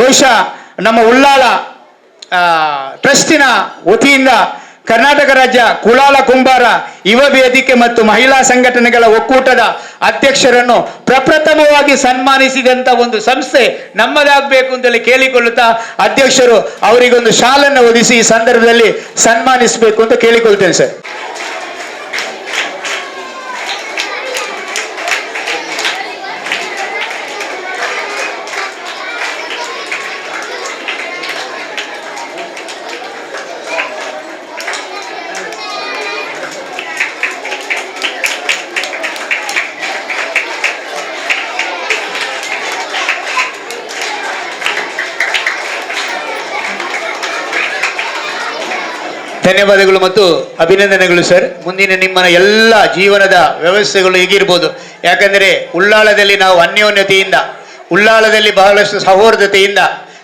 ಬಹುಶಃ ನಮ್ಮ ಉಳ್ಳಾಳ ಟ್ರಸ್ಟಿನ ವತಿಯಿಂದ ಕರ್ನಾಟಕ ರಾಜ್ಯ ಕುಲಾಲ ಕುಂಬಾರ ಯುವ ವೇದಿಕೆ ಮತ್ತು ಮಹಿಳಾ ಸಂಘಟನೆಗಳ ಒಕ್ಕೂಟದ ಅಧ್ಯಕ್ಷರನ್ನು ಪ್ರಪ್ರಥಮವಾಗಿ ಸನ್ಮಾನಿಸಿದಂತ ಒಂದು ಸಂಸ್ಥೆ ನಮ್ಮದಾಗಬೇಕು ಅಂತೇಳಿ ಕೇಳಿಕೊಳ್ಳುತ್ತಾ, ಅಧ್ಯಕ್ಷರು ಅವರಿಗೊಂದು ಶಾಲನ್ನು ಒದಿಸಿ ಈ ಸಂದರ್ಭದಲ್ಲಿ ಸನ್ಮಾನಿಸಬೇಕು ಅಂತ ಕೇಳಿಕೊಳ್ತೇನೆ ಸರ್. ಧನ್ಯವಾದಗಳು ಮತ್ತು ಅಭಿನಂದನೆಗಳು ಸರ್. ಮುಂದಿನ ನಿಮ್ಮ ಎಲ್ಲ ಜೀವನದ ವ್ಯವಸ್ಥೆಗಳು ಹೇಗಿರ್ಬೋದು, ಯಾಕಂದರೆ ಉಳ್ಳಾಳದಲ್ಲಿ ನಾವು ಅನ್ಯೋನ್ಯತೆಯಿಂದ, ಉಳ್ಳಾಳದಲ್ಲಿ ಬಹಳಷ್ಟು ಸೌಹಾರ್ದತೆಯಿಂದ,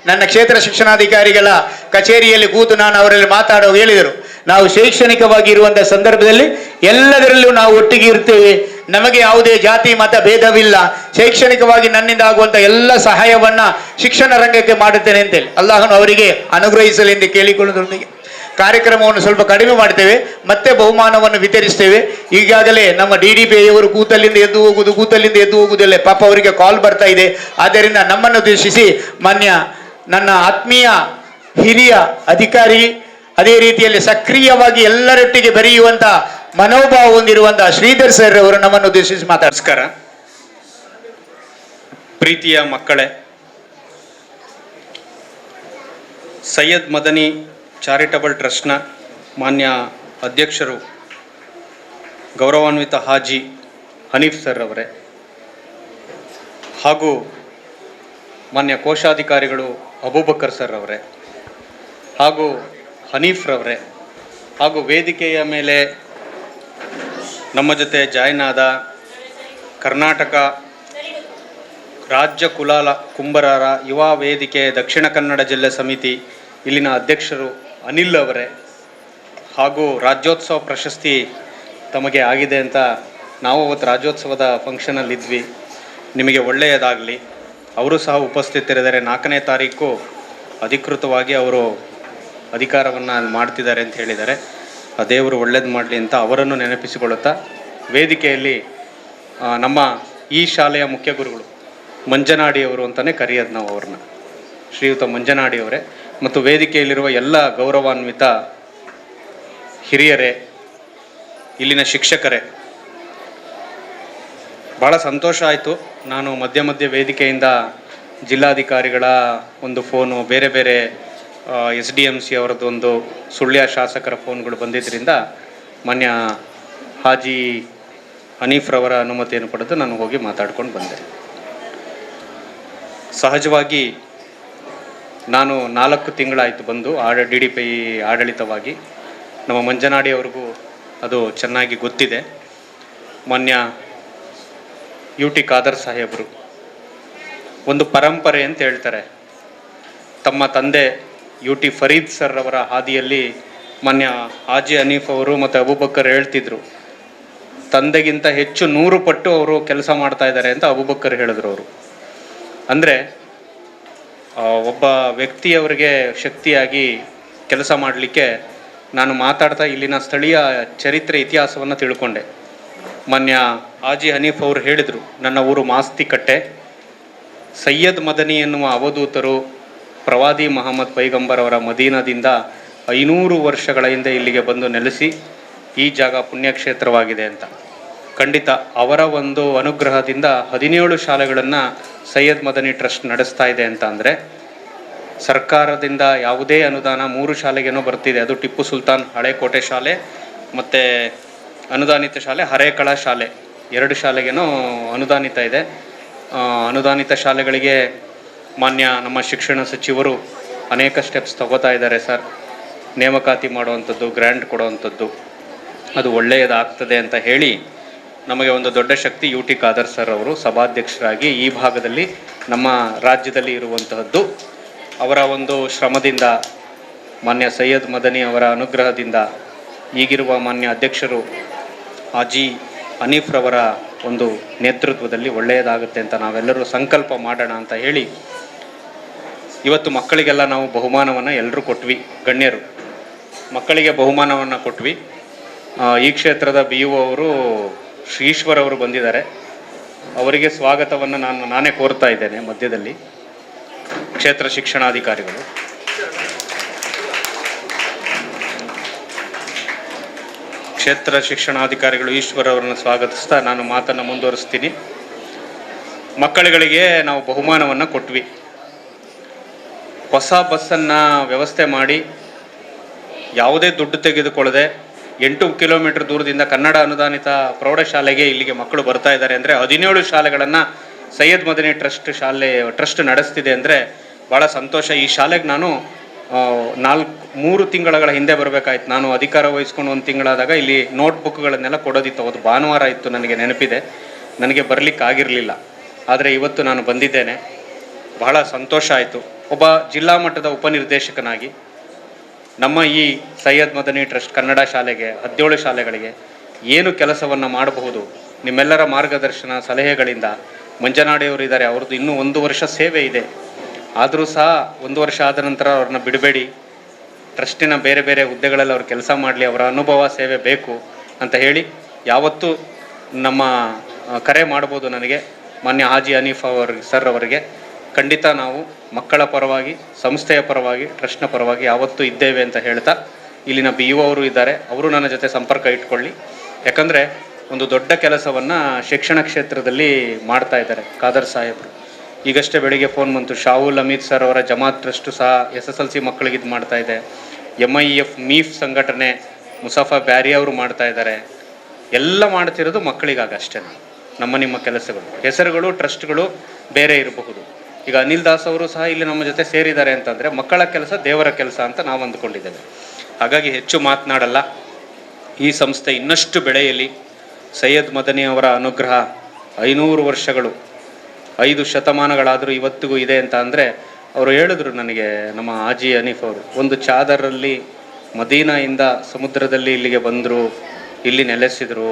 ನನ್ನ ಕ್ಷೇತ್ರ ಶಿಕ್ಷಣಾಧಿಕಾರಿಗಳ ಕಚೇರಿಯಲ್ಲಿ ಕೂತು ನಾನು ಅವರಲ್ಲಿ ಮಾತಾಡೋ ಹೇಳಿದರು, ನಾವು ಶೈಕ್ಷಣಿಕವಾಗಿ ಇರುವಂತಹ ಸಂದರ್ಭದಲ್ಲಿ ಎಲ್ಲದರಲ್ಲೂ ನಾವು ಒಟ್ಟಿಗೆ ಇರ್ತೇವೆ, ನಮಗೆ ಯಾವುದೇ ಜಾತಿ ಮತ ಭೇದವಿಲ್ಲ, ಶೈಕ್ಷಣಿಕವಾಗಿ ನನ್ನಿಂದ ಆಗುವಂಥ ಎಲ್ಲ ಸಹಾಯವನ್ನ ಶಿಕ್ಷಣ ರಂಗಕ್ಕೆ ಮಾಡುತ್ತೇನೆ ಅಂತೇಳಿ ಅಲ್ಲಾಹನು ಅವರಿಗೆ ಅನುಗ್ರಹಿಸಲಿ ಎಂದು ಕೇಳಿಕೊಳ್ಳುವುದರೊಂದಿಗೆ ಕಾರ್ಯಕ್ರಮವನ್ನು ಸ್ವಲ್ಪ ಕಡಿಮೆ ಮಾಡ್ತೇವೆ, ಮತ್ತೆ ಬಹುಮಾನವನ್ನು ವಿತರಿಸ್ತೇವೆ. ಈಗಾಗಲೇ ನಮ್ಮ DDPI ಅವರು ಕೂತಲ್ಲಿಂದ ಎದ್ದು ಹೋಗುವುದಿಲ್ಲ, ಪಾಪ ಅವರಿಗೆ ಕಾಲ್ ಬರ್ತಾ ಇದೆ. ಆದ್ದರಿಂದ ನಮ್ಮನ್ನು ಉದ್ದೇಶಿಸಿ ಮಾನ್ಯ ನನ್ನ ಆತ್ಮೀಯ ಹಿರಿಯ ಅಧಿಕಾರಿ, ಅದೇ ರೀತಿಯಲ್ಲಿ ಸಕ್ರಿಯವಾಗಿ ಎಲ್ಲರೊಟ್ಟಿಗೆ ಬೆರೆಯುವಂತ ಮನೋಭಾವ ಹೊಂದಿರುವಂತ ಶ್ರೀಧರ್ ಸರ್ ಅವರು ನಮ್ಮನ್ನು ಉದ್ದೇಶಿಸಿ ನಮಸ್ಕಾರ. ಪ್ರೀತಿಯ ಮಕ್ಕಳೇ, ಸೈಯದ್ ಮದನಿ ಚಾರಿಟಬಲ್ ಟ್ರಸ್ಟ್ನ ಮಾನ್ಯ ಅಧ್ಯಕ್ಷರು ಗೌರವಾನ್ವಿತ ಹಾಜಿ ಹನೀಫ್ ಸರ್ ಅವರೇ, ಹಾಗೂ ಮಾನ್ಯ ಕೋಶಾಧಿಕಾರಿಗಳು ಅಬೂಬಕರ್ ಸರ್ ಅವರೇ, ಹಾಗೂ ಹನೀಫ್ ರವರೇ, ಹಾಗೂ ವೇದಿಕೆಯ ಮೇಲೆ ನಮ್ಮ ಜೊತೆ ಜಾಯ್ನ್ ಆದ ಕರ್ನಾಟಕ ರಾಜ್ಯ ಕುಂಬಾರರ ಯುವ ವೇದಿಕೆ ದಕ್ಷಿಣ ಕನ್ನಡ ಜಿಲ್ಲೆ ಸಮಿತಿ ಇಲ್ಲಿನ ಅಧ್ಯಕ್ಷರು ಅನಿಲ್ ಅವರೇ, ಹಾಗೂ ರಾಜ್ಯೋತ್ಸವ ಪ್ರಶಸ್ತಿ ತಮಗೆ ಆಗಿದೆ ಅಂತ ನಾವು ಅವತ್ತು ರಾಜ್ಯೋತ್ಸವದ ಫಂಕ್ಷನಲ್ಲಿದ್ವಿ, ನಿಮಗೆ ಒಳ್ಳೆಯದಾಗಲಿ. ಅವರು ಸಹ ಉಪಸ್ಥಿತರಿದ್ದಾರೆ. 4ನೇ ತಾರೀಕು ಅಧಿಕೃತವಾಗಿ ಅವರು ಅಧಿಕಾರವನ್ನು ಮಾಡ್ತಿದ್ದಾರೆ ಅಂತ ಹೇಳಿದ್ದಾರೆ. ಆ ದೇವರು ಒಳ್ಳೇದು ಮಾಡಲಿ ಅಂತ ಅವರನ್ನು ನೆನಪಿಸಿಕೊಳ್ಳುತ್ತಾ, ವೇದಿಕೆಯಲ್ಲಿ ನಮ್ಮ ಈ ಶಾಲೆಯ ಮುಖ್ಯ ಗುರುಗಳು ಮಂಜನಾಡಿಯವರು ಅಂತಲೇ ಕರೆಯೋದು ನಾವು ಅವ್ರನ್ನ, ಶ್ರೀಯುತ ಮಂಜನಾಡಿಯವರೇ, ಮತ್ತು ವೇದಿಕೆಯಲ್ಲಿರುವ ಎಲ್ಲ ಗೌರವಾನ್ವಿತ ಹಿರಿಯರೇ, ಇಲ್ಲಿನ ಶಿಕ್ಷಕರೇ, ಭಾಳ ಸಂತೋಷ ಆಯಿತು. ನಾನು ಮಧ್ಯೆ ವೇದಿಕೆಯಿಂದ ಜಿಲ್ಲಾಧಿಕಾರಿಗಳ ಒಂದು ಫೋನು, ಬೇರೆ ಬೇರೆ SDMC ಅವರದ್ದೊಂದು ಸುಳ್ಯ ಶಾಸಕರ ಫೋನ್ಗಳು ಬಂದಿದ್ದರಿಂದ ಮಾನ್ಯ ಹಾಜಿ ಹನೀಫ್ರವರ ಅನುಮತಿಯನ್ನು ಪಡೆದು ನಾನು ಹೋಗಿ ಮಾತಾಡ್ಕೊಂಡು ಬಂದೆ. ಸಹಜವಾಗಿ ನಾನು 4 ತಿಂಗಳಾಯಿತು ಬಂದು DDPI ಆಡಳಿತವಾಗಿ. ನಮ್ಮ ಮಂಜನಾಡಿ ಅವ್ರಿಗೂ ಅದು ಚೆನ್ನಾಗಿ ಗೊತ್ತಿದೆ. ಮಾನ್ಯ UT ಖಾದರ್ ಸಾಹೇಬರು ಒಂದು ಪರಂಪರೆ ಅಂತ ಹೇಳ್ತಾರೆ. ತಮ್ಮ ತಂದೆ UT ಫರೀದ್ ಸರ್ ಅವರ ಹಾದಿಯಲ್ಲಿ ಮಾನ್ಯ ಹಾಜಿ ಹನೀಫ್ ಅವರು ಮತ್ತು ಅಬೂಬಕರ್ ಹೇಳ್ತಿದ್ರು, ತಂದೆಗಿಂತ ಹೆಚ್ಚು 100 ಪಟ್ಟು ಅವರು ಕೆಲಸ ಮಾಡ್ತಾ ಇದ್ದಾರೆ ಅಂತ ಅಬೂಬಕರ್ ಹೇಳಿದ್ರು ಅವರು. ಅಂದರೆ ಒಬ್ಬ ವ್ಯಕ್ತಿಯವರಿಗೆ ಶಕ್ತಿಯಾಗಿ ಕೆಲಸ ಮಾಡಲಿಕ್ಕೆ ನಾನು ಮಾತಾಡ್ತಾ ಇಲ್ಲಿನ ಸ್ಥಳೀಯ ಚರಿತ್ರೆ ಇತಿಹಾಸವನ್ನು ತಿಳ್ಕೊಂಡೆ. ಮಾನ್ಯ ಹಾಜಿ ಹನೀಫ್ ಅವರು ಹೇಳಿದರು, ನನ್ನ ಊರು ಮಾಸ್ತಿಕಟ್ಟೆ, ಸೈಯದ್ ಮದನಿ ಎನ್ನುವ ಅವಧೂತರು ಪ್ರವಾದಿ ಮಹಮ್ಮದ್ ಪೈಗಂಬರ್ ಅವರ ಮದೀನದಿಂದ 500 ವರ್ಷಗಳ ಹಿಂದೆ ಇಲ್ಲಿಗೆ ಬಂದು ನೆಲೆಸಿ ಈ ಜಾಗ ಪುಣ್ಯಕ್ಷೇತ್ರವಾಗಿದೆ ಅಂತ. ಖಂಡಿತ ಅವರ ಒಂದು ಅನುಗ್ರಹದಿಂದ 17 ಶಾಲೆಗಳನ್ನು ಸೈಯದ್ ಮದನಿ ಟ್ರಸ್ಟ್ ನಡೆಸ್ತಾ ಇದೆ ಅಂತ ಅಂದರೆ, ಸರ್ಕಾರದಿಂದ ಯಾವುದೇ ಅನುದಾನ 3 ಶಾಲೆಗೇನೋ ಬರ್ತಿದೆ. ಅದು ಟಿಪ್ಪು ಸುಲ್ತಾನ್ ಹಳೆಕೋಟೆ ಶಾಲೆ ಮತ್ತು ಅನುದಾನಿತ ಶಾಲೆ ಹರೇಕಳ ಶಾಲೆ, 2 ಶಾಲೆಗೇನೋ ಅನುದಾನಿತ ಇದೆ. ಅನುದಾನಿತ ಶಾಲೆಗಳಿಗೆ ಮಾನ್ಯ ನಮ್ಮ ಶಿಕ್ಷಣ ಸಚಿವರು ಅನೇಕ ಸ್ಟೆಪ್ಸ್ ತಗೋತಾ ಇದ್ದಾರೆ ಸರ್. ನೇಮಕಾತಿ ಮಾಡುವಂಥದ್ದು, ಗ್ರ್ಯಾಂಟ್ ಕೊಡುವಂಥದ್ದು, ಅದು ಒಳ್ಳೆಯದಾಗ್ತದೆ ಅಂತ ಹೇಳಿ ನಮಗೆ ಒಂದು ದೊಡ್ಡ ಶಕ್ತಿ UT ಖಾದರ್ ಸರ್ ಅವರು ಸಭಾಧ್ಯಕ್ಷರಾಗಿ ಈ ಭಾಗದಲ್ಲಿ ನಮ್ಮ ರಾಜ್ಯದಲ್ಲಿ ಇರುವಂತಹದ್ದು. ಅವರ ಒಂದು ಶ್ರಮದಿಂದ, ಮಾನ್ಯ ಸೈಯದ್ ಮದನಿ ಅವರ ಅನುಗ್ರಹದಿಂದ, ಈಗಿರುವ ಮಾನ್ಯ ಅಧ್ಯಕ್ಷರು ಹಾಜಿ ಹನೀಫ್ರವರ ಒಂದು ನೇತೃತ್ವದಲ್ಲಿ ಒಳ್ಳೆಯದಾಗುತ್ತೆ ಅಂತ ನಾವೆಲ್ಲರೂ ಸಂಕಲ್ಪ ಮಾಡೋಣ ಅಂತ ಹೇಳಿ ಇವತ್ತು ಮಕ್ಕಳಿಗೆಲ್ಲ ನಾವು ಬಹುಮಾನವನ್ನು ಎಲ್ಲರೂ ಕೊಟ್ವಿ. ಗಣ್ಯರು ಮಕ್ಕಳಿಗೆ ಬಹುಮಾನವನ್ನು ಕೊಟ್ವಿ. ಈ ಕ್ಷೇತ್ರದ BO ಅವರು ಶ್ರೀಶ್ವರ್ ಅವರು ಬಂದಿದ್ದಾರೆ. ಅವರಿಗೆ ಸ್ವಾಗತವನ್ನು ನಾನೇ ಕೋರ್ತಾ ಇದ್ದೇನೆ. ಮಧ್ಯದಲ್ಲಿ ಕ್ಷೇತ್ರ ಶಿಕ್ಷಣಾಧಿಕಾರಿಗಳು ಕ್ಷೇತ್ರ ಶಿಕ್ಷಣಾಧಿಕಾರಿಗಳು ಈಶ್ವರ್ ಅವರನ್ನು ಸ್ವಾಗತಿಸ್ತಾ ನಾನು ಮಾತನ್ನು ಮುಂದುವರಿಸ್ತೀನಿ. ಮಕ್ಕಳುಗಳಿಗೆ ನಾವು ಬಹುಮಾನವನ್ನು ಕೊಟ್ವಿ. ಹೊಸ ಬಸ್ಸನ್ನು ವ್ಯವಸ್ಥೆ ಮಾಡಿ ಯಾವುದೇ ದುಡ್ಡು ತೆಗೆದುಕೊಳ್ಳದೆ 8 ಕಿಲೋಮೀಟರ್ ದೂರದಿಂದ ಕನ್ನಡ ಅನುದಾನಿತ ಪ್ರೌಢಶಾಲೆಗೆ ಇಲ್ಲಿಗೆ ಮಕ್ಕಳು ಬರ್ತಾ ಇದ್ದಾರೆ ಅಂದರೆ 17 ಶಾಲೆಗಳನ್ನು ಸೈಯದ್ ಮದನಿ ಟ್ರಸ್ಟ್ ನಡೆಸ್ತಿದೆ ಅಂದರೆ ಭಾಳ ಸಂತೋಷ. ಈ ಶಾಲೆಗೆ ನಾನು ಮೂರು ತಿಂಗಳ ಹಿಂದೆ ಬರಬೇಕಾಯ್ತು. ನಾನು ಅಧಿಕಾರ ವಹಿಸ್ಕೊಂಡು 1 ತಿಂಗಳಾದಾಗ ಇಲ್ಲಿ ನೋಟ್ಬುಕ್ಗಳನ್ನೆಲ್ಲ ಕೊಡೋದಿತ್ತು. ಅವತ್ತು ಭಾನುವಾರ ಇತ್ತು, ನನಗೆ ನೆನಪಿದೆ. ನನಗೆ ಬರಲಿಕ್ಕೆ ಆಗಿರಲಿಲ್ಲ. ಆದರೆ ಇವತ್ತು ನಾನು ಬಂದಿದ್ದೇನೆ. ಬಹಳ ಸಂತೋಷ ಆಯಿತು. ಒಬ್ಬ ಜಿಲ್ಲಾ ಮಟ್ಟದ ಉಪನಿರ್ದೇಶಕನಾಗಿ ನಮ್ಮ ಈ ಸೈಯದ್ ಮದನಿ ಟ್ರಸ್ಟ್ ಕನ್ನಡ ಶಾಲೆಗೆ 17 ಶಾಲೆಗಳಿಗೆ ಏನು ಕೆಲಸವನ್ನು ಮಾಡಬಹುದು, ನಿಮ್ಮೆಲ್ಲರ ಮಾರ್ಗದರ್ಶನ ಸಲಹೆಗಳಿಂದ ಮಂಜನಾಡಿಯವರು ಇದ್ದಾರೆ. ಅವ್ರದ್ದು ಇನ್ನೂ 1 ವರ್ಷ ಸೇವೆ ಇದೆ. ಆದರೂ ಸಹ 1 ವರ್ಷ ಆದ ನಂತರ ಅವ್ರನ್ನ ಬಿಡಬೇಡಿ. ಟ್ರಸ್ಟಿನ ಬೇರೆ ಬೇರೆ ಹುದ್ದೆಗಳಲ್ಲಿ ಅವ್ರು ಕೆಲಸ ಮಾಡಲಿ, ಅವರ ಅನುಭವ ಸೇವೆ ಬೇಕು ಅಂತ ಹೇಳಿ ಯಾವತ್ತೂ ನಮ್ಮ ಕರೆ ಮಾಡ್ಬೋದು ನನಗೆ. ಮಾನ್ಯ ಹಾಜಿ ಹನೀಫ್ ಸರ್ ಅವರಿಗೆ ಖಂಡಿತ ನಾವು ಮಕ್ಕಳ ಪರವಾಗಿ, ಸಂಸ್ಥೆಯ ಪರವಾಗಿ, ಟ್ರಸ್ಟ್ನ ಪರವಾಗಿ ಯಾವತ್ತೂ ಇದ್ದೇವೆ ಅಂತ ಹೇಳ್ತಾ, ಇಲ್ಲಿನ BO ಅವರು ಇದ್ದಾರೆ, ಅವರು ನನ್ನ ಜೊತೆ ಸಂಪರ್ಕ ಇಟ್ಕೊಳ್ಳಿ. ಯಾಕಂದರೆ ಒಂದು ದೊಡ್ಡ ಕೆಲಸವನ್ನು ಶಿಕ್ಷಣ ಕ್ಷೇತ್ರದಲ್ಲಿ ಮಾಡ್ತಾ ಇದ್ದಾರೆ ಖಾದರ್ ಸಾಹೇಬರು. ಈಗಷ್ಟೇ ಬೆಳಿಗ್ಗೆ ಫೋನ್ ಬಂತು, ಶಾಹುಲ್ ಅಮೀದ್ ಸರ್ ಅವರ ಜಮಾತ್ ಟ್ರಸ್ಟು ಸಹ SSLC ಮಕ್ಕಳಿಗೆ ಇದು ಮಾಡ್ತಾ ಇದೆ. MIF ಮೀಫ್ ಸಂಘಟನೆ ಮುಸಾಫಾ ಬ್ಯಾರಿ ಅವರು ಮಾಡ್ತಾ ಇದ್ದಾರೆ. ಎಲ್ಲ ಮಾಡ್ತಿರೋದು ಮಕ್ಕಳಿಗಾಗ ಅಷ್ಟೇ. ನಿಮ್ಮ ಕೆಲಸಗಳು, ಹೆಸರುಗಳು, ಟ್ರಸ್ಟ್ಗಳು ಬೇರೆ ಇರಬಹುದು. ಈಗ ಅನಿಲ್ ದಾಸ್ ಅವರು ಸಹ ಇಲ್ಲಿ ನಮ್ಮ ಜೊತೆ ಸೇರಿದ್ದಾರೆ ಅಂತಂದರೆ ಮಕ್ಕಳ ಕೆಲಸ ದೇವರ ಕೆಲಸ ಅಂತ ನಾವು ಅಂದ್ಕೊಂಡಿದ್ದೇವೆ. ಹಾಗಾಗಿ ಹೆಚ್ಚು ಮಾತನಾಡಲ್ಲ. ಈ ಸಂಸ್ಥೆ ಇನ್ನಷ್ಟು ಬೆಳೆಯಲಿ. ಸೈಯದ್ ಮದನಿ ಅವರ ಅನುಗ್ರಹ 500 ವರ್ಷಗಳು, 5 ಶತಮಾನಗಳಾದರೂ ಇವತ್ತಿಗೂ ಇದೆ ಅಂತ ಅಂದರೆ, ಅವರು ಹೇಳಿದ್ರು ನನಗೆ, ನಮ್ಮ ಹಾಜಿ ಹನೀಫ್ ಅವರು, ಒಂದು ಚಾದರಲ್ಲಿ ಮದೀನಾಯಿಂದ ಸಮುದ್ರದಲ್ಲಿ ಇಲ್ಲಿಗೆ ಬಂದರು, ಇಲ್ಲಿ ನೆಲೆಸಿದರು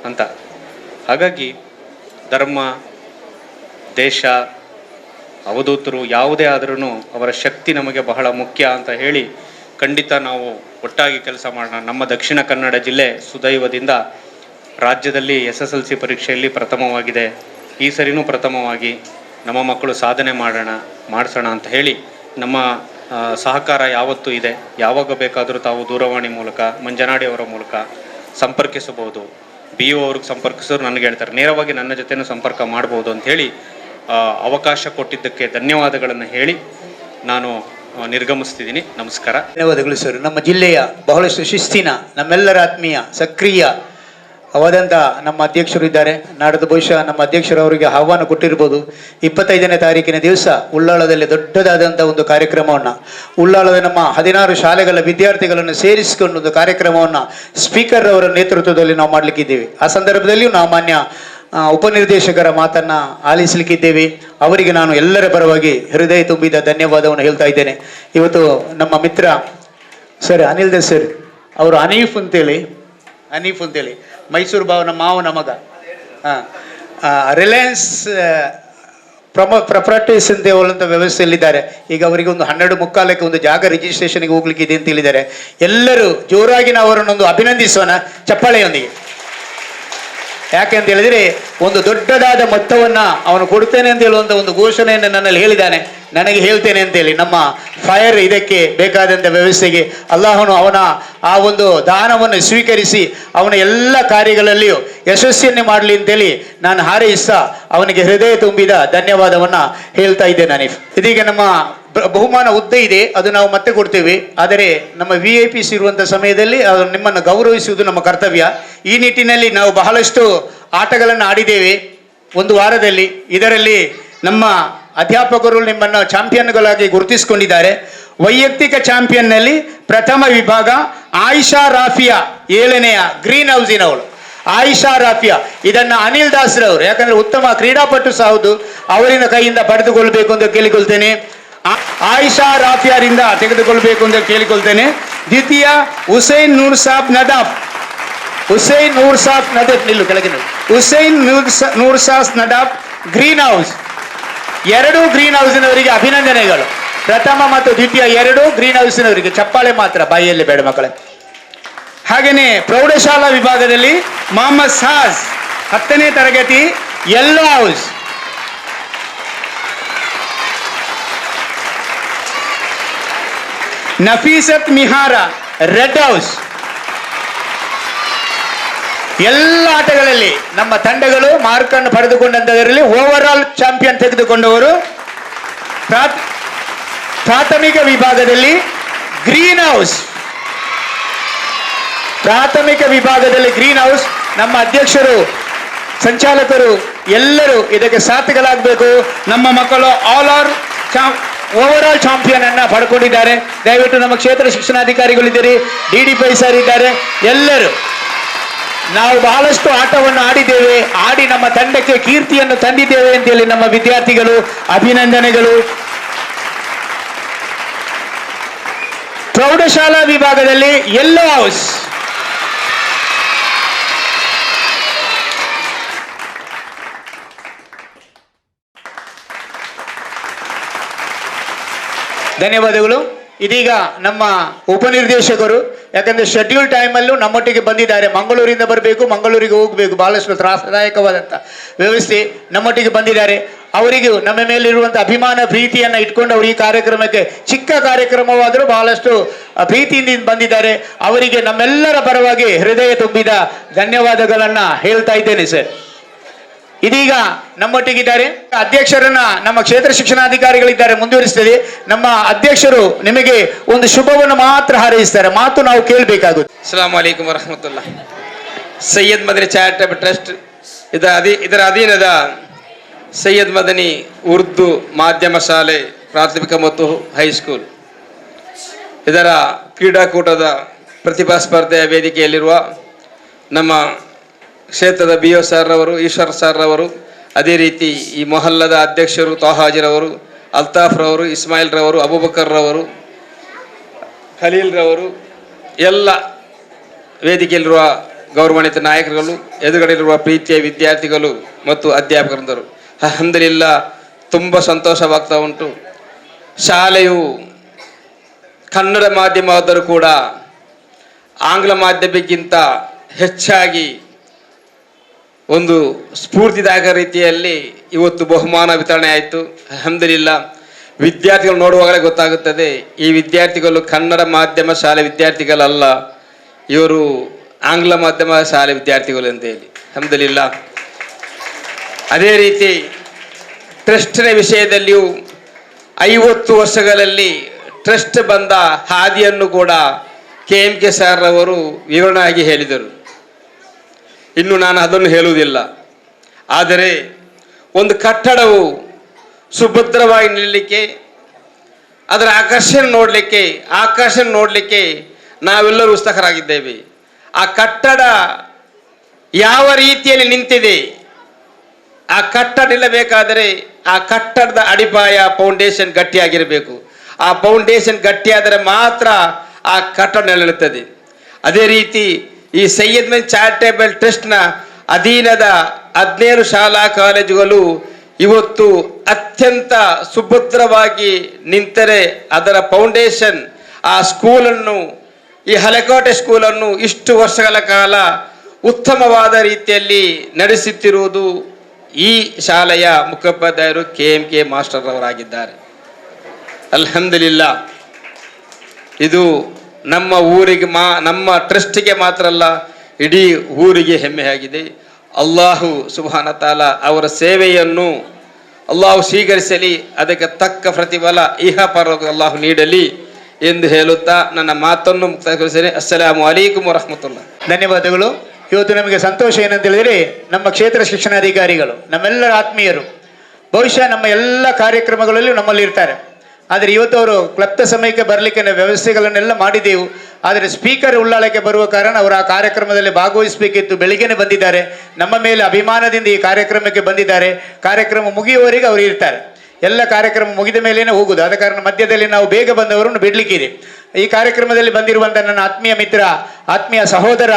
ಅಂತ. ಹಾಗಾಗಿ ಧರ್ಮ, ದೇಶ, ಅವಧೂತರು ಯಾವುದೇ ಆದ್ರೂ ಅವರ ಶಕ್ತಿ ನಮಗೆ ಬಹಳ ಮುಖ್ಯ ಅಂತ ಹೇಳಿ ಖಂಡಿತ ನಾವು ಒಟ್ಟಾಗಿ ಕೆಲಸ ಮಾಡೋಣ. ನಮ್ಮ ದಕ್ಷಿಣ ಕನ್ನಡ ಜಿಲ್ಲೆ ಸುದೈವದಿಂದ ರಾಜ್ಯದಲ್ಲಿ SSLC ಪರೀಕ್ಷೆಯಲ್ಲಿ ಪ್ರಥಮವಾಗಿದೆ. ಈ ಸರಿನೂ ಪ್ರಥಮವಾಗಿ ನಮ್ಮ ಮಕ್ಕಳು ಸಾಧನೆ ಮಾಡಿಸೋಣ ಅಂತ ಹೇಳಿ ನಮ್ಮ ಸಹಕಾರ ಯಾವತ್ತೂ ಇದೆ. ಯಾವಾಗ ಬೇಕಾದರೂ ತಾವು ದೂರವಾಣಿ ಮೂಲಕ, ಮಂಜನಾಡಿ ಅವರ ಮೂಲಕ ಸಂಪರ್ಕಿಸಬಹುದು. BO ಅವ್ರಿಗೆ ಸಂಪರ್ಕಿಸೋರು ನನಗೆ ಹೇಳ್ತಾರೆ, ನೇರವಾಗಿ ನನ್ನ ಜೊತೆನೂ ಸಂಪರ್ಕ ಮಾಡ್ಬೋದು ಅಂಥೇಳಿ ಅವಕಾಶ ಕೊಟ್ಟಿದ್ದಕ್ಕೆ ಧನ್ಯವಾದಗಳನ್ನು ಹೇಳಿ ನಾನು ನಿರ್ಗಮಿಸ್ತಿದ್ದೀನಿ. ನಮಸ್ಕಾರ. ಧನ್ಯವಾದಗಳು ಸರ್. ನಮ್ಮ ಜಿಲ್ಲೆಯ ಬಹಳಷ್ಟು ಶಿಸ್ತಿನ, ನಮ್ಮೆಲ್ಲರ ಆತ್ಮೀಯ, ಸಕ್ರಿಯ ಆದಂಥ ನಮ್ಮ ಅಧ್ಯಕ್ಷರು ಇದ್ದಾರೆ. ನಾಡದ ಬಹುಶಃ ನಮ್ಮ ಅಧ್ಯಕ್ಷರು ಅವರಿಗೆ ಆಹ್ವಾನ ಕೊಟ್ಟಿರ್ಬೋದು. 25ನೇ ತಾರೀಕಿನ ದಿವಸ ಉಳ್ಳಾಳದಲ್ಲಿ ದೊಡ್ಡದಾದಂಥ ಒಂದು ಕಾರ್ಯಕ್ರಮವನ್ನು, ಉಳ್ಳಾಳದ ನಮ್ಮ 16 ಶಾಲೆಗಳ ವಿದ್ಯಾರ್ಥಿಗಳನ್ನು ಸೇರಿಸಿಕೊಂಡು ಒಂದು ಕಾರ್ಯಕ್ರಮವನ್ನು ಸ್ಪೀಕರ್ ಅವರ ನೇತೃತ್ವದಲ್ಲಿ ನಾವು ಮಾಡಲಿಕ್ಕಿದ್ದೇವೆ. ಆ ಸಂದರ್ಭದಲ್ಲಿಯೂ ನಾವು ಮಾನ್ಯ ಉಪನಿರ್ದೇಶಕರ ಮಾತನ್ನು ಆಲಿಸಲಿಕ್ಕಿದ್ದೇವೆ. ಅವರಿಗೆ ನಾನು ಎಲ್ಲರ ಪರವಾಗಿ ಹೃದಯ ತುಂಬಿದ ಧನ್ಯವಾದವನ್ನು ಹೇಳ್ತಾ ಇದ್ದೇನೆ. ಇವತ್ತು ನಮ್ಮ ಮಿತ್ರ ಸರ್ ಅನಿಲ್ ದಾಸ್ ಸರ್ ಅವರು ಹನೀಫ್ ಅಂತೇಳಿ ಮೈಸೂರು ಭಾವನ ಮಾವನ ಮಗ, ರಿಲಯನ್ಸ್ ಪ್ರೊಪರ್ಟೀಸ್ ಅಂತ ಹೇಳುವಂಥ ವ್ಯವಸ್ಥೆಯಲ್ಲಿದ್ದಾರೆ. ಈಗ ಅವರಿಗೆ ಒಂದು 12:45 ಒಂದು ಜಾಗ ರಿಜಿಸ್ಟ್ರೇಷನ್ಗೆ ಹೋಗ್ಲಿಕ್ಕೆ ಇದೆ ಅಂತ ಹೇಳಿದ್ದಾರೆ. ಎಲ್ಲರೂ ಜೋರಾಗಿ ನಾವು ಅವರನ್ನೊಂದು ಅಭಿನಂದಿಸೋಣ ಚಪ್ಪಾಳೆಯೊಂದಿಗೆ. ಯಾಕೆ ಅಂತ ಹೇಳಿದರೆ, ಒಂದು ದೊಡ್ಡದಾದ ಮೊತ್ತವನ್ನು ಅವನು ಕೊಡ್ತೇನೆ ಅಂತ ಹೇಳುವಂಥ ಒಂದು ಘೋಷಣೆಯನ್ನು ನನ್ನಲ್ಲಿ ಹೇಳಿದ್ದಾನೆ. ನನಗೆ ಹೇಳ್ತೇನೆ ಅಂತೇಳಿ ನಮ್ಮ ಫೈರ್ ಇದಕ್ಕೆ ಬೇಕಾದಂಥ ವ್ಯವಸ್ಥೆಗೆ ಅಲ್ಲಾಹನು ಅವನ ಆ ಒಂದು ದಾನವನ್ನು ಸ್ವೀಕರಿಸಿ ಅವನ ಎಲ್ಲ ಕಾರ್ಯಗಳಲ್ಲಿಯೂ ಯಶಸ್ವಿಯನ್ನೇ ಮಾಡಲಿ ಅಂತೇಳಿ ನಾನು ಹಾರೈಸ್ತಾ ಅವನಿಗೆ ಹೃದಯ ತುಂಬಿದ ಧನ್ಯವಾದವನ್ನು ಹೇಳ್ತಾ ಇದ್ದೇನೆ. ಹನೀಫ್, ಇದೀಗ ನಮ್ಮ ಬಹುಮಾನ ಹುದ್ದೆ ಇದೆ, ಅದು ನಾವು ಮತ್ತೆ ಕೊಡ್ತೇವೆ. ಆದರೆ ನಮ್ಮ VIPs ಇರುವಂಥ ಸಮಯದಲ್ಲಿ ನಿಮ್ಮನ್ನು ಗೌರವಿಸುವುದು ನಮ್ಮ ಕರ್ತವ್ಯ. ಈ ನಿಟ್ಟಿನಲ್ಲಿ ನಾವು ಬಹಳಷ್ಟು ಆಟಗಳನ್ನು ಆಡಿದ್ದೇವೆ ಒಂದು ವಾರದಲ್ಲಿ. ಇದರಲ್ಲಿ ನಮ್ಮ ಅಧ್ಯಾಪಕರು ನಿಮ್ಮನ್ನು ಚಾಂಪಿಯನ್ಗಳಾಗಿ ಗುರುತಿಸಿಕೊಂಡಿದ್ದಾರೆ. ವೈಯಕ್ತಿಕ ಚಾಂಪಿಯನ್ನಲ್ಲಿ ಪ್ರಥಮ ವಿಭಾಗ ಆಯಿಷಾ ರಾಫಿಯಾ, 7ನೇಯ ಗ್ರೀನ್ ಹೌಸಿನವಳು ಆಯಿಷಾ ರಾಫಿಯಾ. ಇದನ್ನು ಅನಿಲ್ ದಾಸ್ ರವರು, ಯಾಕಂದ್ರೆ ಉತ್ತಮ ಕ್ರೀಡಾಪಟು ಸಹ ಹೌದು, ಅವರಿಂದ ಕೈಯಿಂದ ಪಡೆದುಕೊಳ್ಬೇಕು ಅಂತ ಕೇಳಿಕೊಳ್ತೇನೆ. ಆಯಿಷಾ ರಾಫಿಯಾರಿಂದ ತೆಗೆದುಕೊಳ್ಬೇಕು ಅಂತ ಕೇಳಿಕೊಳ್ತೇನೆ. ದ್ವಿತೀಯ ಹುಸೈನ್ ನೂರ್ ಸಾಬ್ ನದಾಫ್, ನಿಲ್ಲು ಕೆಳಗಿನ Hussain Noor Sab Nadaf, green house. 2 green ಹೌಸಿನವರಿಗೆ ಅಭಿನಂದನೆಗಳು. ಪ್ರಥಮ ಮತ್ತು ದ್ವಿತೀಯ 2 ಗ್ರೀನ್ ಹೌಸಿನವರಿಗೆ ಚಪ್ಪಾಳೆ ಮಾತ್ರ, ಬಾಯಿಯಲ್ಲಿ ಬೇಡ ಮಕ್ಕಳೇ. ಹಾಗೆಯೇ ಪ್ರೌಢಶಾಲಾ ವಿಭಾಗದಲ್ಲಿ ಮೊಹಮ್ಮದ್ ಸಾಜ್, 10ನೇ ತರಗತಿ, yellow house. Nafeesath Mihara, red house. ಎಲ್ಲ ಆಟಗಳಲ್ಲಿ ನಮ್ಮ ತಂಡಗಳು ಮಾರ್ಕನ್ನು ಪಡೆದುಕೊಂಡಂಥದರಲ್ಲಿ ಓವರ್ ಆಲ್ ಚಾಂಪಿಯನ್ ತೆಗೆದುಕೊಂಡವರು. ಪ್ರಾಥಮಿಕ ವಿಭಾಗದಲ್ಲಿ ಗ್ರೀನ್ ಹೌಸ್, ನಮ್ಮ ಅಧ್ಯಕ್ಷರು, ಸಂಚಾಲಕರು ಎಲ್ಲರೂ ಇದಕ್ಕೆ ಸಾಥಿಗಳಾಗಬೇಕು. ನಮ್ಮ ಮಕ್ಕಳು all are over all champion ಅನ್ನ ಪಡ್ಕೊಂಡಿದ್ದಾರೆ. ದಯವಿಟ್ಟು ನಮ್ಮ ಕ್ಷೇತ್ರ ಶಿಕ್ಷಣಾಧಿಕಾರಿಗಳಿದ್ದೀರಿ, DDPI ಸರ್ ಇದ್ದಾರೆ, ಎಲ್ಲರೂ ನಾವು ಬಹಳಷ್ಟು ಆಟವನ್ನು ಆಡಿದ್ದೇವೆ, ಆಡಿ ನಮ್ಮ ತಂಡಕ್ಕೆ ಕೀರ್ತಿಯನ್ನು ತಂದಿದ್ದೇವೆ ಅಂತೇಳಿ ನಮ್ಮ ವಿದ್ಯಾರ್ಥಿಗಳು ಅಭಿನಂದನೆಗಳು. ಪ್ರೌಢಶಾಲಾ ವಿಭಾಗದಲ್ಲಿ ಯೆಲ್ಲೋ ಹೌಸ್ ಧನ್ಯವಾದಗಳು. ಇದೀಗ ನಮ್ಮ ಉಪನಿರ್ದೇಶಕರು, ಯಾಕಂದ್ರೆ ಶೆಡ್ಯೂಲ್ ಟೈಮಲ್ಲೂ ನಮ್ಮೊಟ್ಟಿಗೆ ಬಂದಿದ್ದಾರೆ, ಮಂಗಳೂರಿಂದ ಬರಬೇಕು, ಮಂಗಳೂರಿಗೆ ಹೋಗಬೇಕು, ಬಹಳಷ್ಟು ತ್ರಾಸದಾಯಕವಾದಂಥ ವ್ಯವಸ್ಥೆ, ನಮ್ಮೊಟ್ಟಿಗೆ ಬಂದಿದ್ದಾರೆ. ಅವರಿಗೂ ನಮ್ಮ ಮೇಲಿರುವಂಥ ಅಭಿಮಾನ ಪ್ರೀತಿಯನ್ನು ಇಟ್ಕೊಂಡು ಅವರು ಈ ಕಾರ್ಯಕ್ರಮಕ್ಕೆ, ಚಿಕ್ಕ ಕಾರ್ಯಕ್ರಮವಾದರೂ ಬಹಳಷ್ಟು ಪ್ರೀತಿಯಿಂದ ಬಂದಿದ್ದಾರೆ. ಅವರಿಗೆ ನಮ್ಮೆಲ್ಲರ ಪರವಾಗಿ ಹೃದಯ ತುಂಬಿದ ಧನ್ಯವಾದಗಳನ್ನು ಹೇಳ್ತಾ ಇದ್ದೇನೆ ಸರ್. ಇದೀಗ ನಮ್ಮೊಟ್ಟಿಗಿದ್ದಾರೆ ಅಧ್ಯಕ್ಷರನ್ನ ನಮ್ಮ ಕ್ಷೇತ್ರ ಶಿಕ್ಷಣಾಧಿಕಾರಿಗಳಿದ್ದಾರೆ, ಮುಂದುವರಿಸ್ತದೆ. ನಮ್ಮ ಅಧ್ಯಕ್ಷರು ನಿಮಗೆ ಒಂದು ಶುಭವನ್ನು ಮಾತ್ರ ಹಾರೈಸ್ತಾರೆ, ಮಾತು ನಾವು ಕೇಳಬೇಕಾಗುತ್ತೆ. ಅಸ್ಸಲಾಮು ಅಲೈಕುಂ ವರಹಮತುಲ್ಲಾಹ್. ಸೈಯದ್ ಮದನಿ ಚಾರಿಟಬಲ್ ಟ್ರಸ್ಟ್ ಇದರ ಅಧೀನದ ಸೈಯದ್ ಮದನಿ ಉರ್ದು ಮಾಧ್ಯಮ ಶಾಲೆ ಪ್ರಾಥಮಿಕ ಮತ್ತು ಹೈಸ್ಕೂಲ್ ಇದರ ಕ್ರೀಡಾಕೂಟದ ಪ್ರತಿಭಾ ಸ್ಪರ್ಧೆಯ ವೇದಿಕೆಯಲ್ಲಿರುವ ನಮ್ಮ ಕ್ಷೇತ್ರದ BO ಸರ್ ರವರು, ಈಶ್ವರ್ ಸರ್ ರವರು, ಅದೇ ರೀತಿ ಈ ಮೊಹಲ್ಲದ ಅಧ್ಯಕ್ಷರು ತಾಹಾಜಿರವರು, ಅಲ್ತಾಫ್ ರವರು, ಇಸ್ಮಾಯಿಲ್ ರವರು, ಅಬೂಬಕರ್ ರವರು, ಖಲೀಲ್ ರವರು, ಎಲ್ಲ ವೇದಿಕೆಯಲ್ಲಿರುವ ಗೌರವಾನ್ವಿತ ನಾಯಕರುಗಳು, ಎದುರುಗಡೆಯಿರುವ ಪ್ರೀತಿಯ ವಿದ್ಯಾರ್ಥಿಗಳು ಮತ್ತು ಅಧ್ಯಾಪಕರಂದರು, ಅಲ್ಹಮ್ದುಲಿಲ್ಲಾ ತುಂಬ ಸಂತೋಷವಾಗ್ತಾ ಉಂಟು. ಶಾಲೆಯು ಕನ್ನಡ ಮಾಧ್ಯಮವಾದರೂ ಕೂಡ ಆಂಗ್ಲ ಮಾಧ್ಯಮಕ್ಕಿಂತ ಹೆಚ್ಚಾಗಿ ಒಂದು ಸ್ಫೂರ್ತಿದಾಯಕ ರೀತಿಯಲ್ಲಿ ಇವತ್ತು ಬಹುಮಾನ ವಿತರಣೆ ಆಯಿತು. ಅಲ್ಹಮ್ದುಲಿಲ್ಲಾ ವಿದ್ಯಾರ್ಥಿಗಳು ನೋಡುವಾಗಲೇ ಗೊತ್ತಾಗುತ್ತದೆ ಈ ವಿದ್ಯಾರ್ಥಿಗಳು ಕನ್ನಡ ಮಾಧ್ಯಮ ಶಾಲೆ ವಿದ್ಯಾರ್ಥಿಗಳಲ್ಲ, ಇವರು ಆಂಗ್ಲ ಮಾಧ್ಯಮ ಶಾಲೆ ವಿದ್ಯಾರ್ಥಿಗಳು ಅಂತೇಳಿ. ಅಲ್ಹಮ್ದುಲಿಲ್ಲಾ. ಅದೇ ರೀತಿ ಟ್ರಸ್ಟ್ನ ವಿಷಯದಲ್ಲಿಯೂ 50 ವರ್ಷಗಳಲ್ಲಿ ಟ್ರಸ್ಟ್ ಬಂದ ಹಾದಿಯನ್ನು ಕೂಡ KMK ಸರ್ ಅವರು ವಿವರಣೆಯಾಗಿ ಹೇಳಿದರು. ಇನ್ನು ನಾನು ಅದನ್ನು ಹೇಳುವುದಿಲ್ಲ. ಆದರೆ ಒಂದು ಕಟ್ಟಡವು ಸುಭದ್ರವಾಗಿ ನಿಲ್ಲಲಿಕ್ಕೆ, ಅದರ ಆಕರ್ಷಣೆ ನೋಡಲಿಕ್ಕೆ ನಾವೆಲ್ಲರೂ ಉತ್ಸುಕರಾಗಿದ್ದೇವೆ. ಆ ಕಟ್ಟಡ ಯಾವ ರೀತಿಯಲ್ಲಿ ನಿಂತಿದೆ, ಆ ಕಟ್ಟಡ ನಿಲ್ಲಬೇಕಾದರೆ ಆ ಕಟ್ಟಡದ ಅಡಿಪಾಯ ಫೌಂಡೇಶನ್ ಗಟ್ಟಿಯಾಗಿರಬೇಕು. ಆ ಫೌಂಡೇಶನ್ ಗಟ್ಟಿಯಾದರೆ ಮಾತ್ರ ಆ ಕಟ್ಟಡ ನಿಲ್ಲುತ್ತದೆ. ಅದೇ ರೀತಿ ಈ ಸೈಯದ್ ಮದನಿ ಚಾರಿಟೇಬಲ್ ಟ್ರಸ್ಟ್ನ ಅಧೀನದ 17 ಶಾಲಾ ಕಾಲೇಜುಗಳು ಇವತ್ತು ಅತ್ಯಂತ ಸುಭದ್ರವಾಗಿ ನಿಂತರೆ ಅದರ ಫೌಂಡೇಶನ್, ಆ ಸ್ಕೂಲನ್ನು, ಈ ಹಳೆಕೋಟೆ ಸ್ಕೂಲನ್ನು ಇಷ್ಟು ವರ್ಷಗಳ ಕಾಲ ಉತ್ತಮವಾದ ರೀತಿಯಲ್ಲಿ ನಡೆಸುತ್ತಿರುವುದು ಈ ಶಾಲೆಯ ಮುಖ್ಯೋಪಾಧ್ಯಾಯರು KMK ಮಾಸ್ಟರ್ ಅವರಾಗಿದ್ದಾರೆ. ಅಲ್ಹಮ್ದುಲಿಲ್ಲಾ. ಇದು ನಮ್ಮ ಊರಿಗೆ ನಮ್ಮ ಟ್ರಸ್ಟಿಗೆ ಮಾತ್ರ ಅಲ್ಲ, ಇಡೀ ಊರಿಗೆ ಹೆಮ್ಮೆಯಾಗಿದೆ. ಅಲ್ಲಾಹು ಸುಬ್ಹಾನ ತಾಲ ಅವರ ಸೇವೆಯನ್ನು ಅಲ್ಲಾಹು ಸ್ವೀಕರಿಸಲಿ, ಅದಕ್ಕೆ ತಕ್ಕ ಪ್ರತಿಫಲ ಇಹ ಪರಲೋಕ ಅಲ್ಲಾಹು ನೀಡಲಿ ಎಂದು ಹೇಳುತ್ತಾ ನನ್ನ ಮಾತನ್ನು ಮುಕ್ತಾಯಗೊಳಿಸಿದೆ. ಅಸ್ಸಲಾಮು ಅಲೈಕುಂ ವರಹಮತುಲ್ಲಾಹ್. ಧನ್ಯವಾದಗಳು. ಇವತ್ತು ನಮಗೆ ಸಂತೋಷ ಏನಂತ ಹೇಳಿದರೆ, ನಮ್ಮ ಕ್ಷೇತ್ರ ಶಿಕ್ಷಣಾಧಿಕಾರಿಗಳು ನಮ್ಮೆಲ್ಲರ ಆತ್ಮೀಯರು, ಬಹುಶಃ ನಮ್ಮ ಎಲ್ಲ ಕಾರ್ಯಕ್ರಮಗಳಲ್ಲೂ ನಮ್ಮಲ್ಲಿ ಇರ್ತಾರೆ. ಆದರೆ ಇವತ್ತು ಅವರು ಕ್ಲಪ್ತ ಸಮಯಕ್ಕೆ ಬರಲಿಕ್ಕೆ ನಾವು ವ್ಯವಸ್ಥೆಗಳನ್ನೆಲ್ಲ ಮಾಡಿದೆವು. ಆದರೆ ಸ್ಪೀಕರ್ ಉಳ್ಳಾಳಕ್ಕೆ ಬರುವ ಕಾರಣ ಅವರು ಆ ಕಾರ್ಯಕ್ರಮದಲ್ಲಿ ಭಾಗವಹಿಸಬೇಕಿತ್ತು. ಬೆಳಿಗ್ಗೆನೇ ಬಂದಿದ್ದಾರೆ, ನಮ್ಮ ಮೇಲೆ ಅಭಿಮಾನದಿಂದ ಈ ಕಾರ್ಯಕ್ರಮಕ್ಕೆ ಬಂದಿದ್ದಾರೆ. ಕಾರ್ಯಕ್ರಮ ಮುಗಿಯುವವರೆಗೆ ಅವರು ಇರ್ತಾರೆ. ಎಲ್ಲ ಕಾರ್ಯಕ್ರಮ ಮುಗಿದ ಮೇಲೇನೆ ಹೋಗುದು. ಆದ ಕಾರಣ ಮಧ್ಯದಲ್ಲಿ ನಾವು ಬೇಗ ಬಂದವರನ್ನು ಬಿಡಲಿಕ್ಕಿದೆ. ಈ ಕಾರ್ಯಕ್ರಮದಲ್ಲಿ ಬಂದಿರುವಂಥ ನನ್ನ ಆತ್ಮೀಯ ಮಿತ್ರ, ಆತ್ಮೀಯ ಸಹೋದರ,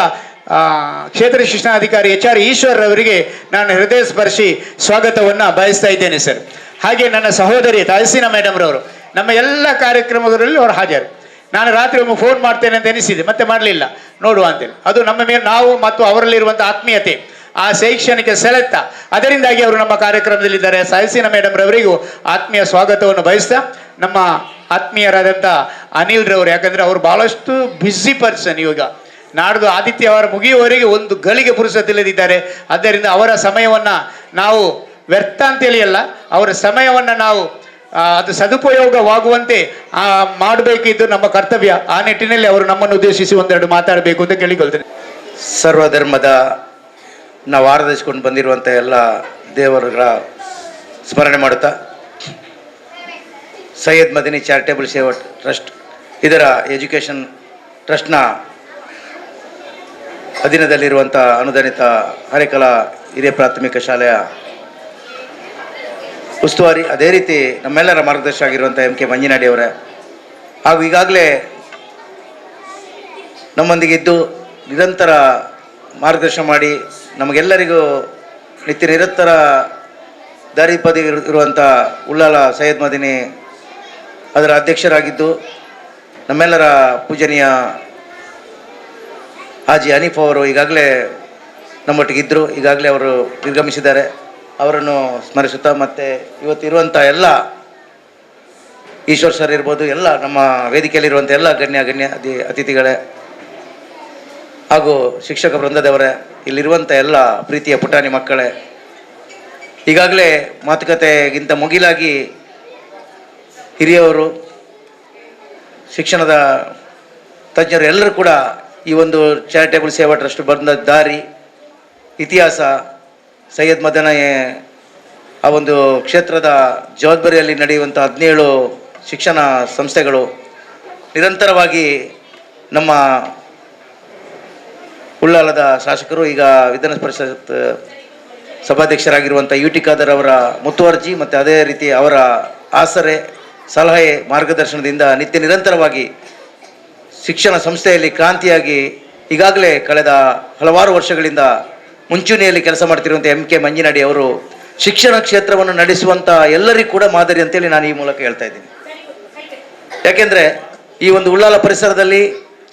ಕ್ಷೇತ್ರ ಶಿಕ್ಷಣಾಧಿಕಾರಿ HR ಈಶ್ವರ್ ಅವರಿಗೆ ನಾನು ಹೃದಯ ಸ್ಪರ್ಶಿ ಸ್ವಾಗತವನ್ನು ಬಯಸ್ತಾ ಇದ್ದೇನೆ ಸರ್. ಹಾಗೆ ನನ್ನ ಸಹೋದರಿ ತಹಸೀನಾ ಮೇಡಮ್ ರವರು ನಮ್ಮ ಎಲ್ಲ ಕಾರ್ಯಕ್ರಮಗಳಲ್ಲಿ ಅವರು ಹಾಜರು. ನಾನು ರಾತ್ರಿ ಒಮ್ಮೆ ಫೋನ್ ಮಾಡ್ತೇನೆ ಅಂತ ಎನಿಸಿದೆ, ಮತ್ತೆ ಮಾಡಲಿಲ್ಲ, ನೋಡುವ ಅಂತೇಳಿ. ಅದು ನಮ್ಮ ಮೇಲೆ ನಾವು ಮತ್ತು ಅವರಲ್ಲಿರುವಂಥ ಆತ್ಮೀಯತೆ, ಆ ಶೈಕ್ಷಣಿಕ ಸೆಳೆತ, ಅದರಿಂದಾಗಿ ಅವರು ನಮ್ಮ ಕಾರ್ಯಕ್ರಮದಲ್ಲಿದ್ದಾರೆ. ತಹಸೀನಾ ಮೇಡಮ್ ರವರಿಗೂ ಆತ್ಮೀಯ ಸ್ವಾಗತವನ್ನು ಬಯಸ್ತಾ, ನಮ್ಮ ಆತ್ಮೀಯರಾದಂಥ ಅನಿಲ್ ರವರು, ಯಾಕಂದರೆ ಅವರು ಭಾಳಷ್ಟು ಬ್ಯುಸಿ ಪರ್ಸನ್, ಇವಾಗ ನಾಡ್ದು ಆದಿತ್ಯವಾರ ಮುಗಿಯುವವರೆಗೆ ಒಂದು ಗಳಿಗೆ ಪುರುಸತ್ತಿಲ್ಲದಿದ್ದಾರೆ. ಆದ್ದರಿಂದ ಅವರ ಸಮಯವನ್ನು ನಾವು ವ್ಯರ್ಥ ಅಂತೇಳಿ ಅಲ್ಲ, ಅವರ ಸಮಯವನ್ನು ನಾವು ಅದು ಸದುಪಯೋಗವಾಗುವಂತೆ ಮಾಡಬೇಕಿದ್ದು ನಮ್ಮ ಕರ್ತವ್ಯ. ಆ ನಿಟ್ಟಿನಲ್ಲಿ ಅವರು ನಮ್ಮನ್ನು ಉದ್ದೇಶಿಸಿ ಒಂದೆರಡು ಮಾತಾಡಬೇಕು ಅಂತ ಕೇಳಿಕೊಳ್ತೇನೆ. ಸರ್ವಧರ್ಮದ ನಾವು ಆರಾಧಿಸಿಕೊಂಡು ಬಂದಿರುವಂಥ ಎಲ್ಲ ದೇವರುಗಳ ಸ್ಮರಣೆ ಮಾಡುತ್ತಾ, ಸೈಯದ್ ಮದನಿ ಚಾರಿಟೇಬಲ್ ಸೇವಾ ಟ್ರಸ್ಟ್ ಇದರ ಎಜುಕೇಷನ್ ಟ್ರಸ್ಟ್ನ ಅಧೀನದಲ್ಲಿರುವಂಥ ಅನುದಾನಿತ ಹರೇಕಲಾ ಹಿರಿಯ ಪ್ರಾಥಮಿಕ ಶಾಲೆಯ ಉಸ್ತುವಾರಿ, ಅದೇ ರೀತಿ ನಮ್ಮೆಲ್ಲರ ಮಾರ್ಗದರ್ಶಕ ಆಗಿರುವಂಥ ಎಂ ಕೆ ಮಂಜಿನಾಡಿ ಅವರೇ, ಹಾಗೂ ಈಗಾಗಲೇ ನಮ್ಮೊಂದಿಗೆ ಇದ್ದು ನಿರಂತರ ಮಾರ್ಗದರ್ಶನ ಮಾಡಿ ನಮಗೆಲ್ಲರಿಗೂ ನಿತ್ಯ ನಿರಂತರ ದಾರಿಪದಿ ಇರುವಂಥ ಉಳ್ಳಾಲ ಸೈಯದ್ ಮದನಿ ಅದರ ಅಧ್ಯಕ್ಷರಾಗಿದ್ದು ನಮ್ಮೆಲ್ಲರ ಪೂಜನೀಯ ಹಾಜಿ ಹನೀಫ್ ಅವರು ಈಗಾಗಲೇ ನಮ್ಮೊಟ್ಟಿಗಿದ್ದರು. ಈಗಾಗಲೇ ಅವರು ನಿರ್ಗಮಿಸಿದ್ದಾರೆ. ಅವರನ್ನು ಸ್ಮರಿಸುತ್ತಾ ಮತ್ತು ಇವತ್ತಿರುವಂಥ ಎಲ್ಲ ಈಶ್ವರ್ ಸರ್ ಇರ್ಬೋದು, ಎಲ್ಲ ನಮ್ಮ ವೇದಿಕೆಯಲ್ಲಿರುವಂಥ ಎಲ್ಲ ಗಣ್ಯ ಅತಿಥಿಗಳೇ ಹಾಗೂ ಶಿಕ್ಷಕ ವೃಂದದವರೇ, ಇಲ್ಲಿರುವಂಥ ಎಲ್ಲ ಪ್ರೀತಿಯ ಪುಟಾಣಿ ಮಕ್ಕಳೇ, ಈಗಾಗಲೇ ಮಾತುಕತೆಗಿಂತ ಮುಗಿಲಾಗಿ ಹಿರಿಯವರು, ಶಿಕ್ಷಣದ ತಜ್ಞರು ಎಲ್ಲರೂ ಕೂಡ ಈ ಒಂದು ಚಾರಿಟೇಬಲ್ ಸೇವಾ ಟ್ರಸ್ಟ್ ಬಂದ ದಾರಿ, ಇತಿಹಾಸ, ಸೈಯದ್ ಮದನ ಆ ಒಂದು ಕ್ಷೇತ್ರದ ಜವಾಬ್ದಾರಿಯಲ್ಲಿ ನಡೆಯುವಂಥ 17 ಶಿಕ್ಷಣ ಸಂಸ್ಥೆಗಳು ನಿರಂತರವಾಗಿ ನಮ್ಮ ಉಳ್ಳಾಲದ ಶಾಸಕರು, ಈಗ ವಿಧಾನ ಪರಿಷತ್ ಸಭಾಧ್ಯಕ್ಷರಾಗಿರುವಂಥ UT ಖಾದರ್ ಅವರ ಮುತುವರ್ಜಿ ಮತ್ತು ಅದೇ ರೀತಿ ಅವರ ಆಸರೆ, ಸಲಹೆ, ಮಾರ್ಗದರ್ಶನದಿಂದ ನಿತ್ಯ ನಿರಂತರವಾಗಿ ಶಿಕ್ಷಣ ಸಂಸ್ಥೆಯಲ್ಲಿ ಕ್ರಾಂತಿಯಾಗಿ ಈಗಾಗಲೇ ಕಳೆದ ಹಲವಾರು ವರ್ಷಗಳಿಂದ ಮುಂಚೂಣಿಯಲ್ಲಿ ಕೆಲಸ ಮಾಡ್ತಿರುವಂಥ ಎಂ ಕೆ ಮಂಜಿನಾಡಿ ಅವರು ಶಿಕ್ಷಣ ಕ್ಷೇತ್ರವನ್ನು ನಡೆಸುವಂಥ ಎಲ್ಲರಿಗೂ ಕೂಡ ಮಾದರಿ ಅಂತೇಳಿ ನಾನು ಈ ಮೂಲಕ ಹೇಳ್ತಾ ಇದ್ದೀನಿ. ಯಾಕೆಂದರೆ ಈ ಒಂದು ಉಳ್ಳಾಲ ಪರಿಸರದಲ್ಲಿ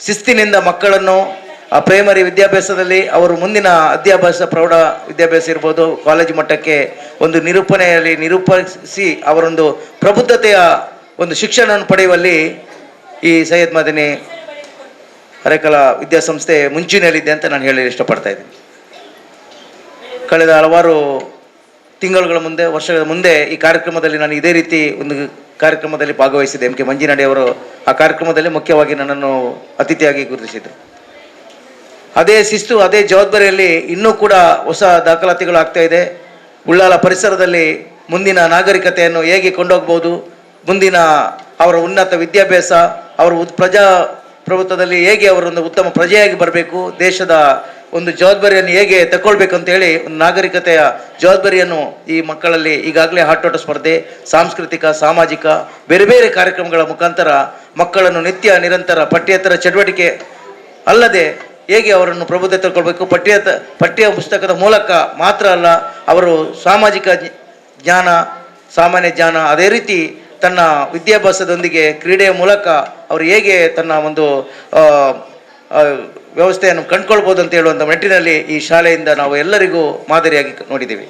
ಶಿಸ್ತಿನಿಂದ ಮಕ್ಕಳನ್ನು ಆ ಪ್ರೈಮರಿ ವಿದ್ಯಾಭ್ಯಾಸದಲ್ಲಿ ಅವರು ಮುಂದಿನ ಅಧ್ಯಾಭ್ಯಾಸ, ಪ್ರೌಢ ವಿದ್ಯಾಭ್ಯಾಸ ಇರ್ಬೋದು, ಕಾಲೇಜು ಮಟ್ಟಕ್ಕೆ ಒಂದು ನಿರೂಪಿಸಿ ಅವರೊಂದು ಪ್ರಬುದ್ಧತೆಯ ಒಂದು ಶಿಕ್ಷಣವನ್ನು ಪಡೆಯುವಲ್ಲಿ ಈ ಸೈಯದ್ ಮದನಿ ಹರೇಕಲಾ ವಿದ್ಯಾಸಂಸ್ಥೆ ಮುಂಚೂಣಿಯಲ್ಲಿದೆ ಅಂತ ನಾನು ಹೇಳಿ ಇಷ್ಟಪಡ್ತಾ ಇದ್ದೀನಿ. ಕಳೆದ ಹಲವಾರು ತಿಂಗಳುಗಳ ಮುಂದೆ, ವರ್ಷಗಳ ಮುಂದೆ ಈ ಕಾರ್ಯಕ್ರಮದಲ್ಲಿ ನಾನು ಇದೇ ರೀತಿ ಒಂದು ಕಾರ್ಯಕ್ರಮದಲ್ಲಿ ಭಾಗವಹಿಸಿದೆ. ಎಂ ಕೆ ಮಂಜಿನಾಡಿ ಅವರು ಆ ಕಾರ್ಯಕ್ರಮದಲ್ಲಿ ಮುಖ್ಯವಾಗಿ ನನ್ನನ್ನು ಅತಿಥಿಯಾಗಿ ಗುರುತಿಸಿದರು. ಅದೇ ಶಿಸ್ತು, ಅದೇ ಜವಾಬ್ದಾರಿಯಲ್ಲಿ ಇನ್ನೂ ಕೂಡ ಹೊಸ ದಾಖಲಾತಿಗಳು ಆಗ್ತಾ ಇದೆ. ಉಳ್ಳಾಲ ಪರಿಸರದಲ್ಲಿ ಮುಂದಿನ ನಾಗರಿಕತೆಯನ್ನು ಹೇಗೆ ಕೊಂಡೋಗ್ಬೋದು, ಮುಂದಿನ ಅವರ ಉನ್ನತ ವಿದ್ಯಾಭ್ಯಾಸ, ಅವರ ಪ್ರಜಾಪ್ರಭುತ್ವದಲ್ಲಿ ಹೇಗೆ ಅವರೊಂದು ಉತ್ತಮ ಪ್ರಜೆಯಾಗಿ ಬರಬೇಕು, ದೇಶದ ಒಂದು ಜವಾಬ್ದಾರಿಯನ್ನು ಹೇಗೆ ತಗೊಳ್ಬೇಕು ಅಂತೇಳಿ ಒಂದು ನಾಗರಿಕತೆಯ ಜವಾಬ್ದಾರಿಯನ್ನು ಈ ಮಕ್ಕಳಲ್ಲಿ ಈಗಾಗಲೇ ಆಟೋಟ ಸ್ಪರ್ಧೆ, ಸಾಂಸ್ಕೃತಿಕ, ಸಾಮಾಜಿಕ ಬೇರೆ ಬೇರೆ ಕಾರ್ಯಕ್ರಮಗಳ ಮುಖಾಂತರ ಮಕ್ಕಳನ್ನು ನಿತ್ಯ ನಿರಂತರ ಪಠ್ಯೇತರ ಚಟುವಟಿಕೆ ಅಲ್ಲದೆ ಹೇಗೆ ಅವರನ್ನು ಪ್ರಬುದ್ಧತೆ ತಗೊಳ್ಬೇಕು, ಪಠ್ಯ ಪುಸ್ತಕದ ಮೂಲಕ ಮಾತ್ರ ಅಲ್ಲ, ಅವರು ಸಾಮಾಜಿಕ ಜ್ಞಾನ, ಸಾಮಾನ್ಯ ಜ್ಞಾನ, ಅದೇ ರೀತಿ ತನ್ನ ವಿದ್ಯಾಭ್ಯಾಸದೊಂದಿಗೆ ಕ್ರೀಡೆಯ ಮೂಲಕ ಅವರು ಹೇಗೆ ತನ್ನ ಒಂದು ವ್ಯವಸ್ಥೆಯನ್ನು ಕಂಡುಕೊಳ್ಬೋದು ಅಂತ ಹೇಳುವಂಥ ನಿಟ್ಟಿನಲ್ಲಿ ಈ ಶಾಲೆಯಿಂದ ನಾವು ಎಲ್ಲರಿಗೂ ಮಾದರಿಯಾಗಿ ನೋಡಿದ್ದೀವಿ.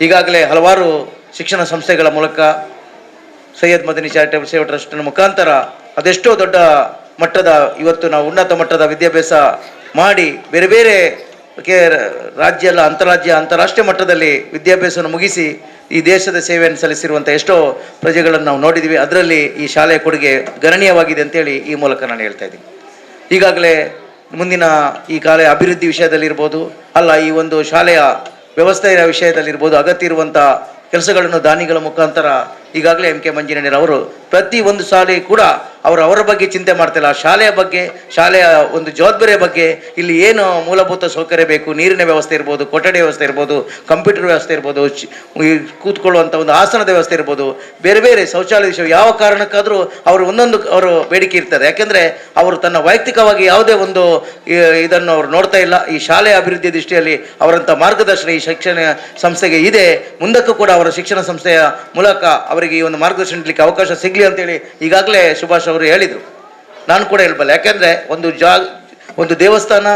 ಈಗಾಗಲೇ ಹಲವಾರು ಶಿಕ್ಷಣ ಸಂಸ್ಥೆಗಳ ಮೂಲಕ ಸೈಯದ್ ಮದನಿ ಚಾರಿಟೇಬಲ್ ಸೇವಾ ಟ್ರಸ್ಟ್ನ ಮುಖಾಂತರ ಅದೆಷ್ಟೋ ದೊಡ್ಡ ಮಟ್ಟದ ಇವತ್ತು ನಾವು ಉನ್ನತ ಮಟ್ಟದ ವಿದ್ಯಾಭ್ಯಾಸ ಮಾಡಿ ಬೇರೆ ಬೇರೆ ರಾಜ್ಯ ಅಲ್ಲ, ಅಂತಾರಾಷ್ಟ್ರೀಯ ಮಟ್ಟದಲ್ಲಿ ವಿದ್ಯಾಭ್ಯಾಸವನ್ನು ಮುಗಿಸಿ ಈ ದೇಶದ ಸೇವೆಯನ್ನು ಸಲ್ಲಿಸಿರುವಂಥ ಎಷ್ಟೋ ಪ್ರಜೆಗಳನ್ನು ನಾವು ನೋಡಿದ್ದೀವಿ. ಅದರಲ್ಲಿ ಈ ಶಾಲೆಯ ಕೊಡುಗೆ ಗಣನೀಯವಾಗಿದೆ ಅಂತೇಳಿ ಈ ಮೂಲಕ ನಾನು ಹೇಳ್ತಾ ಇದ್ದೀನಿ. ಈಗಾಗಲೇ ಮುಂದಿನ ಈ ಕಾಲೇಜ್ ಅಭಿವೃದ್ಧಿ ವಿಷಯದಲ್ಲಿರ್ಬೋದು, ಅಲ್ಲ ಈ ಒಂದು ಶಾಲೆಯ ವ್ಯವಸ್ಥೆಯ ವಿಷಯದಲ್ಲಿರ್ಬೋದು, ಅಗತ್ಯ ಇರುವಂಥ ಕೆಲಸಗಳನ್ನು ದಾನಿಗಳ ಮುಖಾಂತರ ಈಗಾಗಲೇ ಎಂ ಕೆ ಮಂಜಿನಾಡಿ ಅವರು ಪ್ರತಿ ಒಂದು ಶಾಲೆ ಕೂಡ ಅವರ ಬಗ್ಗೆ ಚಿಂತೆ ಮಾಡ್ತಿಲ್ಲ. ಶಾಲೆಯ ಬಗ್ಗೆ, ಶಾಲೆಯ ಒಂದು ಜವಾಬ್ದಾರಿಯ ಬಗ್ಗೆ, ಇಲ್ಲಿ ಏನು ಮೂಲಭೂತ ಸೌಕರ್ಯ ಬೇಕು, ನೀರಿನ ವ್ಯವಸ್ಥೆ ಇರ್ಬೋದು, ಕೊಠಡಿ ವ್ಯವಸ್ಥೆ ಇರ್ಬೋದು, ಕಂಪ್ಯೂಟರ್ ವ್ಯವಸ್ಥೆ ಇರ್ಬೋದು, ಕೂತ್ಕೊಳ್ಳುವಂಥ ಒಂದು ಆಸನದ ವ್ಯವಸ್ಥೆ ಇರ್ಬೋದು, ಬೇರೆ ಬೇರೆ ಶೌಚಾಲಯ ವಿಷಯ ಯಾವ ಕಾರಣಕ್ಕಾದರೂ ಅವರು ಒಂದೊಂದು ಅವರು ಬೇಡಿಕೆ ಇರ್ತದೆ. ಯಾಕೆಂದರೆ ಅವರು ತನ್ನ ವೈಯಕ್ತಿಕವಾಗಿ ಯಾವುದೇ ಒಂದು ಇದನ್ನು ಅವರು ನೋಡ್ತಾ ಇಲ್ಲ. ಈ ಶಾಲೆಯ ಅಭಿವೃದ್ಧಿ ದೃಷ್ಟಿಯಲ್ಲಿ ಅವರಂಥ ಮಾರ್ಗದರ್ಶನ ಈ ಶಿಕ್ಷಣ ಸಂಸ್ಥೆಗೆ ಇದೆ. ಮುಂದಕ್ಕೂ ಕೂಡ ಅವರ ಶಿಕ್ಷಣ ಸಂಸ್ಥೆಯ ಮೂಲಕ ಅವರಿಗೆ ಈ ಒಂದು ಮಾರ್ಗದರ್ಶನ ನೀಡಲಿಕ್ಕೆ ಅವಕಾಶ ಸಿಗಲಿ ಅಂತೇಳಿ ಈಗಾಗಲೇ ಸುಭಾಷ್ ಅವರು ಹೇಳಿದರು. ನಾನು ಕೂಡ ಹೇಳಬಲ್ಲೆ. ಯಾಕೆಂದರೆ ಒಂದು ದೇವಸ್ಥಾನ,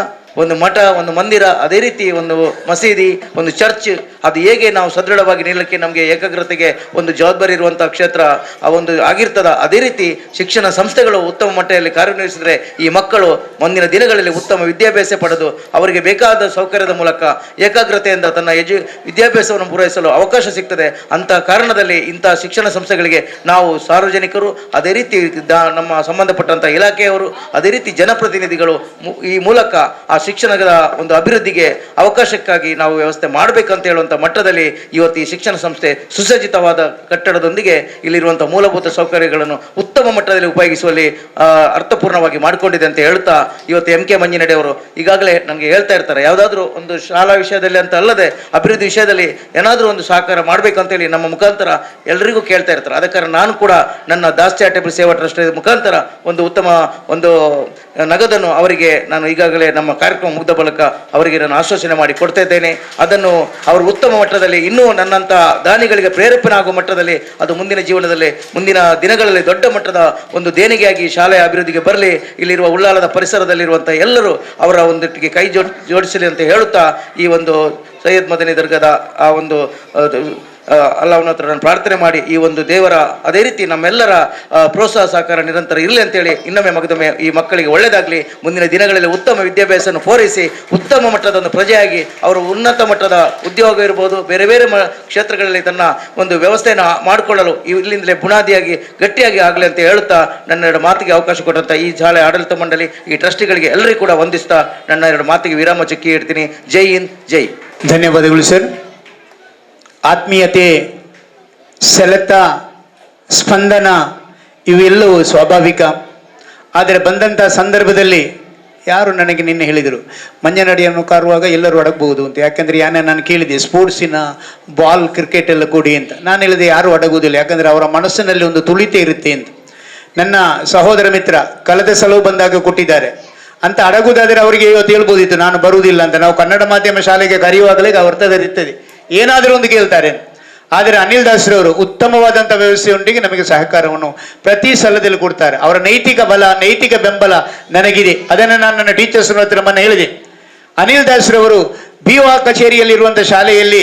ಒಂದು ಮಠ, ಒಂದು ಮಂದಿರ, ಅದೇ ರೀತಿ ಒಂದು ಮಸೀದಿ, ಒಂದು ಚರ್ಚ್, ಅದು ಹೇಗೆ ನಾವು ಸದೃಢವಾಗಿ ನಿಲ್ಲಕ್ಕೆ ನಮಗೆ ಏಕಾಗ್ರತೆಗೆ ಒಂದು ಜವಾಬ್ದಾರಿ ಇರುವಂಥ ಕ್ಷೇತ್ರ ಆ ಒಂದು ಆಗಿರ್ತದ, ಅದೇ ರೀತಿ ಶಿಕ್ಷಣ ಸಂಸ್ಥೆಗಳು ಉತ್ತಮ ಮಟ್ಟದಲ್ಲಿ ಕಾರ್ಯನಿರ್ವಹಿಸಿದರೆ ಈ ಮಕ್ಕಳು ಮುಂದಿನ ದಿನಗಳಲ್ಲಿ ಉತ್ತಮ ವಿದ್ಯಾಭ್ಯಾಸ ಪಡೆದು ಅವರಿಗೆ ಬೇಕಾದ ಸೌಕರ್ಯದ ಮೂಲಕ ಏಕಾಗ್ರತೆಯಿಂದ ತನ್ನ ವಿದ್ಯಾಭ್ಯಾಸವನ್ನು ಪೂರೈಸಲು ಅವಕಾಶ ಸಿಗ್ತದೆ. ಅಂಥ ಕಾರಣದಲ್ಲಿ ಇಂಥ ಶಿಕ್ಷಣ ಸಂಸ್ಥೆಗಳಿಗೆ ನಾವು ಸಾರ್ವಜನಿಕರು, ಅದೇ ರೀತಿ ನಮ್ಮ ಸಂಬಂಧಪಟ್ಟಂಥ ಇಲಾಖೆಯವರು, ಅದೇ ರೀತಿ ಜನಪ್ರತಿನಿಧಿಗಳು ಈ ಮೂಲಕ ಆ ಶಿಕ್ಷಣದ ಒಂದು ಅಭಿವೃದ್ಧಿಗೆ ಅವಕಾಶಕ್ಕಾಗಿ ನಾವು ವ್ಯವಸ್ಥೆ ಮಾಡಬೇಕಂತ ಹೇಳುವಂಥ ಹೇಳುವಂಥ ಮಟ್ಟದಲ್ಲಿ ಇವತ್ತು ಈ ಶಿಕ್ಷಣ ಸಂಸ್ಥೆ ಸುಸಜ್ಜಿತವಾದ ಕಟ್ಟಡದೊಂದಿಗೆ ಇಲ್ಲಿರುವಂಥ ಮೂಲಭೂತ ಸೌಕರ್ಯಗಳನ್ನು ಉತ್ತಮ ಮಟ್ಟದಲ್ಲಿ ಉಪಯೋಗಿಸುವಲ್ಲಿ ಅರ್ಥಪೂರ್ಣವಾಗಿ ಮಾಡಿಕೊಂಡಿದೆ ಅಂತ ಹೇಳ್ತಾ ಇವತ್ತು MK ಮಂಜಿನಡೆ ಅವರು ಈಗಾಗಲೇ ನನಗೆ ಹೇಳ್ತಾ ಇರ್ತಾರೆ, ಯಾವುದಾದ್ರೂ ಒಂದು ಶಾಲಾ ವಿಷಯದಲ್ಲಿ ಅಂತ ಅಲ್ಲದೆ ಅಭಿವೃದ್ಧಿ ವಿಷಯದಲ್ಲಿ ಏನಾದರೂ ಒಂದು ಸಹಕಾರ ಮಾಡಬೇಕಂತೇಳಿ ನಮ್ಮ ಮುಖಾಂತರ ಎಲ್ಲರಿಗೂ ಕೇಳ್ತಾ ಇರ್ತಾರೆ. ಅದ ಕಾರಣ ನಾನು ಕೂಡ ನನ್ನ ದಾಸ್ ಚಾರಿಟೇಬಲ್ ಸೇವಾ ಟ್ರಸ್ಟ್ ಮುಖಾಂತರ ಒಂದು ಉತ್ತಮ ಒಂದು ನಗದನ್ನು ಅವರಿಗೆ ನಾನು ಈಗಾಗಲೇ ನಮ್ಮ ಕಾರ್ಯಕ್ರಮ ಮುಗ್ದ ಬಳಿಕ ಅವರಿಗೆ ನಾನು ಆಶ್ವಾಸನೆ ಮಾಡಿ ಕೊಡ್ತಾ ಇದ್ದೇನೆ. ಅದನ್ನು ಅವರು ಉತ್ತಮ ಮಟ್ಟದಲ್ಲಿ ಇನ್ನೂ ನನ್ನಂಥ ದಾನಿಗಳಿಗೆ ಪ್ರೇರೇಪಣೆ ಆಗುವ ಮಟ್ಟದಲ್ಲಿ ಅದು ಮುಂದಿನ ಜೀವನದಲ್ಲಿ ಮುಂದಿನ ದಿನಗಳಲ್ಲಿ ದೊಡ್ಡ ಮಟ್ಟದ ಒಂದು ದೇಣಿಗೆಯಾಗಿ ಶಾಲೆಯ ಅಭಿವೃದ್ಧಿಗೆ ಬರಲಿ. ಇಲ್ಲಿರುವ ಉಳ್ಳಾಲದ ಪರಿಸರದಲ್ಲಿರುವಂಥ ಎಲ್ಲರೂ ಅವರ ಒಂದೊಟ್ಟಿಗೆ ಕೈ ಜೋಡಿಸಲಿ ಅಂತ ಹೇಳುತ್ತಾ ಈ ಒಂದು ಸೈಯದ್ ಮದನಿ ದರ್ಗಾದ ಆ ಒಂದು ಅಲ್ಲಾಹನ ಹತ್ರ ನಾನು ಪ್ರಾರ್ಥನೆ ಮಾಡಿ ಈ ಒಂದು ದೇವರ ಅದೇ ರೀತಿ ನಮ್ಮೆಲ್ಲರ ಪ್ರೋತ್ಸಾಹ ಸಹಕಾರ ನಿರಂತರ ಇರಲಿ ಅಂತೇಳಿ ಇನ್ನೊಮ್ಮೆ ಮಗದೊಮ್ಮೆ ಈ ಮಕ್ಕಳಿಗೆ ಒಳ್ಳೆಯದಾಗಲಿ, ಮುಂದಿನ ದಿನಗಳಲ್ಲಿ ಉತ್ತಮ ವಿದ್ಯಾಭ್ಯಾಸವನ್ನು ಪೂರೈಸಿ ಉತ್ತಮ ಮಟ್ಟದ ಒಂದು ಪ್ರಜೆಯಾಗಿ ಅವರು ಉನ್ನತ ಮಟ್ಟದ ಉದ್ಯೋಗ ಇರ್ಬೋದು, ಬೇರೆ ಬೇರೆ ಕ್ಷೇತ್ರಗಳಲ್ಲಿ ತನ್ನ ಒಂದು ವ್ಯವಸ್ಥೆಯನ್ನು ಮಾಡಿಕೊಳ್ಳಲು ಇಲ್ಲಿಂದಲೇ ಬುನಾದಿಯಾಗಿ ಗಟ್ಟಿಯಾಗಿ ಆಗಲಿ ಅಂತ ಹೇಳುತ್ತಾ ನನ್ನ ಎರಡು ಮಾತಿಗೆ ಅವಕಾಶ ಕೊಟ್ಟಂಥ ಈ ಶಾಲೆ ಆಡಳಿತ ಮಂಡಳಿ, ಈ ಟ್ರಸ್ಟಿಗಳಿಗೆ ಎಲ್ಲರಿಗೂ ಕೂಡ ವಂದಿಸ್ತಾ ನನ್ನ ಎರಡು ಮಾತಿಗೆ ವಿರಾಮ ಚುಕ್ಕಿ ಇಡ್ತೀನಿ. ಜೈ ಹಿಂದ್, ಜೈ. ಧನ್ಯವಾದಗಳು ಸರ್. ಆತ್ಮೀಯತೆ, ಸೆಳೆತ, ಸ್ಪಂದನ ಇವೆಲ್ಲವೂ ಸ್ವಾಭಾವಿಕ. ಆದರೆ ಬಂದಂಥ ಸಂದರ್ಭದಲ್ಲಿ ಯಾರು ನನಗೆ ನಿನ್ನೆ ಹೇಳಿದರು, ಮಂಜನಡಿಯನ್ನು ಕಾರುವಾಗ ಎಲ್ಲರೂ ಅಡಗಬಹುದು ಅಂತ. ಯಾಕೆಂದರೆ ನಾನು ಕೇಳಿದೆ ಸ್ಪೋರ್ಟ್ಸಿನ ಬಾಲ್ ಕ್ರಿಕೆಟ್ ಎಲ್ಲ ಕೊಡಿ ಅಂತ. ನಾನು ಹೇಳಿದೆ ಯಾರು ಅಡಗುವುದಿಲ್ಲ, ಯಾಕಂದರೆ ಅವರ ಮನಸ್ಸಿನಲ್ಲಿ ಒಂದು ತುಳಿತ ಇರುತ್ತೆ ಅಂತ. ನನ್ನ ಸಹೋದರ ಮಿತ್ರ ಕಳೆದ ಸಲವು ಬಂದಾಗ ಕೊಟ್ಟಿದ್ದಾರೆ ಅಂತ ಅಡಗುವುದಾದರೆ ಅವರಿಗೆ ಇವತ್ತು ಹೇಳ್ಬೋದಿತ್ತು ನಾನು ಬರುವುದಿಲ್ಲ ಅಂತ. ನಾವು ಕನ್ನಡ ಮಾಧ್ಯಮ ಶಾಲೆಗೆ ಕರೆಯುವಾಗಲೇ ಅರ್ಥದರಿರ್ತದೆ, ಏನಾದರೂ ಒಂದು ಕೇಳ್ತಾರೆ. ಆದರೆ ಅನಿಲ್ ದಾಸ್ರವರು ಉತ್ತಮವಾದಂಥ ವ್ಯವಸ್ಥೆಯೊಂದಿಗೆ ನಮಗೆ ಸಹಕಾರವನ್ನು ಪ್ರತಿ ಸಲದಲ್ಲಿ ಕೊಡ್ತಾರೆ. ಅವರ ನೈತಿಕ ಬಲ, ನೈತಿಕ ಬೆಂಬಲ ನನಗಿದೆ. ಅದನ್ನು ನಾನು ನನ್ನ ಟೀಚರ್ಸ್ ಹತ್ರ ಮೊನ್ನೆ ಹೇಳಿದೆ. ಅನಿಲ್ ದಾಸ್ರವರು BO ಕಚೇರಿಯಲ್ಲಿರುವಂಥ ಶಾಲೆಯಲ್ಲಿ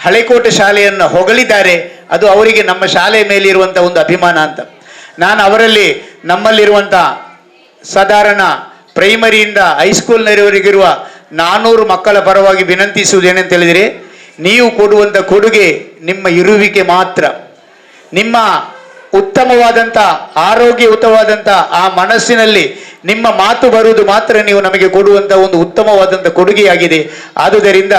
ಹಳೆಕೋಟೆ ಶಾಲೆಯನ್ನು ಹೊಗಳಿದ್ದಾರೆ. ಅದು ಅವರಿಗೆ ನಮ್ಮ ಶಾಲೆಯ ಮೇಲಿರುವಂಥ ಒಂದು ಅಭಿಮಾನ ಅಂತ. ನಾನು ಅವರಲ್ಲಿ ನಮ್ಮಲ್ಲಿರುವಂಥ ಸಾಧಾರಣ ಪ್ರೈಮರಿಯಿಂದ ಹೈಸ್ಕೂಲ್ನವರೆಗಿರುವ 400 ಮಕ್ಕಳ ಪರವಾಗಿ ವಿನಂತಿಸುವುದೇನೆಂತ ಹೇಳಿದರೆ, ನೀವು ಕೊಡುವಂಥ ಕೊಡುಗೆ ನಿಮ್ಮ ಇರುವಿಕೆ ಮಾತ್ರ. ನಿಮ್ಮ ಉತ್ತಮವಾದಂಥ ಆರೋಗ್ಯಯುತವಾದಂಥ ಆ ಮನಸ್ಸಿನಲ್ಲಿ ನಿಮ್ಮ ಮಾತು ಬರುವುದು ಮಾತ್ರ ನೀವು ನಮಗೆ ಕೊಡುವಂಥ ಒಂದು ಉತ್ತಮವಾದಂಥ ಕೊಡುಗೆಯಾಗಿದೆ. ಆದುದರಿಂದ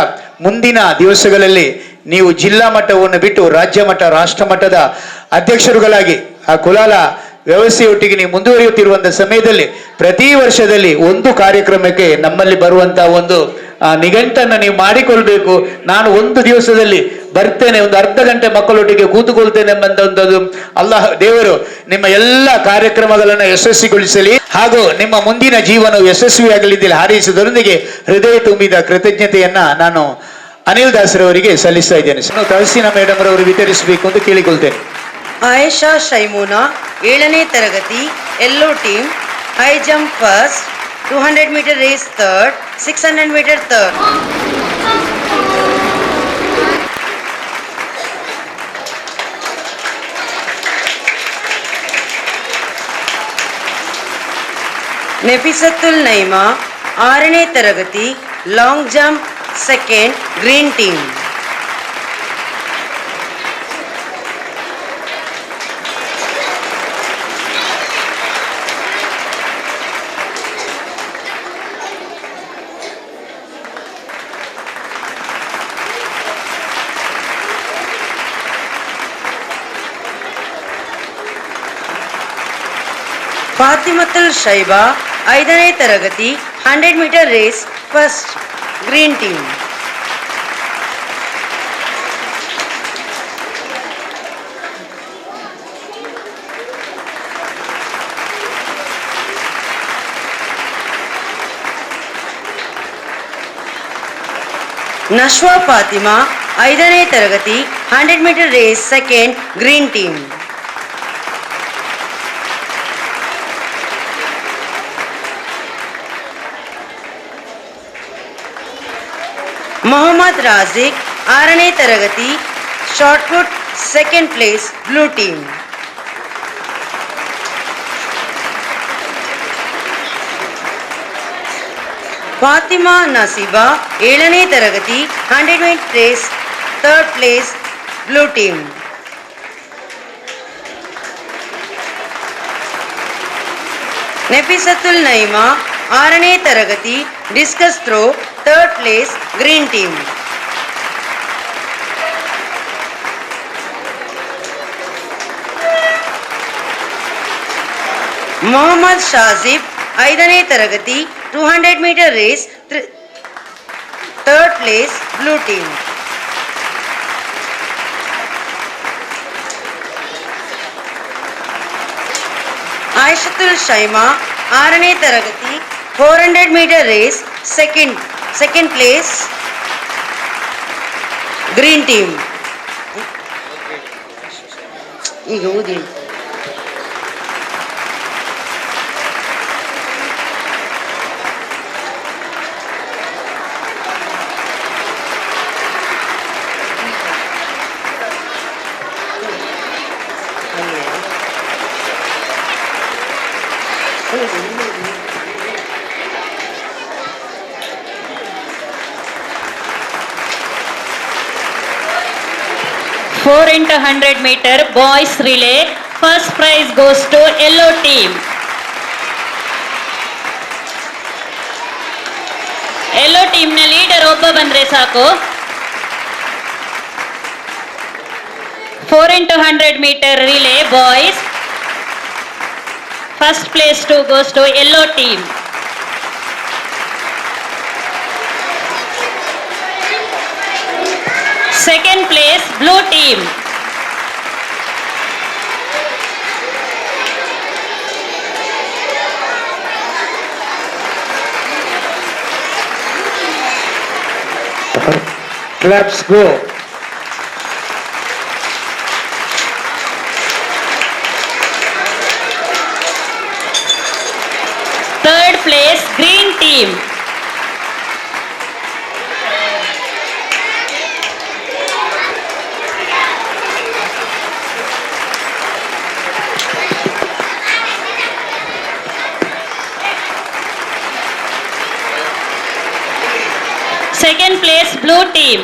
ಮುಂದಿನ ದಿವಸಗಳಲ್ಲಿ ನೀವು ಜಿಲ್ಲಾ ಮಟ್ಟವನ್ನು ಬಿಟ್ಟು ರಾಜ್ಯ ಮಟ್ಟ, ರಾಷ್ಟ್ರ ಮಟ್ಟದ ಅಧ್ಯಕ್ಷರುಗಳಾಗಿ ಆ ಕುಲಾಲ ವ್ಯವಸ್ಥೆಯೊಟ್ಟಿಗೆ ನೀವು ಮುಂದುವರಿಯುತ್ತಿರುವಂಥ ಸಮಯದಲ್ಲಿ ಪ್ರತಿ ವರ್ಷದಲ್ಲಿ ಒಂದು ಕಾರ್ಯಕ್ರಮಕ್ಕೆ ನಮ್ಮಲ್ಲಿ ಬರುವಂಥ ಒಂದು ನಿಘಂಟನ್ನು ನೀವು ಮಾಡಿಕೊಳ್ಬೇಕು. ನಾನು ಒಂದು ದಿವಸದಲ್ಲಿ ಬರ್ತೇನೆ, ಒಂದು ಅರ್ಧ ಗಂಟೆ ಮಕ್ಕಳೊಟ್ಟಿಗೆ ಕೂತುಕೊಳ್ತೇನೆ ಎಂಬಂಥದ್ದು ಅಲ್ಲಾಹ್ ದೇವರು ನಿಮ್ಮ ಎಲ್ಲ ಕಾರ್ಯಕ್ರಮಗಳನ್ನು ಯಶಸ್ವಿಗೊಳಿಸಲಿ ಹಾಗೂ ನಿಮ್ಮ ಮುಂದಿನ ಜೀವನವು ಯಶಸ್ವಿಯಾಗಲಿದ್ದಲ್ಲಿ ಹಾರೈಸುವುದರೊಂದಿಗೆ ಹೃದಯ ತುಂಬಿದ ಕೃತಜ್ಞತೆಯನ್ನ ನಾನು ಅನಿಲ್ ದಾಸ್ರವರಿಗೆ ಸಲ್ಲಿಸ್ತಾ ಇದ್ದೇನೆ. ತಹಸೀನಾ ಮೇಡಮ್ ರವರು ವಿತರಿಸಬೇಕು ಅಂತ ಕೇಳಿಕೊಳ್ತೇನೆ. ಆಯೇಷಾ ಶೈಮೂನಾ 7ನೇ ತರಗತಿ yellow team, high jump first, 200 meter race third, 600 meter third. Nafisathul Naima 6ನೇ ತರಗತಿ long jump second green team. Fathimathul Shaiba 5ನೇ ತರಗತಿ 100 meter race first green team. Nashwa Fatima 5ನೇ ತರಗತಿ 100 meter race second green team. Mohammed Rajik 6ನೇ ತರಗತಿ shot put second place blue team. Fatima Naseeba 7ನೇ ತರಗತಿ 100 meter race third place blue team. Nafisathul Naima 6ನೇ ತರಗತಿ discus throw third place green team. Mohammed Shajib 5ನೇ ತರಗತಿ 200 meter race third place blue team. Ayishathul Shaima 6ನೇ ತರಗತಿ 400 meter race second place green team. ಈಗ ಓದಿ. Four into 100 meter boys relay. First prize goes to yellow team. Yellow team na leader ಒಬ್ಬ ಬಂದ್ರೆ ಸಾಕು. 4 into 100 meter relay boys. First place goes to yellow team. Second place blue team. Claps go. Third place green team. Second place blue team.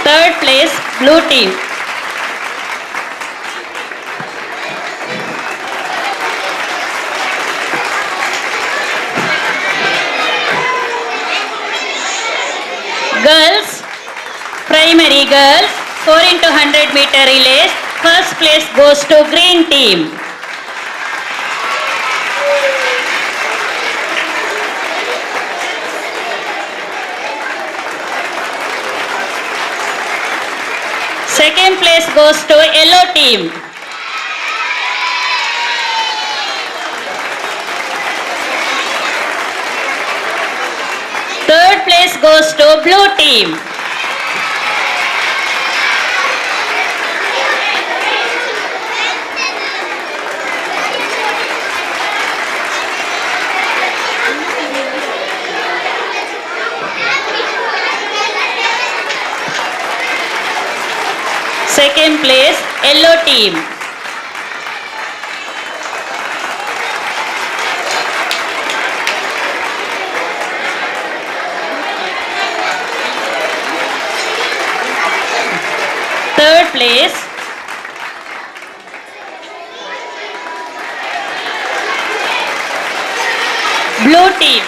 Third place blue team. Girls, primary girls, 4 into 100 meter relays. First place goes to green team. Second place goes to yellow team. Third place goes to blue team. Second place yellow team. Third place blue team.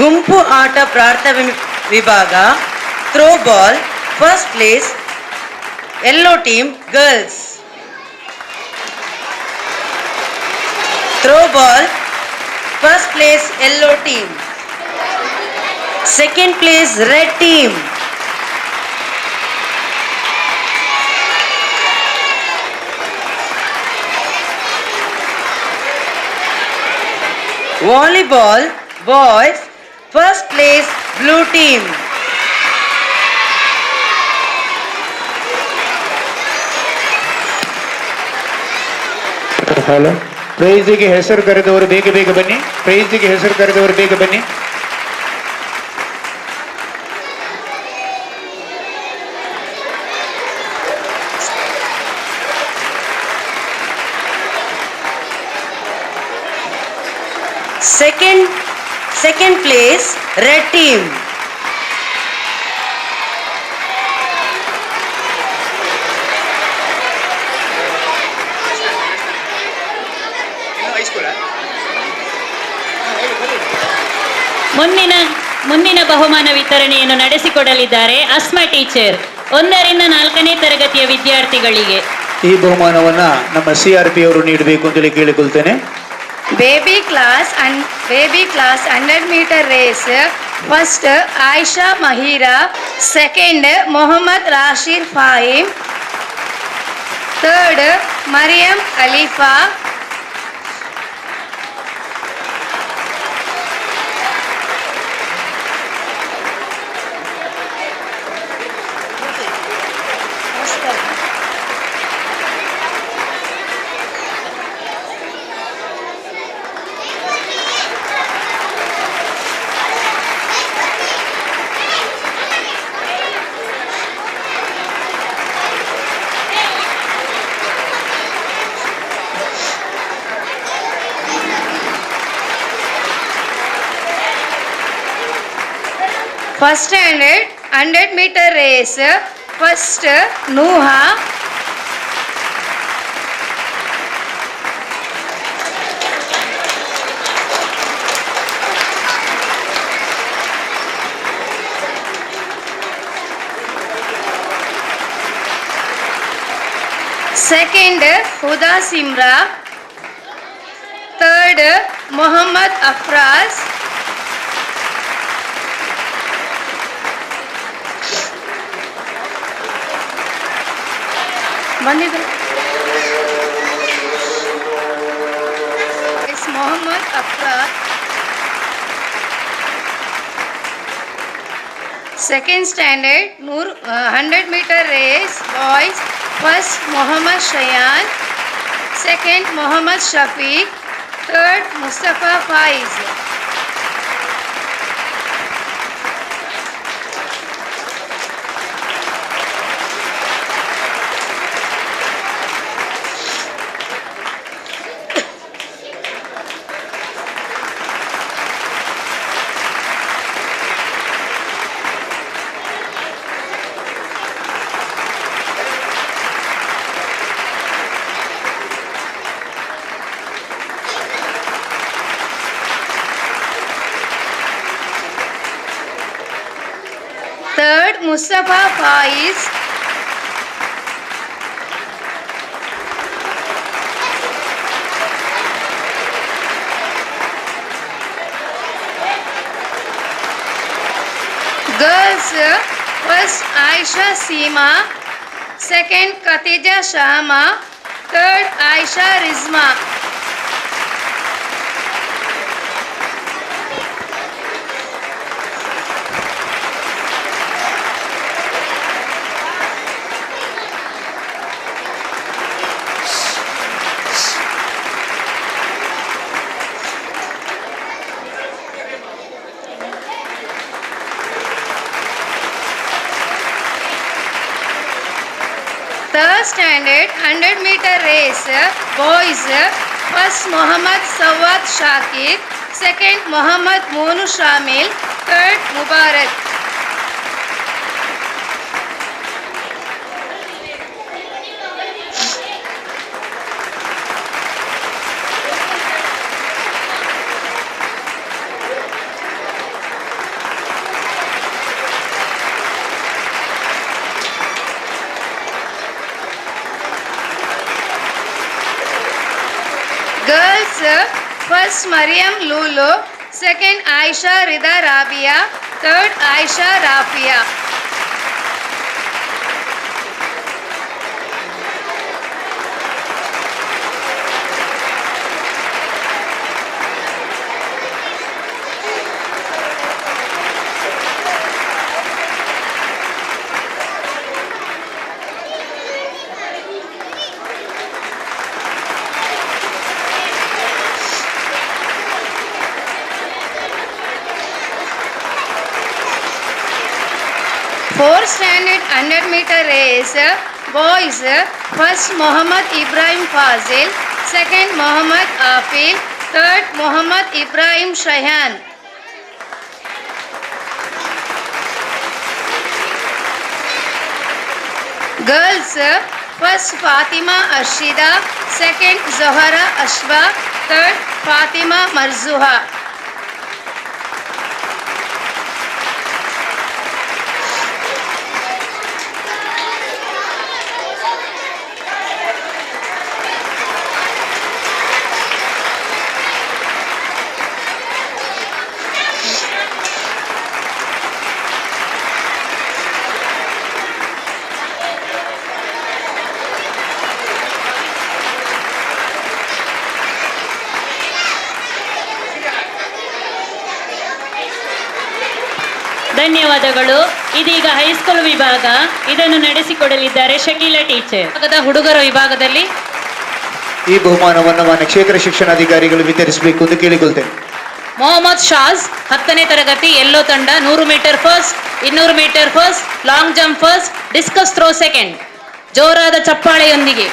ಗುಂಪು ಆಟ ಪ್ರಾಥಮಿಕ ವಿಭಾಗ throw ball first place yellow team girls. Throw ball first place yellow team. Second place red team. Volleyball boys first place blue team. Hello, ಪ್ರೈಸಿಗೆ ಹೆಸರು ಕರೆದವರು ಬೇಗ ಬೇಗ ಬನ್ನಿ. ಪ್ರೈಸಿಗೆ ಹೆಸರು ಕರೆದವರು ಬೇಗ ಬನ್ನಿ. Second place, red team. ಮುಂದಿನ ಬಹುಮಾನ ವಿತರಣೆಯನ್ನು ನಡೆಸಿಕೊಡಲಿದ್ದಾರೆ ಅಸ್ಮಾ ಟೀಚರ್ 1ರಿಂದ 4ನೇ ತರಗತಿಯ ವಿದ್ಯಾರ್ಥಿಗಳಿಗೆ. ಈ ಬಹುಮಾನವನ್ನ ನಮ್ಮ CRP ಅವರು ನೀಡಬೇಕು ಅಂತೇಳಿ ಕೇಳಿಕೊಳ್ತೇನೆ. Baby class 100 meter race. First Aisha Mahira, second Mohammad Rashid Fahim, third Mariam Alifa, first standard 100 meter race. First Nuha, second Huda Simra, third Muhammad Afraz, is Muhammad Afraz. Second standard 100 meter race boys. First Muhammad Shayan, second Muhammad Shafiq, third Mustafa Faiz. Third Mustafa Faiz. Girls, first Aisha Seema, second Khatija Shama, third Aisha Rizma. Third standard 100 meter race boys. First Muhammad Sawad Shakir, second Muhammad Monu Shamil, third Mubarak. Girls, first Mariam Lulu, second Aisha Rida Rabia, third Aisha Rafia. Fourth standard 100 meter race boys. First Muhammad Ibrahim Fazil, second Muhammad Afil, third Muhammad Ibrahim Shahan. Girls, first Fatima Arshida, second Zohara Ashwa, third Fatima Marzuha. ಧನ್ಯವಾದಗಳು. ಇದೀಗ high school ವಿಭಾಗ, ಇದನ್ನು ನಡೆಸಿಕೊಡಲಿದ್ದಾರೆ Shakeela teacher. ವಿಭಾಗದ ಹುಡುಗರ ವಿಭಾಗದಲ್ಲಿ ಈ ಬಹುಮಾನವನ್ನು ಮಾನ್ಯ ಕ್ಷೇತ್ರ ಶಿಕ್ಷಣಾಧಿಕಾರಿಗಳು ವಿತರಿಸಬೇಕು ಎಂದು ಕೇಳಿಕೊಳ್ತೇನೆ. ಮೊಹಮ್ಮದ್ ಶಾಜ್ 10ನೇ ತರಗತಿ ಎಲ್ಲೋ ತಂಡ 100 meter first, 200 meter first, long jump first, discus throw second. ಜೋರಾದ ಚಪ್ಪಾಳೆಯೊಂದಿಗೆ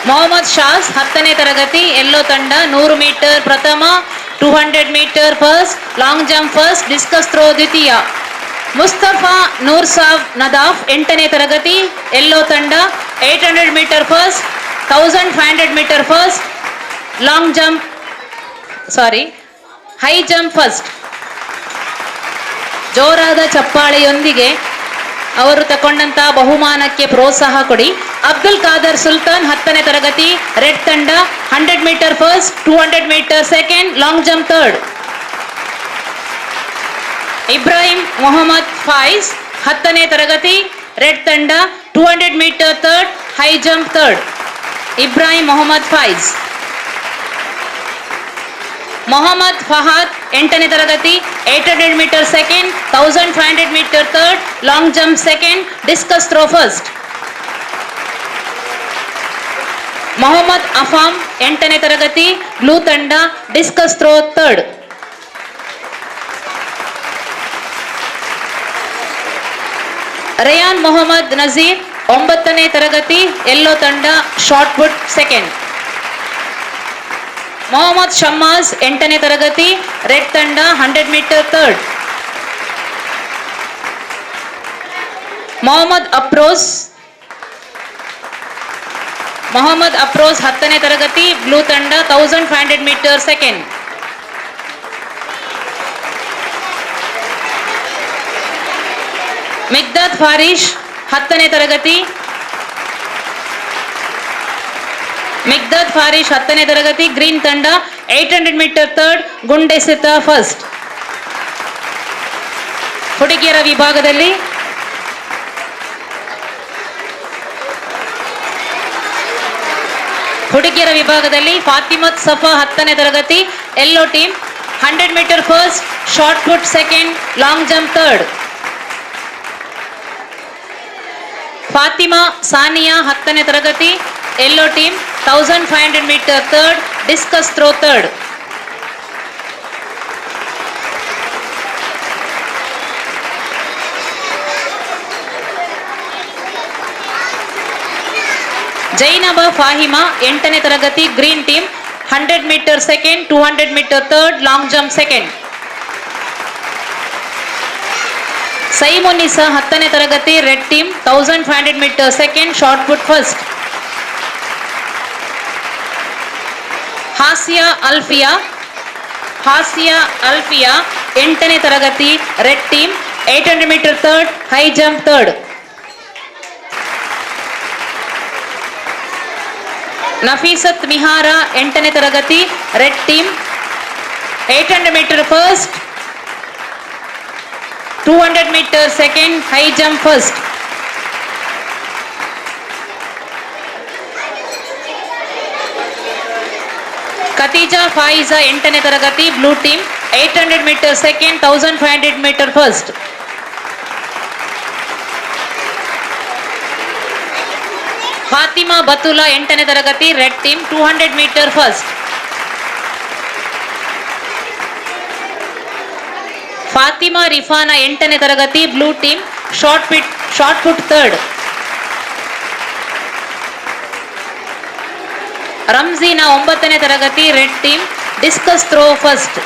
ಮೊಹಮ್ಮದ್ ಶಾಜ್ 10ನೇ ತರಗತಿ ಎಲ್ಲೋ ತಂಡ 100 ಮೀಟರ್ ಪ್ರಥಮ, 200 meter first, long jump first, discus throw ದ್ವಿತೀಯ. ಮುಸ್ತಫಾ ನೂರ್ಸಾಬ್ ನದಾಫ್ 8ನೇ ತರಗತಿ ಎಲ್ಲೋ ತಂಡ 800 meter first, 1500 meter first, high jump first. ಜೋರಾದ ಚಪ್ಪಾಳೆಯೊಂದಿಗೆ ಅವರು ತಗೊಂಡಂತಹ ಬಹುಮಾನಕ್ಕೆ ಪ್ರೋತ್ಸಾಹ ಕೊಡಿ. ಅಬ್ದುಲ್ ಖಾದರ್ ಸುಲ್ತಾನ್ 10ನೇ ತರಗತಿ ರೆಡ್ ತಂಡ 100 meter first, 200 meter second, long jump third. Ibrahim Mohammed Faiz 10ನೇ ತರಗತಿ ರೆಡ್ ತಂಡ 200 meter third, high jump third. Ibrahim Mohammed Faiz. Mohammed Fahad 8ನೇ ತರಗತಿ 800 meter second, 1500 meter third, long jump second, discus throw first. Mohammed Afam 8ನೇ ತರಗತಿ ಬ್ಲೂ ತಂಡ discus throw third. Reyan Mohammed Nazeer 9ನೇ ತರಗತಿ ಎಲ್ಲೋ ತಂಡ shot put second. Mohammed Shammaj 8ನೇ ತರಗತಿ ರೆಡ್ ತಂಡ 100 ಮೀಟರ್ ಥರ್ಡ್. ಮೊಹಮ್ಮದ್ ಅಪ್ರೋಸ್ 10ನೇ ತರಗತಿ ಬ್ಲೂ ತಂಡ 1500 ಮೀಟರ್ ಸೆಕೆಂಡ್. ಮಿಗ್ದಾದ್ ಫಾರಿಶ್ 10ನೇ ತರಗತಿ 10ನೇ ತರಗತಿ ಗ್ರೀನ್ ತಂಡ 800 ಮೀಟರ್ ಥರ್ಡ್, ಗುಂಡೆಸೆತ ಫಸ್ಟ್. ಹುಡುಗಿಯರ ವಿಭಾಗದಲ್ಲಿ ಫಾತಿಮತ್ ಸಫಾ 10ನೇ ತರಗತಿ yellow team 100 meter first, shot put second, long jump third. Fatima Sania 10ನೇ ತರಗತಿ yellow team 1500 meter third, discus throw third. Zainaba Fahima 8ನೇ ತರಗತಿ green team 100 meter second, 200 meter third, long jump second. Saimunisa 10ನೇ ತರಗತಿ red team 1500 meter second, shot put first. Hasiya Alfiya 8ನೇ ತರಗತಿ red team 800 meter third, high jump third. Nafeesath Mihara 8ನೇ ತರಗತಿ red team 800 meter first, 200 meter second, high jump first. Khatija Faiza 8ನೇ ತರಗತಿ blue team 800 meter second, 1500 meter first. Fatima Batula 8ನೇ ತರಗತಿ red team 200 meter first. Fatima Rifana 8ನೇ ತರಗತಿ blue team shot put third. Ranjeena 9ನೇ ತರಗತಿ red team discus throw first.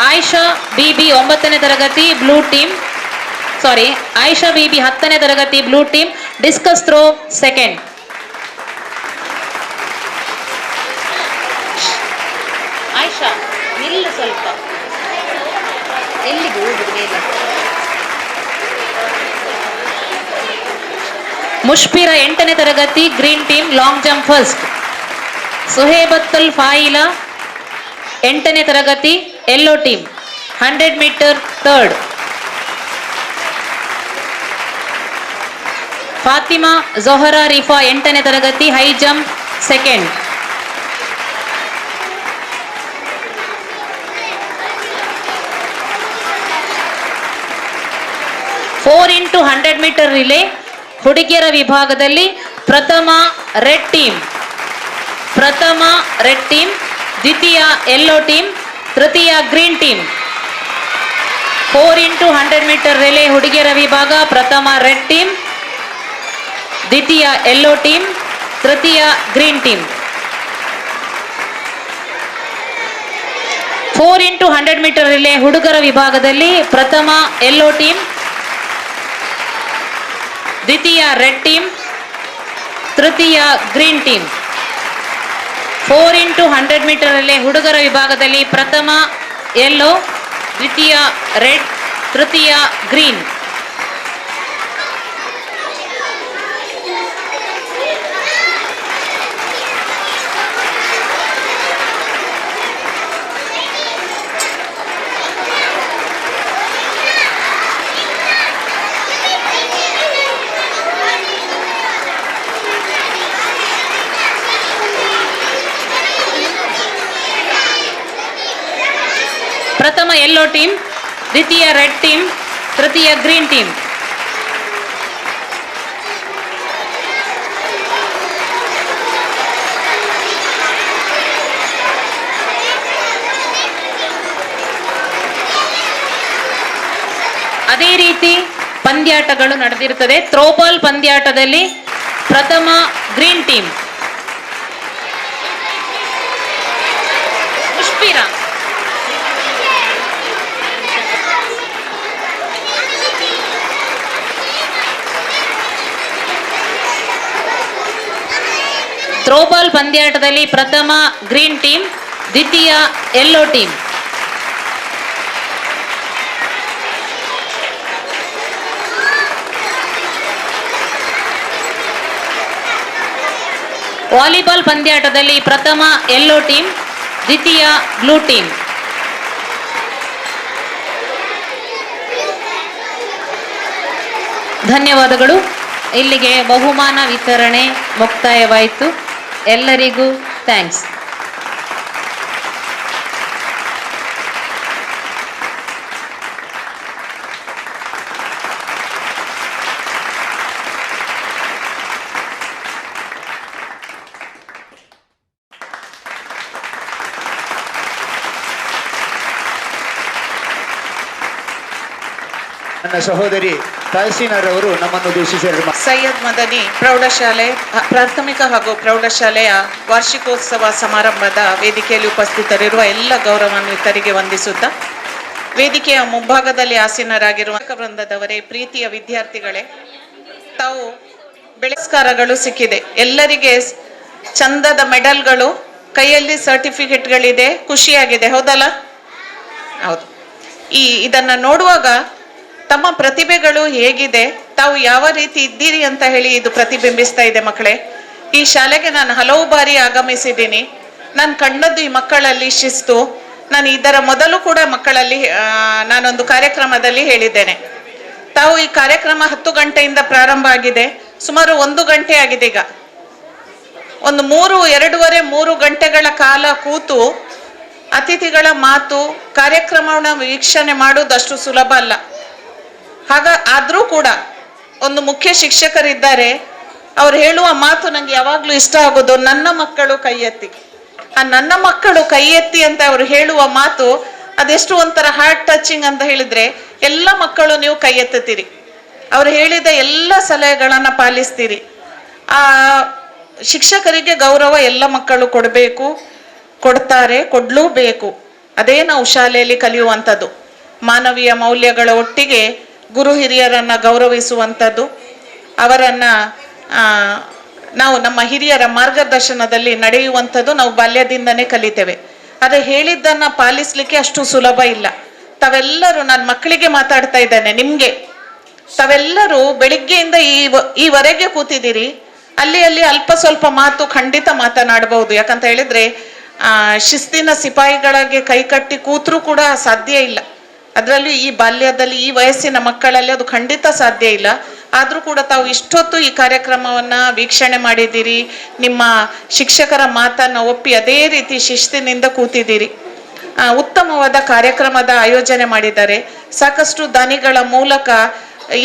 Aisha Bibi 9ನೇ ತರಗತಿ ಬ್ಲೂ ಟೀಮ್ ಆಯಿಷಾ ಬಿಬಿ 10ನೇ ತರಗತಿ blue team discus throw second. Aisha ನಿಲ್ಲ ಸ್ವಲ್ಪ, ಎಲ್ಲಿಗೆ ಹೋಗುದು ಮೇಲೆ. ಮುಷ್ಫಿರ 8ನೇ ತರಗತಿ green team long jump first. Suhaibathal Faila 8ನೇ ತರಗತಿ yellow team 100 meter third. Fatima Johara Rifa 8ನೇ ತರಗತಿ high jump second. Four into 100 metre relay ಹುಡುಗಿಯರ ವಿಭಾಗದಲ್ಲಿ ಪ್ರಥಮ ರೆಡ್ ಟೀಮ್ ದ್ವಿತೀಯ ಯೆಲ್ಲೋ ಟೀಮ್ ತೃತೀಯ green team. 4 into 100 metre relay ಹುಡುಗಿಯರ ವಿಭಾಗ ಪ್ರಥಮ ರೆಡ್ ಟೀಮ್, ದ್ವಿತೀಯ ಯೆಲ್ಲೋ ಟೀಮ್, ತೃತೀಯ green team. 4 into 100 metre relay ಹುಡುಗರ ವಿಭಾಗದಲ್ಲಿ ಪ್ರಥಮ ಯೆಲ್ಲೋ ಟೀಮ್, ದ್ವಿತೀಯ ರೆಡ್ ಟೀಮ್, ತೃತೀಯ green team. 4 into 100 metre relay ಹುಡುಗರ ವಿಭಾಗದಲ್ಲಿ ಪ್ರಥಮ ಯೆಲ್ಲೋ, ದ್ವಿತೀಯ ರೆಡ್, ತೃತೀಯ ಗ್ರೀನ್. ಪ್ರಥಮ ಯೆಲ್ಲೋ ಟೀಮ್, ದ್ವಿತೀಯ ರೆಡ್ ಟೀಮ್, ತೃತೀಯ ಗ್ರೀನ್ ಟೀಮ್. ಅದೇ ರೀತಿ ಪಂದ್ಯಾಟಗಳು ನಡೆದಿರುತ್ತದೆ. ಥ್ರೋಬಾಲ್ ಪಂದ್ಯಾಟದಲ್ಲಿ ಪ್ರಥಮ ಗ್ರೀನ್ ಟೀಮ್ ಮುಷ್ಫಿರಾ, ಥ್ರೋಬಾಲ್ ಪಂದ್ಯಾಟದಲ್ಲಿ ಪ್ರಥಮ ಗ್ರೀನ್ ಟೀಮ್, ದ್ವಿತೀಯ ಯೆಲ್ಲೋ ಟೀಮ್. ವಾಲಿಬಾಲ್ ಪಂದ್ಯಾಟದಲ್ಲಿ ಪ್ರಥಮ ಯೆಲ್ಲೋ ಟೀಮ್, ದ್ವಿತೀಯ ಬ್ಲೂ ಟೀಮ್. ಧನ್ಯವಾದಗಳು. ಇಲ್ಲಿಗೆ ಬಹುಮಾನ ವಿತರಣೆ ಮುಕ್ತಾಯವಾಯಿತು. ಎಲ್ಲರಿಗೂ ಥ್ಯಾಂಕ್ಸ್. ನನ್ನ ಸಹೋದರಿ ತಹಸೀನರ್ ಅವರು ನಮ್ಮನ್ನು ಉದ್ದೇಶಿಸಿ ಸೈಯದ್ ಮದನಿ ಪ್ರೌಢಶಾಲೆ ಪ್ರಾಥಮಿಕ ಹಾಗೂ ಪ್ರೌಢಶಾಲೆಯ ವಾರ್ಷಿಕೋತ್ಸವ ಸಮಾರಂಭದ ವೇದಿಕೆಯಲ್ಲಿ ಉಪಸ್ಥಿತರಿರುವ ಎಲ್ಲ ಗೌರವಾನ್ವಿತರಿಗೆ ವಂದಿಸುತ್ತಾ, ವೇದಿಕೆಯ ಮುಂಭಾಗದಲ್ಲಿ ಆಸೀನರಾಗಿರುವ ವೃಂದದವರೇ, ಪ್ರೀತಿಯ ವಿದ್ಯಾರ್ಥಿಗಳೇ, ತಾವು ಬೆಳಸ್ಕಾರಗಳು ಸಿಕ್ಕಿದೆ. ಎಲ್ಲರಿಗೆ ಚಂದದ ಮೆಡಲ್ಗಳು, ಕೈಯಲ್ಲಿ ಸರ್ಟಿಫಿಕೇಟ್ಗಳಿದೆ, ಖುಷಿಯಾಗಿದೆ, ಹೌದಲ್ಲ? ಹೌದು. ಇದನ್ನು ನೋಡುವಾಗ ತಮ್ಮ ಪ್ರತಿಭೆಗಳು ಹೇಗಿದೆ, ತಾವು ಯಾವ ರೀತಿ ಇದ್ದೀರಿ ಅಂತ ಹೇಳಿ ಇದು ಪ್ರತಿಬಿಂಬಿಸ್ತಾ ಇದೆ. ಮಕ್ಕಳೇ, ಈ ಶಾಲೆಗೆ ನಾನು ಹಲವು ಬಾರಿ ಆಗಮಿಸಿದ್ದೀನಿ. ನಾನು ಕಂಡದ್ದು ಈ ಮಕ್ಕಳಲ್ಲಿ ಶಿಸ್ತು. ನಾನು ಇದರ ಮೊದಲು ಕೂಡ ಮಕ್ಕಳಲ್ಲಿ ನಾನೊಂದು ಕಾರ್ಯಕ್ರಮದಲ್ಲಿ ಹೇಳಿದ್ದೇನೆ. ತಾವು ಈ ಕಾರ್ಯಕ್ರಮ 10 ಗಂಟೆಯಿಂದ ಪ್ರಾರಂಭ ಆಗಿದೆ, ಸುಮಾರು 1 ಗಂಟೆ ಆಗಿದೆ. ಈಗ ಒಂದು 2.5-3 ಗಂಟೆಗಳ ಕಾಲ ಕೂತು ಅತಿಥಿಗಳ ಮಾತು, ಕಾರ್ಯಕ್ರಮವನ್ನು ವೀಕ್ಷಣೆ ಮಾಡುವುದಷ್ಟು ಸುಲಭ ಅಲ್ಲ. ಆದರೂ ಕೂಡ ಒಂದು ಮುಖ್ಯ ಶಿಕ್ಷಕರಿದ್ದಾರೆ, ಅವ್ರು ಹೇಳುವ ಮಾತು ನನಗೆ ಯಾವಾಗಲೂ ಇಷ್ಟ ಆಗೋದು, ನನ್ನ ಮಕ್ಕಳು ಕೈ ಎತ್ತಿ. ನನ್ನ ಮಕ್ಕಳು ಕೈ ಎತ್ತಿ ಅಂತ ಅವರು ಹೇಳುವ ಮಾತು ಅದೆಷ್ಟು ಒಂಥರ ಹಾರ್ಟ್ ಟಚಿಂಗ್ ಅಂತ ಹೇಳಿದ್ರೆ, ಎಲ್ಲ ಮಕ್ಕಳು ನೀವು ಕೈ ಎತ್ತುತ್ತೀರಿ, ಅವರು ಹೇಳಿದ ಎಲ್ಲ ಸಲಹೆಗಳನ್ನ ಪಾಲಿಸ್ತೀರಿ. ಆ ಶಿಕ್ಷಕರಿಗೆ ಗೌರವ ಎಲ್ಲ ಮಕ್ಕಳು ಕೊಡಬೇಕು, ಕೊಡ್ತಾರೆ, ಕೊಡ್ಲೂಬೇಕು. ಅದೇ ನಾವು ಶಾಲೆಯಲ್ಲಿ ಕಲಿಯುವಂಥದ್ದು. ಮಾನವೀಯ ಮೌಲ್ಯಗಳ ಒಟ್ಟಿಗೆ ಗುರು ಹಿರಿಯರನ್ನ ಗೌರವಿಸುವಂಥದ್ದು, ಅವರನ್ನ ನಾವು ನಮ್ಮ ಹಿರಿಯರ ಮಾರ್ಗದರ್ಶನದಲ್ಲಿ ನಡೆಯುವಂಥದ್ದು ನಾವು ಬಾಲ್ಯದಿಂದನೇ ಕಲಿತೇವೆ. ಆದರೆ ಹೇಳಿದ್ದನ್ನ ಪಾಲಿಸ್ಲಿಕ್ಕೆ ಅಷ್ಟು ಸುಲಭ ಇಲ್ಲ. ತಾವೆಲ್ಲರೂ, ನಾನು ಮಕ್ಕಳಿಗೆ ಮಾತಾಡ್ತಾ ಇದ್ದೇನೆ, ನಿಮ್ಗೆ, ತಾವೆಲ್ಲರೂ ಬೆಳಿಗ್ಗೆಯಿಂದ ಈವರೆಗೆ ಕೂತಿದ್ದೀರಿ. ಅಲ್ಲಿ ಅಲ್ಪ ಸ್ವಲ್ಪ ಮಾತು ಖಂಡಿತ ಮಾತನಾಡಬಹುದು. ಯಾಕಂತ ಹೇಳಿದ್ರೆ ಶಿಸ್ತಿನ ಸಿಪಾಯಿಗಳಿಗೆ ಕೈ ಕಟ್ಟಿ ಕೂತ್ರೂ ಕೂಡ ಸಾಧ್ಯ ಇಲ್ಲ. ಅದರಲ್ಲೂ ಈ ಬಾಲ್ಯದಲ್ಲಿ, ಈ ವಯಸ್ಸಿನ ಮಕ್ಕಳಲ್ಲಿ ಅದು ಖಂಡಿತ ಸಾಧ್ಯ ಇಲ್ಲ. ಆದರೂ ಕೂಡ ತಾವು ಇಷ್ಟೊತ್ತು ಈ ಕಾರ್ಯಕ್ರಮವನ್ನ ವೀಕ್ಷಣೆ ಮಾಡಿದ್ದೀರಿ, ನಿಮ್ಮ ಶಿಕ್ಷಕರ ಮಾತನ್ನ ಒಪ್ಪಿ ಅದೇ ರೀತಿ ಶಿಸ್ತಿನಿಂದ ಕೂತಿದ್ದೀರಿ. ಉತ್ತಮವಾದ ಕಾರ್ಯಕ್ರಮದ ಆಯೋಜನೆ ಮಾಡಿದ್ದಾರೆ. ಸಾಕಷ್ಟು ದಾನಿಗಳ ಮೂಲಕ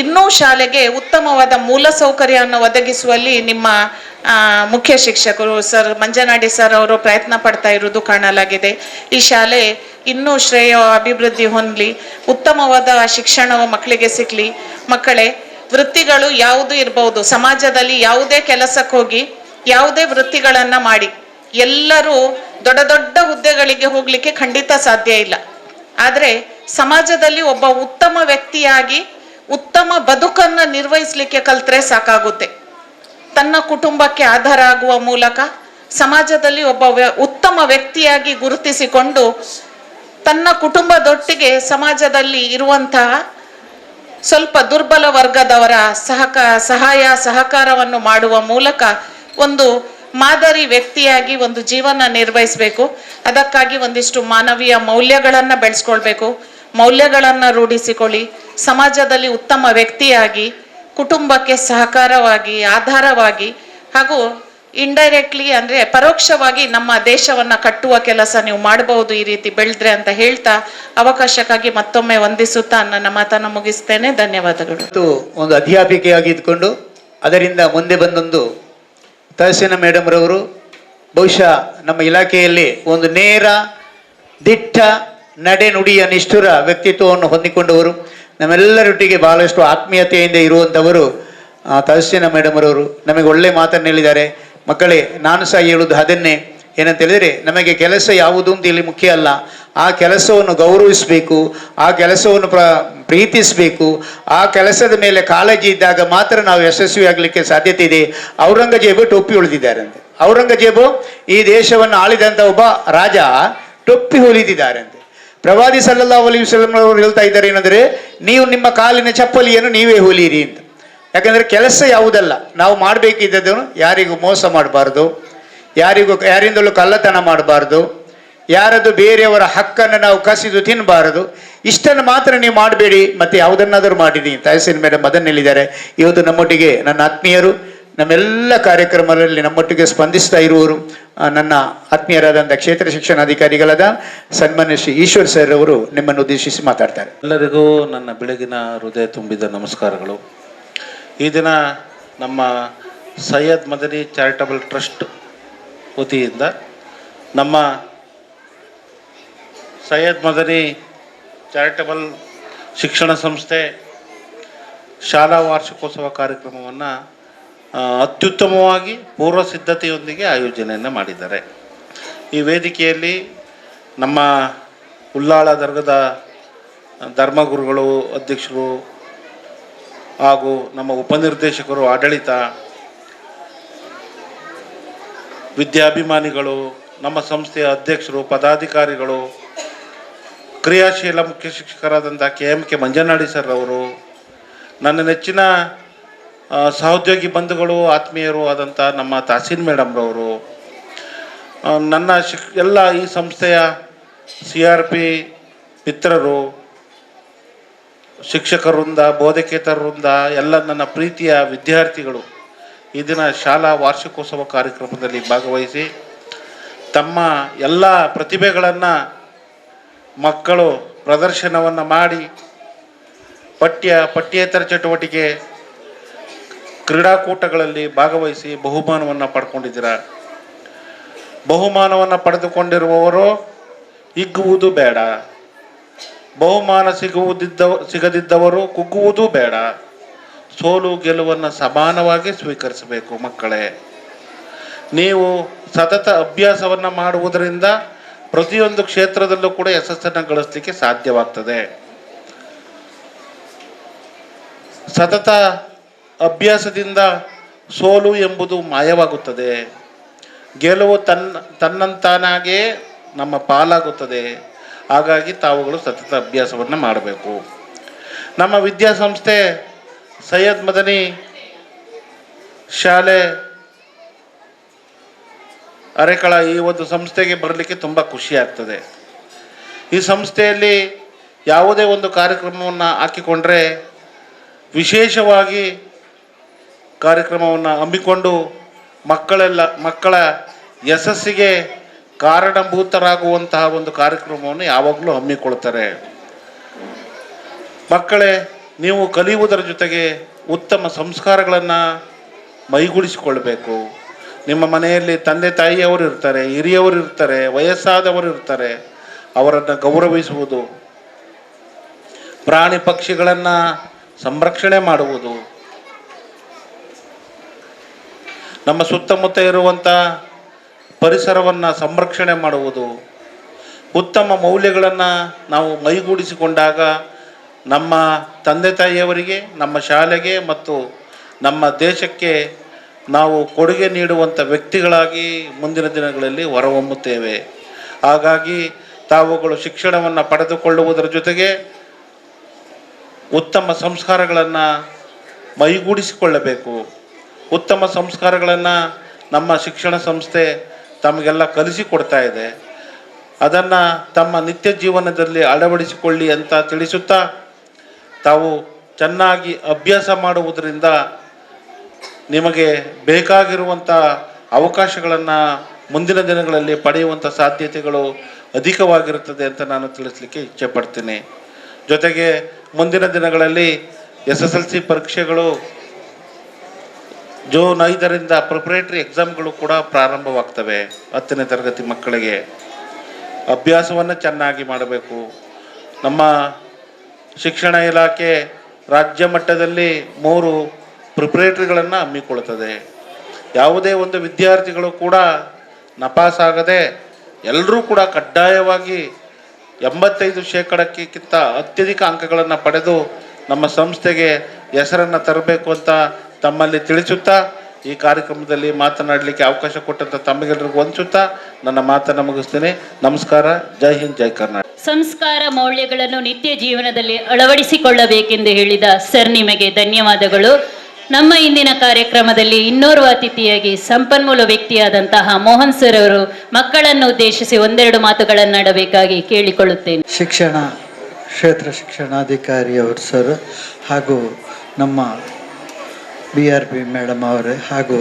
ಇನ್ನೂ ಶಾಲೆಗೆ ಉತ್ತಮವಾದ ಮೂಲ ಸೌಕರ್ಯವನ್ನು ಒದಗಿಸುವಲ್ಲಿ ನಿಮ್ಮ ಮುಖ್ಯ ಶಿಕ್ಷಕರು ಸರ್ ಮಂಜನಾಡಿ ಸರ್ ಅವರು ಪ್ರಯತ್ನ ಪಡ್ತಾ ಇರುವುದು ಕಾಣಲಾಗಿದೆ. ಈ ಶಾಲೆ ಇನ್ನೂ ಶ್ರೇಯ ಅಭಿವೃದ್ಧಿ ಹೊಂದಲಿ, ಉತ್ತಮವಾದ ಶಿಕ್ಷಣವು ಮಕ್ಕಳಿಗೆ ಸಿಗಲಿ. ಮಕ್ಕಳೇ, ವೃತ್ತಿಗಳು ಯಾವುದು ಇರಬಹುದು, ಸಮಾಜದಲ್ಲಿ ಯಾವುದೇ ಕೆಲಸಕ್ಕೆ ಹೋಗಿ ಯಾವುದೇ ವೃತ್ತಿಗಳನ್ನ ಮಾಡಿ ಎಲ್ಲರೂ ದೊಡ್ಡ ದೊಡ್ಡ ಹುದ್ದೆಗಳಿಗೆ ಹೋಗ್ಲಿಕ್ಕೆ ಖಂಡಿತ ಸಾಧ್ಯ ಇಲ್ಲ. ಆದರೆ ಸಮಾಜದಲ್ಲಿ ಒಬ್ಬ ಉತ್ತಮ ವ್ಯಕ್ತಿಯಾಗಿ ಉತ್ತಮ ಬದುಕನ್ನು ನಿರ್ವಹಿಸಲಿಕ್ಕೆ ಕಲ್ತ್ರೆ ಸಾಕಾಗುತ್ತೆ. ತನ್ನ ಕುಟುಂಬಕ್ಕೆ ಆಧಾರ ಆಗುವ ಮೂಲಕ ಸಮಾಜದಲ್ಲಿ ಒಬ್ಬ ಉತ್ತಮ ವ್ಯಕ್ತಿಯಾಗಿ ಗುರುತಿಸಿಕೊಂಡು ತನ್ನ ಕುಟುಂಬದೊಟ್ಟಿಗೆ ಸಮಾಜದಲ್ಲಿ ಇರುವಂತಹ ಸ್ವಲ್ಪ ದುರ್ಬಲ ವರ್ಗದವರ ಸಹಾಯ ಸಹಕಾರವನ್ನು ಮಾಡುವ ಮೂಲಕ ಒಂದು ಮಾದರಿ ವ್ಯಕ್ತಿಯಾಗಿ ಒಂದು ಜೀವನ ನಿರ್ವಹಿಸಬೇಕು. ಅದಕ್ಕಾಗಿ ಒಂದಿಷ್ಟು ಮಾನವೀಯ ಮೌಲ್ಯಗಳನ್ನು ಬೆಳೆಸ್ಕೊಳ್ಬೇಕು. ಮೌಲ್ಯಗಳನ್ನು ರೂಢಿಸಿಕೊಳ್ಳಿ. ಸಮಾಜದಲ್ಲಿ ಉತ್ತಮ ವ್ಯಕ್ತಿಯಾಗಿ, ಕುಟುಂಬಕ್ಕೆ ಸಹಕಾರವಾಗಿ, ಆಧಾರವಾಗಿ, ಹಾಗೂ ಇಂಡೈರೆಕ್ಟ್ಲಿ ಅಂದರೆ ಪರೋಕ್ಷವಾಗಿ ನಮ್ಮ ದೇಶವನ್ನ ಕಟ್ಟುವ ಕೆಲಸ ನೀವು ಮಾಡಬಹುದು ಈ ರೀತಿ ಬೆಳೆದ್ರೆ ಅಂತ ಹೇಳ್ತಾ ಅವಕಾಶಕ್ಕಾಗಿ ಮತ್ತೊಮ್ಮೆ ವಂದಿಸುತ್ತಾ ನನ್ನ ಮಾತನ್ನು ಮುಗಿಸ್ತೇನೆ. ಧನ್ಯವಾದಗಳು. ಒಂದು ಅಧ್ಯಾಪಿಕೆಯಾಗಿ ಇದ್ಕೊಂಡು ಅದರಿಂದ ಮುಂದೆ ಬಂದೊಂದು ತಹಸೀನ ಮೇಡಮ್ ರವರು ಬಹುಶಃ ನಮ್ಮ ಇಲಾಖೆಯಲ್ಲಿ ಒಂದು ನೇರ ದಿಟ್ಟ ನಡೆ ನುಡಿಯ ನಿಷ್ಠುರ ವ್ಯಕ್ತಿತ್ವವನ್ನು ಹೊಂದಿಕೊಂಡವರು, ನಮ್ಮೆಲ್ಲರೊಟ್ಟಿಗೆ ಬಹಳಷ್ಟು ಆತ್ಮೀಯತೆಯಿಂದ ಇರುವಂಥವರು ತಹಸೀನ ಮೇಡಮ್ ರವರು ನಮಗೆ ಒಳ್ಳೆ ಮಾತನ್ನು ಹೇಳಿದ್ದಾರೆ. ಮಕ್ಕಳೇ, ನಾನು ಸಹ ಹೇಳುವುದು ಅದನ್ನೇ. ಏನಂತ ಹೇಳಿದರೆ, ನಮಗೆ ಕೆಲಸ ಯಾವುದು ಅಂತ ಇಲ್ಲಿ ಮುಖ್ಯ ಅಲ್ಲ, ಆ ಕೆಲಸವನ್ನು ಗೌರವಿಸಬೇಕು, ಆ ಕೆಲಸವನ್ನು ಪ್ರೀತಿಸಬೇಕು, ಆ ಕೆಲಸದ ಮೇಲೆ ಕಾಳಜಿ ಇದ್ದಾಗ ಮಾತ್ರ ನಾವು ಯಶಸ್ವಿ ಆಗಲಿಕ್ಕೆ ಸಾಧ್ಯತೆ ಇದೆ. ಔರಂಗಜೇಬು ಟೊಪ್ಪಿ ಉಳಿದಿದ್ದಾರಂತೆ. ಔರಂಗಜೇಬು ಈ ದೇಶವನ್ನು ಆಳಿದಂಥ ಒಬ್ಬ ರಾಜ ಟೊಪ್ಪಿ ಹೊಲಿದಿದ್ದಾರಂತೆ. ಪ್ರವಾದಿ ಸಲ್ಲಲ್ಲಾಹು ಅಲೈಹಿ ವಸಲ್ಲಂ ಅವರು ಹೇಳ್ತಾ ಇದ್ದಾರೆ ಏನಂದರೆ, ನೀವು ನಿಮ್ಮ ಕಾಲಿನ ಚಪ್ಪಲಿಯನ್ನು ನೀವೇ ಹೊಲಿಯಿರಿ ಅಂತ. ಯಾಕಂದರೆ ಕೆಲಸ ಯಾವುದಲ್ಲ, ನಾವು ಮಾಡಬೇಕಿದ್ದದನ್ನು ಯಾರಿಗೂ ಮೋಸ ಮಾಡಬಾರ್ದು, ಯಾರಿಂದಲೂ ಕಳ್ಳತನ ಮಾಡಬಾರ್ದು, ಯಾರದು ಬೇರೆಯವರ ಹಕ್ಕನ್ನು ನಾವು ಕಸಿದು ತಿನ್ನಬಾರದು. ಇಷ್ಟನ್ನು ಮಾತ್ರ ನೀವು ಮಾಡಬೇಡಿ, ಮತ್ತು ಯಾವುದನ್ನಾದರೂ ಮಾಡಿದ್ದೀನಿ. ತಹಸೀಲ್ ಮೇಡಮ್ ಅದನ್ನು ಹೇಳಿದ್ದಾರೆ. ಇವತ್ತು ನಮ್ಮೊಟ್ಟಿಗೆ ನನ್ನ ಆತ್ಮೀಯರು, ನಮ್ಮೆಲ್ಲ ಕಾರ್ಯಕ್ರಮಗಳಲ್ಲಿ ನಮ್ಮೊಟ್ಟಿಗೆ ಸ್ಪಂದಿಸ್ತಾ ಇರುವವರು ನನ್ನ ಆತ್ಮೀಯರಾದಂಥ ಕ್ಷೇತ್ರ ಶಿಕ್ಷಣಾಧಿಕಾರಿಗಳಾದ ಸನ್ಮಾನ್ಯ ಶ್ರೀ ಈಶ್ವರ್ ಸರ್ ಅವರು ನಿಮ್ಮನ್ನು ಉದ್ದೇಶಿಸಿ ಮಾತಾಡ್ತಾರೆ. ಎಲ್ಲರಿಗೂ ನನ್ನ ಬೆಳಗಿನ ಹೃದಯ ತುಂಬಿದ ನಮಸ್ಕಾರಗಳು. ಈ ದಿನ ನಮ್ಮ ಸೈಯದ್ ಮದನಿ ಚಾರಿಟಬಲ್ ಟ್ರಸ್ಟ್ ವತಿಯಿಂದ ನಮ್ಮ ಸೈಯದ್ ಮದನಿ ಚಾರಿಟಬಲ್ ಶಿಕ್ಷಣ ಸಂಸ್ಥೆ ಶಾಲಾ ವಾರ್ಷಿಕೋತ್ಸವ ಕಾರ್ಯಕ್ರಮವನ್ನು ಅತ್ಯುತ್ತಮವಾಗಿ ಪೂರ್ವ ಸಿದ್ಧತೆಯೊಂದಿಗೆ ಆಯೋಜನೆಯನ್ನು ಮಾಡಿದ್ದಾರೆ. ಈ ವೇದಿಕೆಯಲ್ಲಿ ನಮ್ಮ ಉಳ್ಳಾಳ ದರ್ಗದ ಧರ್ಮಗುರುಗಳು, ಅಧ್ಯಕ್ಷರು ಹಾಗೂ ನಮ್ಮ ಉಪನಿರ್ದೇಶಕರು, ಆಡಳಿತ, ವಿದ್ಯಾಭಿಮಾನಿಗಳು, ನಮ್ಮ ಸಂಸ್ಥೆಯ ಅಧ್ಯಕ್ಷರು, ಪದಾಧಿಕಾರಿಗಳು, ಕ್ರಿಯಾಶೀಲ ಮುಖ್ಯ ಶಿಕ್ಷಕರಾದಂಥ KMK ಮಂಜನಾಡಿ ಸರ್ ಅವರು, ನನ್ನ ನೆಚ್ಚಿನ ಸಹೋದ್ಯೋಗಿ ಬಂಧುಗಳು, ಆತ್ಮೀಯರು ಆದಂಥ ನಮ್ಮ ತಹಸೀಲ್ ಮೇಡಮ್ರವರು, ನನ್ನ ಎಲ್ಲ ಈ ಸಂಸ್ಥೆಯ CRP ಮಿತ್ರರು, ಶಿಕ್ಷಕರಿಂದ, ಬೋಧಕೇತರರಿಂದ, ಎಲ್ಲ ನನ್ನ ಪ್ರೀತಿಯ ವಿದ್ಯಾರ್ಥಿಗಳು ಈ ದಿನ ಶಾಲಾ ವಾರ್ಷಿಕೋತ್ಸವ ಕಾರ್ಯಕ್ರಮದಲ್ಲಿ ಭಾಗವಹಿಸಿ ತಮ್ಮ ಎಲ್ಲ ಪ್ರತಿಭೆಗಳನ್ನು ಮಕ್ಕಳು ಪ್ರದರ್ಶನವನ್ನು ಮಾಡಿ ಪಠ್ಯೇತರ ಚಟುವಟಿಕೆ ಕ್ರೀಡಾಕೂಟಗಳಲ್ಲಿ ಭಾಗವಹಿಸಿ ಬಹುಮಾನವನ್ನು ಪಡ್ಕೊಂಡಿದ್ದೀರ. ಬಹುಮಾನವನ್ನು ಪಡೆದುಕೊಂಡಿರುವವರು ಹಿಗ್ಗುವುದು ಬೇಡ, ಬಹುಮಾನ ಸಿಗದಿದ್ದವರು ಕುಗ್ಗುವುದೂ ಬೇಡ. ಸೋಲು ಗೆಲುವನ್ನು ಸಮಾನವಾಗಿ ಸ್ವೀಕರಿಸಬೇಕು ಮಕ್ಕಳೇ. ನೀವು ಸತತ ಅಭ್ಯಾಸವನ್ನು ಮಾಡುವುದರಿಂದ ಪ್ರತಿಯೊಂದು ಕ್ಷೇತ್ರದಲ್ಲೂ ಕೂಡ ಯಶಸ್ಸನ್ನು ಗಳಿಸಲಿಕ್ಕೆ ಸಾಧ್ಯವಾಗ್ತದೆ. ಸತತ ಅಭ್ಯಾಸದಿಂದ ಸೋಲು ಎಂಬುದು ಮಾಯವಾಗುತ್ತದೆ. ಗೆಲುವು ತನ್ನಂತಾನಾಗೇ ನಮ್ಮ ಪಾಲಾಗುತ್ತದೆ. ಹಾಗಾಗಿ ತಾವುಗಳು ಸತತ ಅಭ್ಯಾಸವನ್ನು ಮಾಡಬೇಕು. ನಮ್ಮ ವಿದ್ಯಾಸಂಸ್ಥೆ ಸೈಯದ್ ಮದನಿ ಶಾಲೆ ಅರೆಕಳ ಈ ಒಂದು ಸಂಸ್ಥೆಗೆ ಬರಲಿಕ್ಕೆ ತುಂಬ ಖುಷಿ ಆಗ್ತದೆ. ಈ ಸಂಸ್ಥೆಯಲ್ಲಿ ಯಾವುದೇ ಒಂದು ಕಾರ್ಯಕ್ರಮವನ್ನು ಹಾಕಿಕೊಂಡ್ರೆ ವಿಶೇಷವಾಗಿ ಕಾರ್ಯಕ್ರಮವನ್ನು ಹಮ್ಮಿಕೊಂಡು ಮಕ್ಕಳ ಯಶಸ್ಸಿಗೆ ಕಾರಣಭೂತರಾಗುವಂತಹ ಒಂದು ಕಾರ್ಯಕ್ರಮವನ್ನು ಯಾವಾಗಲೂ ಹಮ್ಮಿಕೊಳ್ತಾರೆ. ಮಕ್ಕಳೇ, ನೀವು ಕಲಿಯುವುದರ ಜೊತೆಗೆ ಉತ್ತಮ ಸಂಸ್ಕಾರಗಳನ್ನು ಮೈಗೂಡಿಸಿಕೊಳ್ಬೇಕು. ನಿಮ್ಮ ಮನೆಯಲ್ಲಿ ತಂದೆ ತಾಯಿಯವರು ಇರ್ತಾರೆ, ಹಿರಿಯವರು ಇರ್ತಾರೆ, ವಯಸ್ಸಾದವರು ಇರ್ತಾರೆ. ಅವರನ್ನು ಗೌರವಿಸುವುದು, ಪ್ರಾಣಿ ಪಕ್ಷಿಗಳನ್ನು ಸಂರಕ್ಷಣೆ ಮಾಡುವುದು, ನಮ್ಮ ಸುತ್ತಮುತ್ತ ಇರುವಂಥ ಪರಿಸರವನ್ನು ಸಂರಕ್ಷಣೆ ಮಾಡುವುದು, ಉತ್ತಮ ಮೌಲ್ಯಗಳನ್ನು ನಾವು ಮೈಗೂಡಿಸಿಕೊಂಡಾಗ ನಮ್ಮ ತಂದೆ ತಾಯಿಯವರಿಗೆ, ನಮ್ಮ ಶಾಲೆಗೆ ಮತ್ತು ನಮ್ಮ ದೇಶಕ್ಕೆ ನಾವು ಕೊಡುಗೆ ನೀಡುವಂಥ ವ್ಯಕ್ತಿಗಳಾಗಿ ಮುಂದಿನ ದಿನಗಳಲ್ಲಿ ಹೊರಹೊಮ್ಮುತ್ತೇವೆ. ಹಾಗಾಗಿ ತಾವುಗಳು ಶಿಕ್ಷಣವನ್ನು ಪಡೆದುಕೊಳ್ಳುವುದರ ಜೊತೆಗೆ ಉತ್ತಮ ಸಂಸ್ಕಾರಗಳನ್ನು ಮೈಗೂಡಿಸಿಕೊಳ್ಳಬೇಕು. ಉತ್ತಮ ಸಂಸ್ಕಾರಗಳನ್ನು ನಮ್ಮ ಶಿಕ್ಷಣ ಸಂಸ್ಥೆ ತಮಗೆಲ್ಲ ಕಲಿಸಿಕೊಡ್ತಾ ಇದೆ. ಅದನ್ನು ತಮ್ಮ ನಿತ್ಯ ಜೀವನದಲ್ಲಿ ಅಳವಡಿಸಿಕೊಳ್ಳಿ ಅಂತ ತಿಳಿಸುತ್ತಾ, ತಾವು ಚೆನ್ನಾಗಿ ಅಭ್ಯಾಸ ಮಾಡುವುದರಿಂದ ನಿಮಗೆ ಬೇಕಾಗಿರುವಂಥ ಅವಕಾಶಗಳನ್ನು ಮುಂದಿನ ದಿನಗಳಲ್ಲಿ ಪಡೆಯುವಂಥ ಸಾಧ್ಯತೆಗಳು ಅಧಿಕವಾಗಿರುತ್ತದೆ ಅಂತ ನಾನು ತಿಳಿಸ್ಲಿಕ್ಕೆ ಇಚ್ಛೆಪಡ್ತೀನಿ. ಜೊತೆಗೆ ಮುಂದಿನ ದಿನಗಳಲ್ಲಿ SSLC ಪರೀಕ್ಷೆಗಳು ಜೂನ್ 5ರಿಂದ ಪ್ರಿಪರೇಟರಿ ಎಕ್ಸಾಮ್ಗಳು ಕೂಡ ಪ್ರಾರಂಭವಾಗ್ತವೆ. 10ನೇ ತರಗತಿ ಮಕ್ಕಳಿಗೆ ಅಭ್ಯಾಸವನ್ನು ಚೆನ್ನಾಗಿ ಮಾಡಬೇಕು. ನಮ್ಮ ಶಿಕ್ಷಣ ಇಲಾಖೆ ರಾಜ್ಯ ಮಟ್ಟದಲ್ಲಿ 3 ಪ್ರಿಪರೇಟರಿಗಳನ್ನು ಹಮ್ಮಿಕೊಳ್ತದೆ. ಯಾವುದೇ ಒಂದು ವಿದ್ಯಾರ್ಥಿಗಳು ಕೂಡ ನಪಾಸಾಗದೆ ಎಲ್ಲರೂ ಕೂಡ ಕಡ್ಡಾಯವಾಗಿ 85% ಅತ್ಯಧಿಕ ಅಂಕಗಳನ್ನು ಪಡೆದು ನಮ್ಮ ಸಂಸ್ಥೆಗೆ ಹೆಸರನ್ನು ತರಬೇಕು ಅಂತ ತಮ್ಮಲ್ಲಿ ತಿಳಿಸುತ್ತಾ, ಈ ಕಾರ್ಯಕ್ರಮದಲ್ಲಿ ಮಾತನಾಡಲಿಕ್ಕೆ ಅವಕಾಶ ಕೊಟ್ಟಂತ ತಮಗೆಲ್ಲರಿಗೂ ವಂದಿಸುತ್ತಾ ನನ್ನ ಮಾತನ್ನು ಮುಗಿಸ್ತೇನೆ. ನಮಸ್ಕಾರ. ಜೈ ಹಿಂದ್, ಜೈ ಕರ್ನಾಟಕ. ಸಂಸ್ಕಾರ ಮೌಲ್ಯಗಳನ್ನು ನಿತ್ಯ ಜೀವನದಲ್ಲಿ ಅಳವಡಿಸಿಕೊಳ್ಳಬೇಕೆಂದು ಹೇಳಿದ ಸರ್ ನಿಮಗೆ ಧನ್ಯವಾದಗಳು. ನಮ್ಮ ಇಂದಿನ ಕಾರ್ಯಕ್ರಮದಲ್ಲಿ ಇನ್ನೋರ್ವ ಅತಿಥಿಯಾಗಿ ಸಂಪನ್ಮೂಲ ವ್ಯಕ್ತಿಯಾದಂತಹ ಮೋಹನ್ ಸರ್ ಅವರು ಮಕ್ಕಳನ್ನು ಉದ್ದೇಶಿಸಿ ಒಂದೆರಡು ಮಾತುಗಳನ್ನಾಡಬೇಕಾಗಿ ಕೇಳಿಕೊಳ್ಳುತ್ತೇನೆ. ಕ್ಷೇತ್ರ ಶಿಕ್ಷಣಾಧಿಕಾರಿಯವರು ಸರ್ ಹಾಗೂ ನಮ್ಮ BRP ಮೇಡಮ್ ಅವರೇ ಹಾಗೂ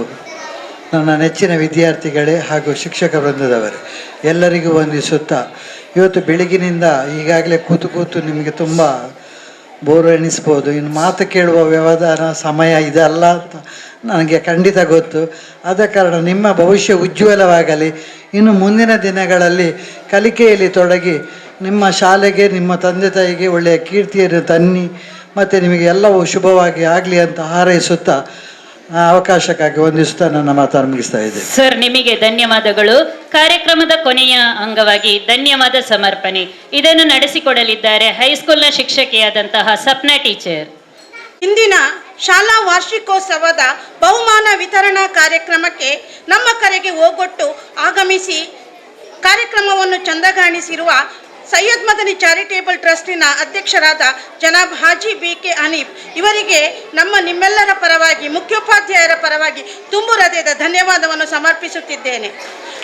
ನನ್ನ ನೆಚ್ಚಿನ ವಿದ್ಯಾರ್ಥಿಗಳೇ ಹಾಗೂ ಶಿಕ್ಷಕ ವೃಂದದವರೇ ಎಲ್ಲರಿಗೂ ವಂದಿಸುತ್ತಾ, ಇವತ್ತು ಬೆಳಗಿನಿಂದ ಈಗಾಗಲೇ ಕೂತು ನಿಮಗೆ ತುಂಬ ಬೋರು ಎನಿಸ್ಬೋದು. ಇನ್ನು ಮಾತು ಕೇಳುವ ವ್ಯವಧಾನ ಸಮಯ ಇದಲ್ಲ ಅಂತ ನನಗೆ ಖಂಡಿತ ಗೊತ್ತು. ಆದ ಕಾರಣ ನಿಮ್ಮ ಭವಿಷ್ಯ ಉಜ್ವಲವಾಗಲಿ. ಇನ್ನು ಮುಂದಿನ ದಿನಗಳಲ್ಲಿ ಕಲಿಕೆಯಲ್ಲಿ ತೊಡಗಿ ನಿಮ್ಮ ಶಾಲೆಗೆ, ನಿಮ್ಮ ತಂದೆ ತಾಯಿಗೆ ಒಳ್ಳೆಯ ಕೀರ್ತಿಯನ್ನು ತನ್ನಿ ಮತ್ತು ನಿಮಗೆ ಎಲ್ಲವೂ ಶುಭವಾಗಿ ಆಗಲಿ ಅಂತ ಹಾರೈಸುತ್ತಾ ಅವಕಾಶಕ್ಕಾಗಿ ವಂದಿಸುತ್ತಾ ನನ್ನ ಮಾತನ್ನು ಮುಗಿಸ್ತಾ ಇದ್ದೇನೆ. ಸರ್ ನಿಮಗೆ ಧನ್ಯವಾದಗಳು. ಕಾರ್ಯಕ್ರಮದ ಕೊನೆಯ ಅಂಗವಾಗಿ ಧನ್ಯವಾದ ಸಮರ್ಪಣೆ ಇದನ್ನು ನಡೆಸಿಕೊಡಲಿದ್ದಾರೆ ಹೈಸ್ಕೂಲ್ನ ಶಿಕ್ಷಕಿಯಾದಂತಹ ಸಪ್ನಾ ಟೀಚರ್. ಇಂದಿನ ಶಾಲಾ ವಾರ್ಷಿಕೋತ್ಸವದ ಬಹುಮಾನ ವಿತರಣಾ ಕಾರ್ಯಕ್ರಮಕ್ಕೆ ನಮ್ಮ ಕರೆಗೆ ಓಗೊಟ್ಟು ಆಗಮಿಸಿ ಕಾರ್ಯಕ್ರಮವನ್ನು ಚಂದಗಾಣಿಸಿರುವ ಸೈಯದ್ ಮದನಿ ಚಾರಿಟೇಬಲ್ ಟ್ರಸ್ಟಿನ ಅಧ್ಯಕ್ಷರಾದ ಜನಾಬ್ ಹಾಜಿ BK ಹನೀಫ್ ಇವರಿಗೆ ನಿಮ್ಮೆಲ್ಲರ ಪರವಾಗಿ, ಮುಖ್ಯೋಪಾಧ್ಯಾಯರ ಪರವಾಗಿ ತುಂಬು ಹೃದಯದ ಧನ್ಯವಾದವನ್ನು ಸಮರ್ಪಿಸುತ್ತಿದ್ದೇನೆ.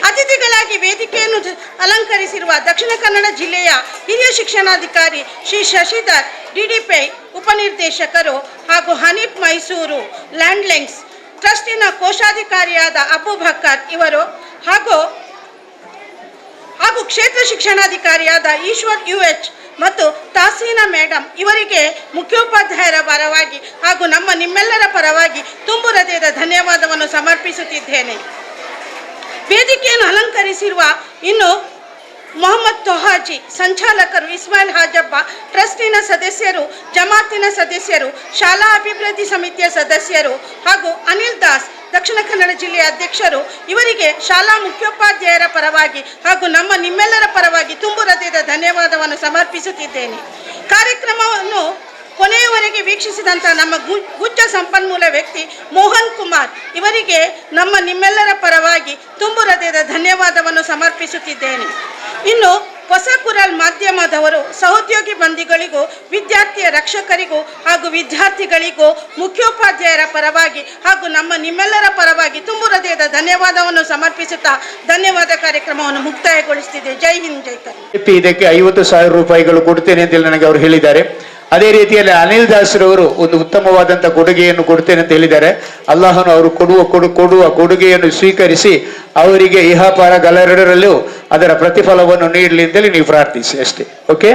ಅತಿಥಿಗಳಾಗಿ ವೇದಿಕೆಯನ್ನು ಅಲಂಕರಿಸಿರುವ ದಕ್ಷಿಣ ಕನ್ನಡ ಜಿಲ್ಲೆಯ ಹಿರಿಯ ಶಿಕ್ಷಣಾಧಿಕಾರಿ ಶ್ರೀ ಶಶಿಧರ್ DDPI ಉಪನಿರ್ದೇಶಕರು ಹಾಗೂ ಹನೀಫ್ ಮೈಸೂರು ಲ್ಯಾಂಡ್ಲೈನ್ಸ್ ಟ್ರಸ್ಟಿನ ಕೋಶಾಧಿಕಾರಿಯಾದ ಅಬೂಬಕರ್ ಇವರು ಹಾಗೂ ಕ್ಷೇತ್ರ ಶಿಕ್ಷಣಾಧಿಕಾರಿಯಾದ ಈಶ್ವರ್ UH ಮತ್ತು ತಾಸೀನಾ ಮೇಡಮ್ ಇವರಿಗೆ ಮುಖ್ಯೋಪಾಧ್ಯಾಯರ ಪರವಾಗಿ ಹಾಗೂ ನಿಮ್ಮೆಲ್ಲರ ಪರವಾಗಿ ತುಂಬು ಹೃದಯದ ಧನ್ಯವಾದವನ್ನು ಸಮರ್ಪಿಸುತ್ತಿದ್ದೇನೆ. ವೇದಿಕೆಯನ್ನು ಅಲಂಕರಿಸಿರುವ ಇನ್ನು ಮೊಹಮ್ಮದ್ ತೊಹಾಜಿ, ಸಂಚಾಲಕರು ಇಸ್ಮಾಯಿಲ್ ಹಾಜಬ್ಬ, ಟ್ರಸ್ಟಿನ ಸದಸ್ಯರು, ಜಮಾತಿನ ಸದಸ್ಯರು, ಶಾಲಾ ಅಭಿವೃದ್ಧಿ ಸಮಿತಿಯ ಸದಸ್ಯರು ಹಾಗೂ ಅನಿಲ್ ದಾಸ್, ದಕ್ಷಿಣ ಕನ್ನಡ ಜಿಲ್ಲೆಯ ಅಧ್ಯಕ್ಷರು, ಇವರಿಗೆ ಶಾಲಾ ಮುಖ್ಯೋಪಾಧ್ಯಾಯರ ಪರವಾಗಿ ಹಾಗೂ ನಿಮ್ಮೆಲ್ಲರ ಪರವಾಗಿ ತುಂಬು ಹೃದಯದ ಧನ್ಯವಾದವನ್ನು ಸಮರ್ಪಿಸುತ್ತಿದ್ದೇನೆ. ಕಾರ್ಯಕ್ರಮವನ್ನು ಕೊನೆಯವರೆಗೆ ವೀಕ್ಷಿಸಿದಂಥ ನಮ್ಮ ಗುಜ್ಜ ಸಂಪನ್ಮೂಲ ವ್ಯಕ್ತಿ ಮೋಹನ್ ಕುಮಾರ್ ಇವರಿಗೆ ನಿಮ್ಮೆಲ್ಲರ ಪರವಾಗಿ ತುಂಬು ಹೃದಯದ ಧನ್ಯವಾದವನ್ನು ಸಮರ್ಪಿಸುತ್ತಿದ್ದೇನೆ. ಇನ್ನು ಹೊಸ ಕುರಲ್ ಮಾಧ್ಯಮದವರು ಸಹೋದ್ಯೋಗಿ ಬಂಧಿಗಳಿಗೂ, ವಿದ್ಯಾರ್ಥಿಯ ರಕ್ಷಕರಿಗೂ ಹಾಗೂ ವಿದ್ಯಾರ್ಥಿಗಳಿಗೂ ಮುಖ್ಯೋಪಾಧ್ಯಾಯರ ಪರವಾಗಿ ಹಾಗೂ ನಿಮ್ಮೆಲ್ಲರ ಪರವಾಗಿ ತುಂಬು ಹೃದಯದ ಧನ್ಯವಾದವನ್ನು ಸಮರ್ಪಿಸುತ್ತಾ ಧನ್ಯವಾದ ಕಾರ್ಯಕ್ರಮವನ್ನು ಮುಕ್ತಾಯಗೊಳಿಸುತ್ತಿದೆ. ಜೈ ಹಿಂದ್, ಜೈ ಕರ್ನಾಟಕ. ಇದಕ್ಕೆ 50,000 ರೂಪಾಯಿಗಳು ಕೊಡ್ತೇನೆ ಅಂತೇಳಿ ನನಗೆ ಅವರು ಹೇಳಿದ್ದಾರೆ. ಅದೇ ರೀತಿಯಲ್ಲಿ ಅನಿಲ್ ದಾಸ್ರವರು ಒಂದು ಉತ್ತಮವಾದಂಥ ಕೊಡುಗೆಯನ್ನು ಕೊಡ್ತೇನೆ ಅಂತ ಹೇಳಿದ್ದಾರೆ. ಅಲ್ಲಾಹನು ಅವರು ಕೊಡುವ ಕೊಡುಗೆಯನ್ನು ಸ್ವೀಕರಿಸಿ ಅವರಿಗೆ ಇಹಪರ ಗಳೆರಡರಲ್ಲೂ ಅದರ ಪ್ರತಿಫಲವನ್ನು ನೀಡಲಿ ಅಂತೇಳಿ ನೀವು ಪ್ರಾರ್ಥಿಸಿ ಅಷ್ಟೇ. ಓಕೆ.